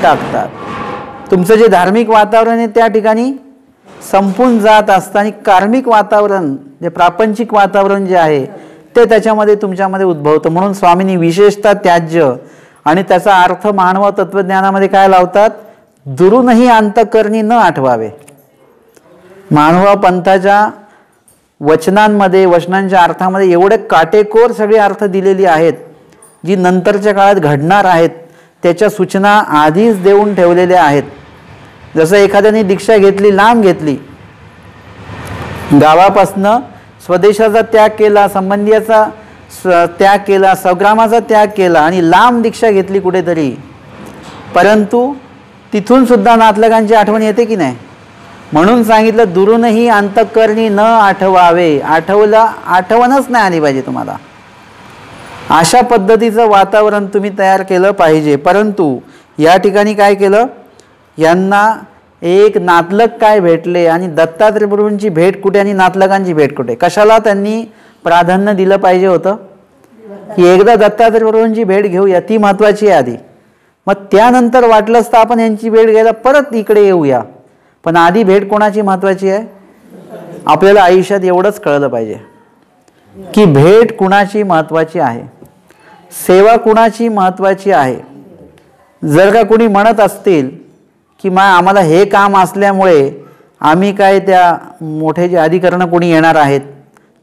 टाकतात. तुमचं जे धार्मिक वातावरण आहे त्या ठिकाणी संपून जात असतं आणि कार्मिक वातावरण, जे प्रापंचिक वातावरण जे आहे ते त्याच्यामध्ये तुमच्यामध्ये उद्भवतं. म्हणून स्वामींनी विशेषतः त्याज्य आणि त्याचा अर्थ मानव तत्वज्ञानामध्ये काय लावतात? दुरूनही अंतःकरणी न आठवावे. मानव पंथाच्या वचनांमध्ये, वचनांच्या अर्थामध्ये एवढे काटेकोर सगळे अर्थ दिलेली आहेत, जी नंतरच्या काळात घडणार आहेत त्याच्या सूचना आधीच देऊन ठेवलेल्या आहेत. जसं एखाद्याने दीक्षा घेतली, लांब घेतली, गावापासनं स्वदेशाचा त्याग केला, संबंधियाचा त्याग केला, स्वग्रामाचा त्याग केला आणि लांब दीक्षा घेतली कुठेतरी, परंतु तिथून सुद्धा नातलगांची आठवण येते की नाही? म्हणून सांगितलं दुरूनही अंतःकरणी न आठवावे. आठवणच नाही आली पाहिजे तुम्हाला. अशा पद्धतीचं वातावरण तुम्ही तयार केलं पाहिजे. परंतु या ठिकाणी काय केलं, यांना एक नातलग काय भेटले आणि दत्तात्रय प्रभूंची भेट कुठे आणि नातलगांची भेट कुठे. कशाला त्यांनी प्राधान्य दिलं पाहिजे होतं की एकदा दत्तात्रय प्रभूंची भेट घेऊया, ती महत्त्वाची आहे आधी. मग त्यानंतर वाटलंच तर आपण यांची भेट घ्यायला परत इकडे येऊया. पण आधी भेट कोणाची महत्त्वाची आहे. आपल्याला आयुष्यात एवढंच कळलं पाहिजे की भेट कुणाची महत्त्वाची आहे, सेवा कुणाची महत्त्वाची आहे. जर का कुणी म्हणत असतील की आम्हाला हे काम असल्यामुळे आम्ही काय त्या मोठे जे अधिकरण कोणी येणार आहेत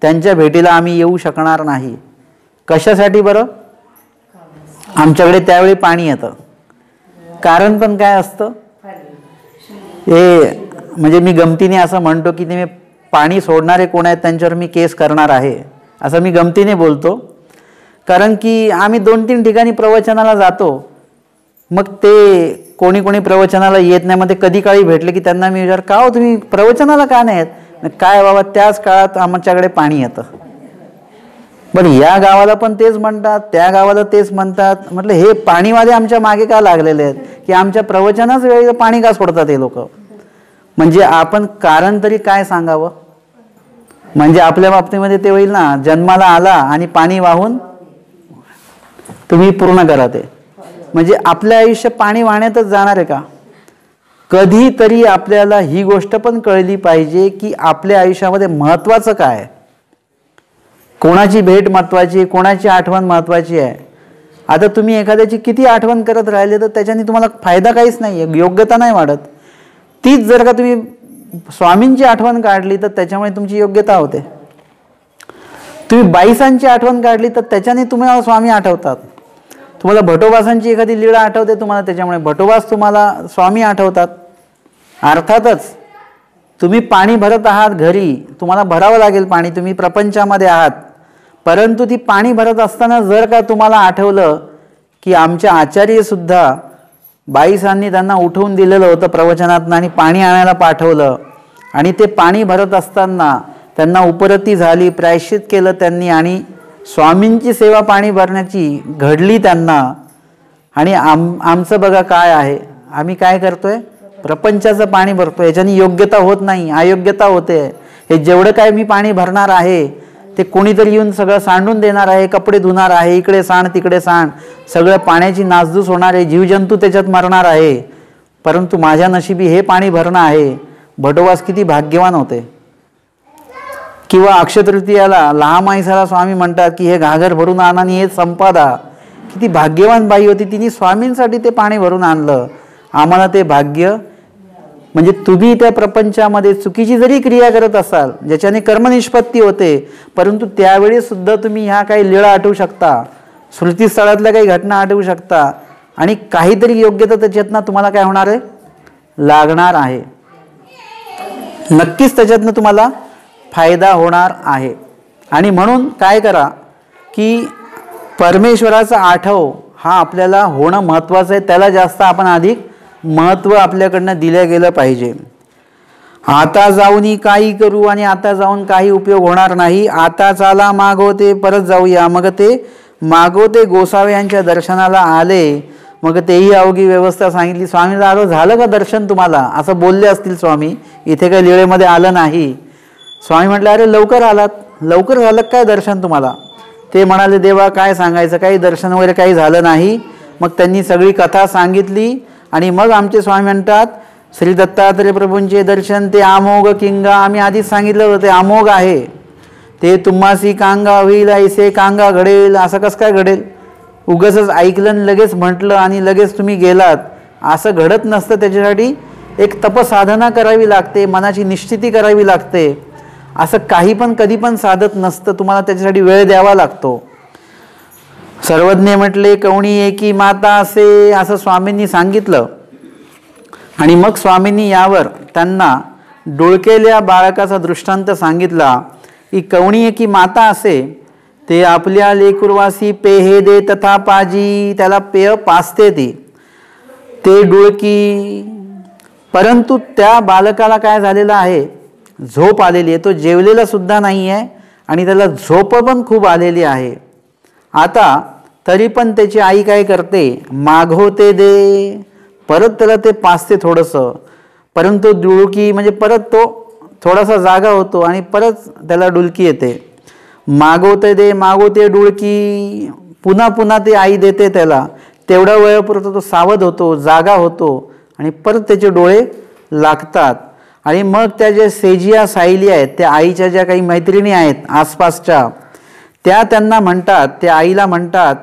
त्यांच्या भेटीला आम्ही येऊ शकणार नाही. कशासाठी बरं. आमच्याकडे त्यावेळी पाणी येतं. कारण पण काय असतं हे, म्हणजे मी गमतीने असं म्हणतो की ते पाणी सोडणारे कोण आहेत त्यांच्यावर मी केस करणार आहे असं मी गमतीने बोलतो. कारण की आम्ही 2-3 ठिकाणी प्रवचनाला जातो, मग ते कोणी कोणी प्रवचनाला येत नाही. मग ते कधी काळी भेटले की त्यांना मी विचार का हो तुम्ही प्रवचनाला का नाही येत. काय बाबा त्याच काळात आमच्याकडे पाणी येतं. बरं या गावाला पण तेच म्हणतात, त्या गावाला तेच म्हणतात. म्हटलं हे पाणीवाले आमच्या मागे का लागलेले आहेत की आमच्या प्रवचनाच वेळी पाणी का सोडतात हे लोक. म्हणजे आपण कारण तरी काय सांगावं. म्हणजे आपल्या बाबतीमध्ये ते होईल ना, जन्माला आला आणि पाणी वाहून तुम्ही पूर्ण करा ते. म्हणजे आपलं आयुष्य पाणी वाहण्यातच जाणार आहे का. कधीतरी आपल्याला ही गोष्ट पण कळली पाहिजे की आपल्या आयुष्यामध्ये महत्त्वाचं काय आहे. कोणाची भेट महत्त्वाची, कोणाची आठवण महत्त्वाची आहे. आता तुम्ही एखाद्याची किती आठवण करत राहिले तर त्याच्याने तुम्हाला फायदा काहीच नाही आहे, योग्यता नाही वाढत. तीच जर का तुम्ही स्वामींची आठवण काढली तर त्याच्यामुळे तुमची योग्यता होते. तुम्ही बाईसांची आठवण काढली तर त्याच्याने तुम्हाला स्वामी आठवतात. तुम्हाला भटोबासांची एखादी लीळा आठवते तुम्हाला, त्याच्यामुळे भटोबास तुम्हाला स्वामी आठवतात. अर्थातच तुम्ही पाणी भरत आहात घरी, तुम्हाला भरावं लागेल पाणी, तुम्ही प्रपंचामध्ये आहात. परंतु ती पाणी भरत असताना जर का तुम्हाला आठवलं की आमच्या आचार्यसुद्धा बाईसांनी त्यांना उठवून दिलेलं होतं प्रवचनातनं आणि पाणी आणायला पाठवलं आणि ते पाणी भरत असताना त्यांना उपरती झाली, प्रायश्चित केलं त्यांनी आणि स्वामींची सेवा पाणी भरण्याची घडली त्यांना. आणि आमचं बघा काय आहे, आम्ही काय करतोय, प्रपंचाचं पाणी भरतोय. याच्यानी योग्यता होत नाही, अयोग्यता होते. हे जेवढं काय मी पाणी भरणार आहे ते कोणीतरी येऊन सगळं सांडून देणार आहे, कपडे धुणार आहे, इकडे सांड तिकडे सांड, सगळं पाण्याची नासधूस होणार आहे, जीवजंतू त्याच्यात मरणार आहे. परंतु माझ्या नशिबी हे पाणी भरणं आहे. भटोबास किती भाग्यवान होते. किंवा अक्षयतृतीयाला लहामाईसाला स्वामी म्हणतात की हे घागर भरून आणा आणि हे संपादा. किती भाग्यवान बाई होती, तिने स्वामींसाठी ते पाणी भरून आणलं. आम्हाला ते भाग्य, म्हणजे तुम्ही त्या प्रपंचामध्ये चुकीची जरी क्रिया करत असाल ज्याच्याने कर्मनिष्पत्ती होते, परंतु त्यावेळी सुद्धा तुम्ही ह्या काही लीळा आठवू शकता, स्मृतीस्थळातल्या काही घटना आठवू शकता आणि काहीतरी योग्यता त्याच्यातनं तुम्हाला काय होणार आहे, लागणार आहे. नक्कीच त्याच्यातनं तुम्हाला फायदा होणार आहे. आणि म्हणून काय करा की परमेश्वराचा आठव हा आपल्याला होणं महत्त्वाचं आहे. त्याला जास्त आपण अधिक महत्त्व आपल्याकडनं दिलं गेलं पाहिजे. आता जाऊन काही करू आणि आता जाऊन काही उपयोग होणार नाही. आता चाला मागवते परत जाऊया. मग ते मागवते गोसावे यांच्या दर्शनाला आले. मग तेही अवघी व्यवस्था सांगितली. स्वामीला आलो झालं का दर्शन तुम्हाला, असं बोलले असतील स्वामी. इथे काही लीळेमध्ये आलं नाही. स्वामी म्हटलं अरे लवकर आलात, लवकर झालं काय दर्शन तुम्हाला. ते म्हणाले देवा काय सांगायचं, काही दर्शन वगैरे काही झालं नाही. मग त्यांनी सगळी कथा सांगितली आणि मग आमचे स्वामी म्हणतात श्री दत्तात्रय प्रभूंचे दर्शन ते अमोघ किंगा. आम्ही आधीच सांगितलं होतं ते अमोघ आहे. ते तुम्हासी कांगा होईल ऐसे कांगा घडेल. असं कसं काय घडेल, उगाचच ऐकलं लगेच म्हटलं आणि लगेच तुम्ही गेलात, असं घडत नसतं. त्याच्यासाठी एक तपसाधना करावी लागते, मनाची निश्चिती करावी लागते. असं काही पण कधी पण साधत नसतं, तुम्हाला त्याच्यासाठी वेळ द्यावा लागतो. सर्वज्ञ म्हटले कवणी एकी माता असे, असं स्वामींनी सांगितलं. आणि मग स्वामींनी यावर त्यांना डोळकेल्या बाळकाचा दृष्टांत सांगितला की कवणी एकी माता असे, ते आपल्या लेकुरवासी पेहे दे तथा पाजी. त्याला पेय पाजते ती, ते डुळकी परंतु त्या बालकाला काय झालेलं आहे, झोप आलेली आहे. तो जेवलेला सुद्धा नाही आहे आणि त्याला झोप पण खूप आलेली आहे. आता तरी पण त्याची आई काय करते, मागवते दे, परत त्याला ते पाजते थोडंसं. परंतु डुलकी म्हणजे परत तो थोडासा जागा होतो आणि परत त्याला डुलकी येते. मागवते दे, मागवते डुलकी, पुन्हा पुन्हा ती आई देते त्याला. तेवढ्या वेळापुरतं तो सावध होतो, जागा होतो आणि परत त्याचे डोळे लागतात. आणि मग त्या ज्या सेजिया सायली आहेत, त्या आईच्या ज्या काही मैत्रिणी आहेत आसपासच्या, त्या त्यांना म्हणतात, त्या आईला म्हणतात,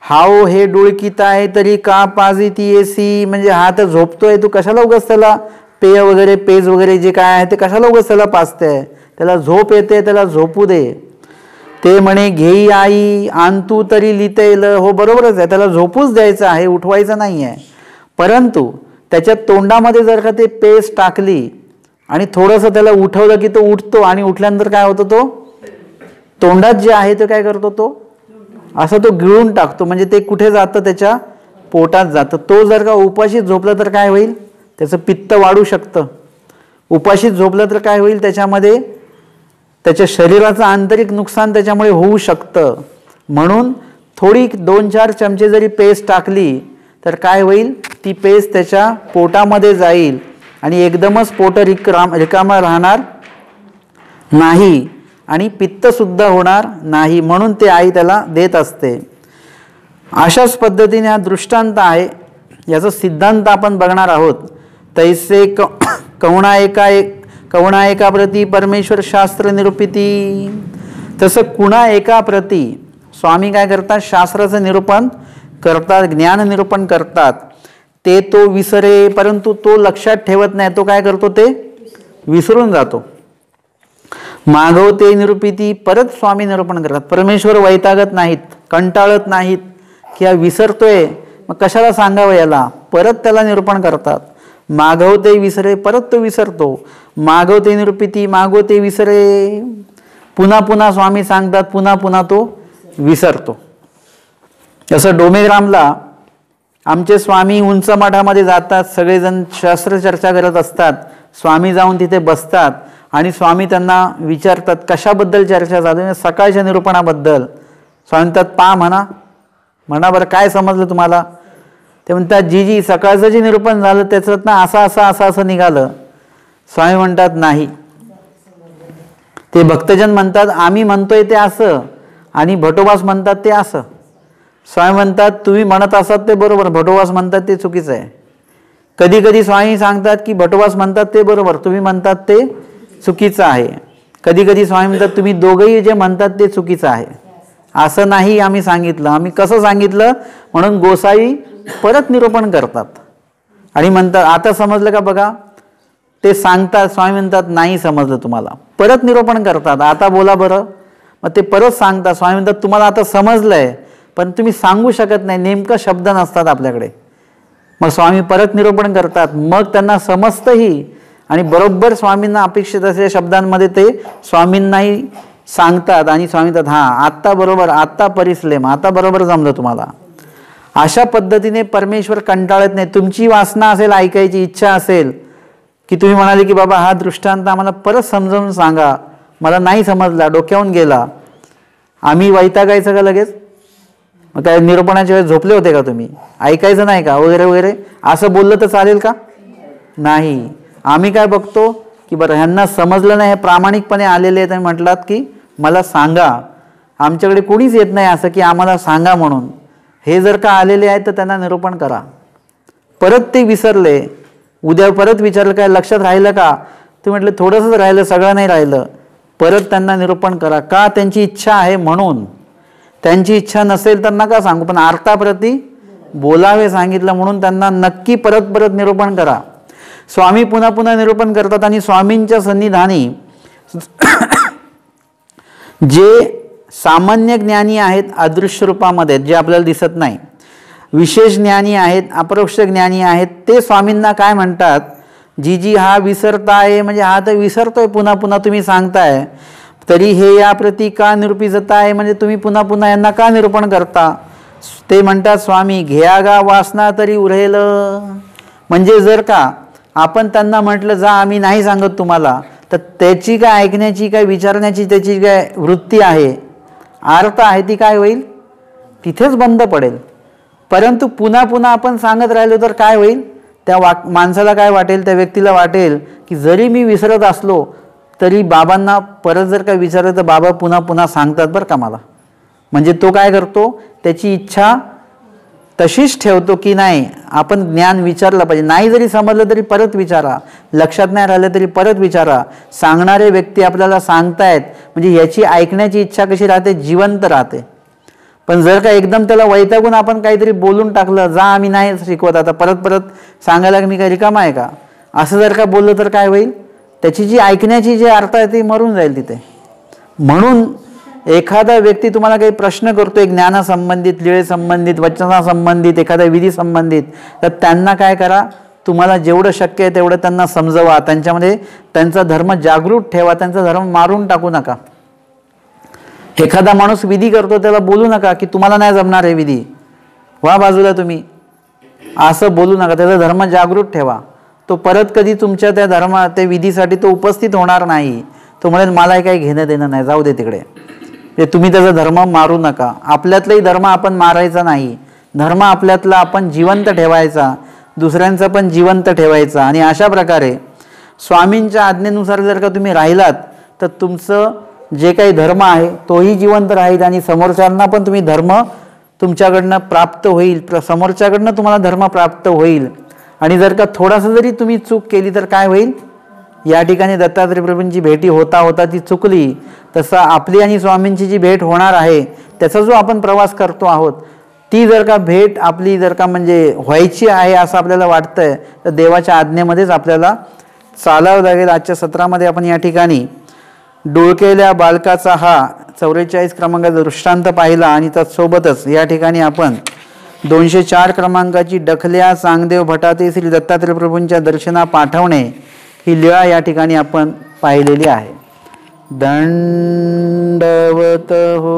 हाओ हे डुळकीत आहे तरी का पाजी ती एसी, म्हणजे हा तर झोपतोय, तू कशाला उगाच त्याला पेय वगैरे पेज वगैरे जे काय आहे ते कशाला उगाच त्याला पाजते, त्याला झोप येते, त्याला झोपू दे. ते म्हणे घेई आई आणतू तरी लितेल. हो बरोबरच आहे, त्याला झोपूच द्यायचं आहे, उठवायचं नाही आहे. परंतु त्याच्या तोंडामध्ये जर का ते पेस्ट टाकली आणि थोडंसं त्याला उठवलं की तो उठतो आणि उठल्यानंतर काय होतं, तो तोंडात जे आहे ते काय करतो, तो असं तो गिळून टाकतो. म्हणजे ते कुठे जातं, त्याच्या पोटात जातं. तो जर का उपाशीच झोपला तर काय होईल, त्याचं पित्त वाढू शकतं. उपाशीच झोपलं तर काय होईल, त्याच्यामध्ये त्याच्या शरीराचं आंतरिक नुकसान त्याच्यामुळे होऊ शकतं. म्हणून थोडी 2-4 चमचे जरी पेस्ट टाकली तर काय होईल, ती पेस्ट त्याच्या पोटामध्ये जाईल आणि एकदमच पोट रिकामा राहणार नाही आणि पित्तसुद्धा होणार नाही. म्हणून ते आई त्याला देत असते. अशाच पद्धतीने हा दृष्टांत आहे. याचा सिद्धांत आपण बघणार आहोत. तैसे कवणा एका प्रती परमेश्वर शास्त्र निरूपिती. तसं कुणा एका प्रती स्वामी काय करतात, शास्त्राचं निरूपण करतात, ज्ञान निरूपण करतात. ते तो विसरे, परंतु तो लक्षात ठेवत नाही. तो काय करतो, ते विसरून जातो. मागवते निरूपिती, परत स्वामी निरूपण करतात. परमेश्वर वैतागत नाहीत, कंटाळत नाहीत की हा विसरतोय, मग कशाला सांगावं याला, परत त्याला निरूपण करतात. मागवते विसरे, परत तो विसरतो. मागवते निरूपिती, मागवते विसरे, पुन्हा पुन्हा स्वामी सांगतात, पुन्हा पुन्हा तो विसरतो. जसं डोमेग्रामला आमचे स्वामी उंच मठामध्ये जातात, सगळेजण शास्त्रचर्चा करत असतात. स्वामी जाऊन तिथे बसतात आणि स्वामी त्यांना विचारतात कशाबद्दल चर्चा चालू आहे, सकाळच्या निरूपणाबद्दल. स्वामी म्हणतात, पा म्हणा बरं काय समजलं तुम्हाला. ते म्हणतात, जी सकाळचं जे निरूपण झालं त्याच्यात ना असं निघालं. स्वामी म्हणतात, नाही. ते भक्तजन म्हणतात, आम्ही म्हणतोय ते असं आणि भटोबास म्हणतात ते असं. स्वामी म्हणतात, तुम्ही म्हणत असाल ते बरोबर, भटोबास म्हणतात ते चुकीचं आहे. कधी कधी स्वामी सांगतात की भटोबास म्हणतात ते बरोबर, तुम्ही म्हणतात ते चुकीचं आहे. कधी कधी स्वामी म्हणतात, तुम्ही दोघंही जे म्हणतात ते चुकीचं आहे, असं नाही आम्ही सांगितलं. आम्ही कसं सांगितलं, म्हणून गोसाई परत निरूपण करतात आणि म्हणतात, आता समजलं का बघा. ते सांगतात, स्वामी म्हणतात, नाही समजलं तुम्हाला. परत निरूपण करतात, आता बोला बरं. मग ते परत सांगतात, स्वामी म्हणतात, तुम्हाला आता समजलंय पण तुम्ही सांगू शकत नाही, नेमकं शब्द नसतात आपल्याकडे. मग स्वामी परत निरूपण करतात, मग त्यांना समजतंही आणि बरोबर स्वामींना अपेक्षित असलेल्या शब्दांमध्ये ते स्वामींनाही सांगतात आणि स्वामी म्हणतात, हां आत्ता बरोबर, आत्ता परिसलेम, आता बरोबर जमलं तुम्हाला. अशा पद्धतीने परमेश्वर कंटाळत नाही. तुमची वासना असेल, ऐकायची इच्छा असेल की तुम्ही म्हणाले की बाबा हा दृष्टांत आम्हाला परत समजावून सांगा, मला नाही समजला, डोक्यावरून गेला, आम्ही वैतागायचं का लगेच. मग काय निरूपणाच्या वेळेस झोपले होते का तुम्ही, ऐकायचं नाही का वगैरे वगैरे असं बोललं तर चालेल का, नाही. आम्ही काय बघतो की बरं ह्यांना समजलं नाही, हे प्रामाणिकपणे आलेले आहेत आणि म्हटलात की मला सांगा. आमच्याकडे कोणीच येत नाही असं की आम्हाला सांगा म्हणून. हे जर का आलेले आहेत तर त्यांना निरूपण करा. परत ते विसरले, उद्या परत विचारलं काय लक्षात राहिलं का, ते म्हटलं थोडंसंच राहिलं, सगळं नाही राहिलं. परत त्यांना निरूपण करा. का, त्यांची इच्छा आहे म्हणून. त्यांची इच्छा नसेल तर नका सांगू, पण अर्थाप्रती बोलावे सांगितलं म्हणून त्यांना नक्की परत परत निरूपण करा. स्वामी पुन्हा पुन्हा निरूपण करतात आणि स्वामींच्या सन्निधानी जे सामान्य ज्ञानी आहेत अदृश्य रूपामध्ये, जे आपल्याला दिसत नाही, विशेष ज्ञानी आहेत, अपरोक्ष ज्ञानी आहेत, ते स्वामींना काय म्हणतात, जी हा विसरताय, म्हणजे हा तर विसरतोय, पुन्हा पुन्हा तुम्ही सांगताय, तरी हे या प्रती का निरूपी जात आहे, म्हणजे तुम्ही पुन्हा पुन्हा यांना का निरूपण करता. ते म्हणतात, स्वामी घ्या गा वासना तरी उरेल. म्हणजे जर का आपण त्यांना म्हटलं जा आम्ही नाही सांगत तुम्हाला, तर त्याची काय ऐकण्याची काय विचारण्याची त्याची काय वृत्ती आहे, अर्थ आहे, ती काय होईल, तिथेच बंद पडेल. परंतु पुन्हा पुन्हा आपण सांगत राहिलो तर काय होईल, त्या माणसाला काय वाटेल, त्या व्यक्तीला वाटेल की जरी मी विसरत असलो तरी बाबांना परत जर काय विचारलं तर बाबा पुन्हा पुन्हा सांगतात बरं का मला. म्हणजे तो काय करतो, त्याची इच्छा तशीच ठेवतो की नाही आपण ज्ञान विचारलं पाहिजे, नाही जरी समजलं तरी परत विचारा, लक्षात नाही राहिलं तरी परत विचारा. सांगणारे व्यक्ती आपल्याला सांगतायत म्हणजे याची ऐकण्याची इच्छा कशी राहते, जिवंत राहते. पण जर का एकदम त्याला वैतागून आपण काहीतरी बोलून टाकलं, जा आम्ही नाही शिकवत आता, परत परत सांगायला मी काही रिकामा आहे का, असं जर का बोललं तर काय होईल, त्याची जी ऐकण्याची जी अर्थ आहे ती मरून जाईल तिथे. म्हणून एखादा व्यक्ती तुम्हाला काही प्रश्न करतोय ज्ञानासंबंधित, लीळेसंबंधित, वचनासंबंधित, एखाद्या विधी संबंधित, तर त्यांना काय करा, तुम्हाला जेवढं शक्य आहे तेवढं त्यांना समजवा, त्यांच्यामध्ये त्यांचा धर्म जागृत ठेवा, त्यांचा धर्म मारून टाकू नका. एखादा माणूस विधी करतो त्याला बोलू नका की तुम्हाला नाही जमणार हे विधी, व्हा बाजूला तुम्ही, असं बोलू नका. त्याचा धर्म जागृत ठेवा. तो परत कधी तुमच्या त्या विधीसाठी तो उपस्थित होणार नाही. तो म्हणेल मला काही घेणं देणं नाही, जाऊ दे तिकडे. ते तुम्ही त्याचा धर्म मारू नका. आपल्यातलाही धर्म आपण मारायचा नाही. धर्म आपल्यातला आपण जिवंत ठेवायचा, दुसऱ्यांचा पण जिवंत ठेवायचा. आणि अशा प्रकारे स्वामींच्या आज्ञेनुसार जर का तुम्ही राहिलात तर तुमचं जे काही धर्म आहे तोही जिवंत राहील आणि समोरच्यांना पण तुम्ही धर्म तुमच्याकडनं प्राप्त होईल, समोरच्याकडनं तुम्हाला धर्म प्राप्त होईल. आणि जर का थोडासा जरी तुम्ही चूक केली तर काय होईल, या ठिकाणी दत्तात्रय प्रभूंची भेटी होता होता ती चुकली, तसं आपली आणि स्वामींची जी भेट होणार आहे त्याचा जो आपण प्रवास करतो आहोत, ती जर का भेट आपली जर का म्हणजे व्हायची आहे असं आपल्याला वाटतंय तर देवाच्या आज्ञेमध्येच आपल्याला चालावं लागेल. आजच्या सत्रामध्ये आपण या ठिकाणी डोळकेल्या बालकाचा हा 44 क्रमांकाचा दृष्टांत पाहिला आणि त्यासोबतच या ठिकाणी आपण 204 क्रमांकाची डखल्या चांगदेव भटाते श्री दत्तात्रय प्रभूंच्या दर्शना पाठवणे ही लीळा या ठिकाणी आपण पाहिलेली आहे. दंडवत हो.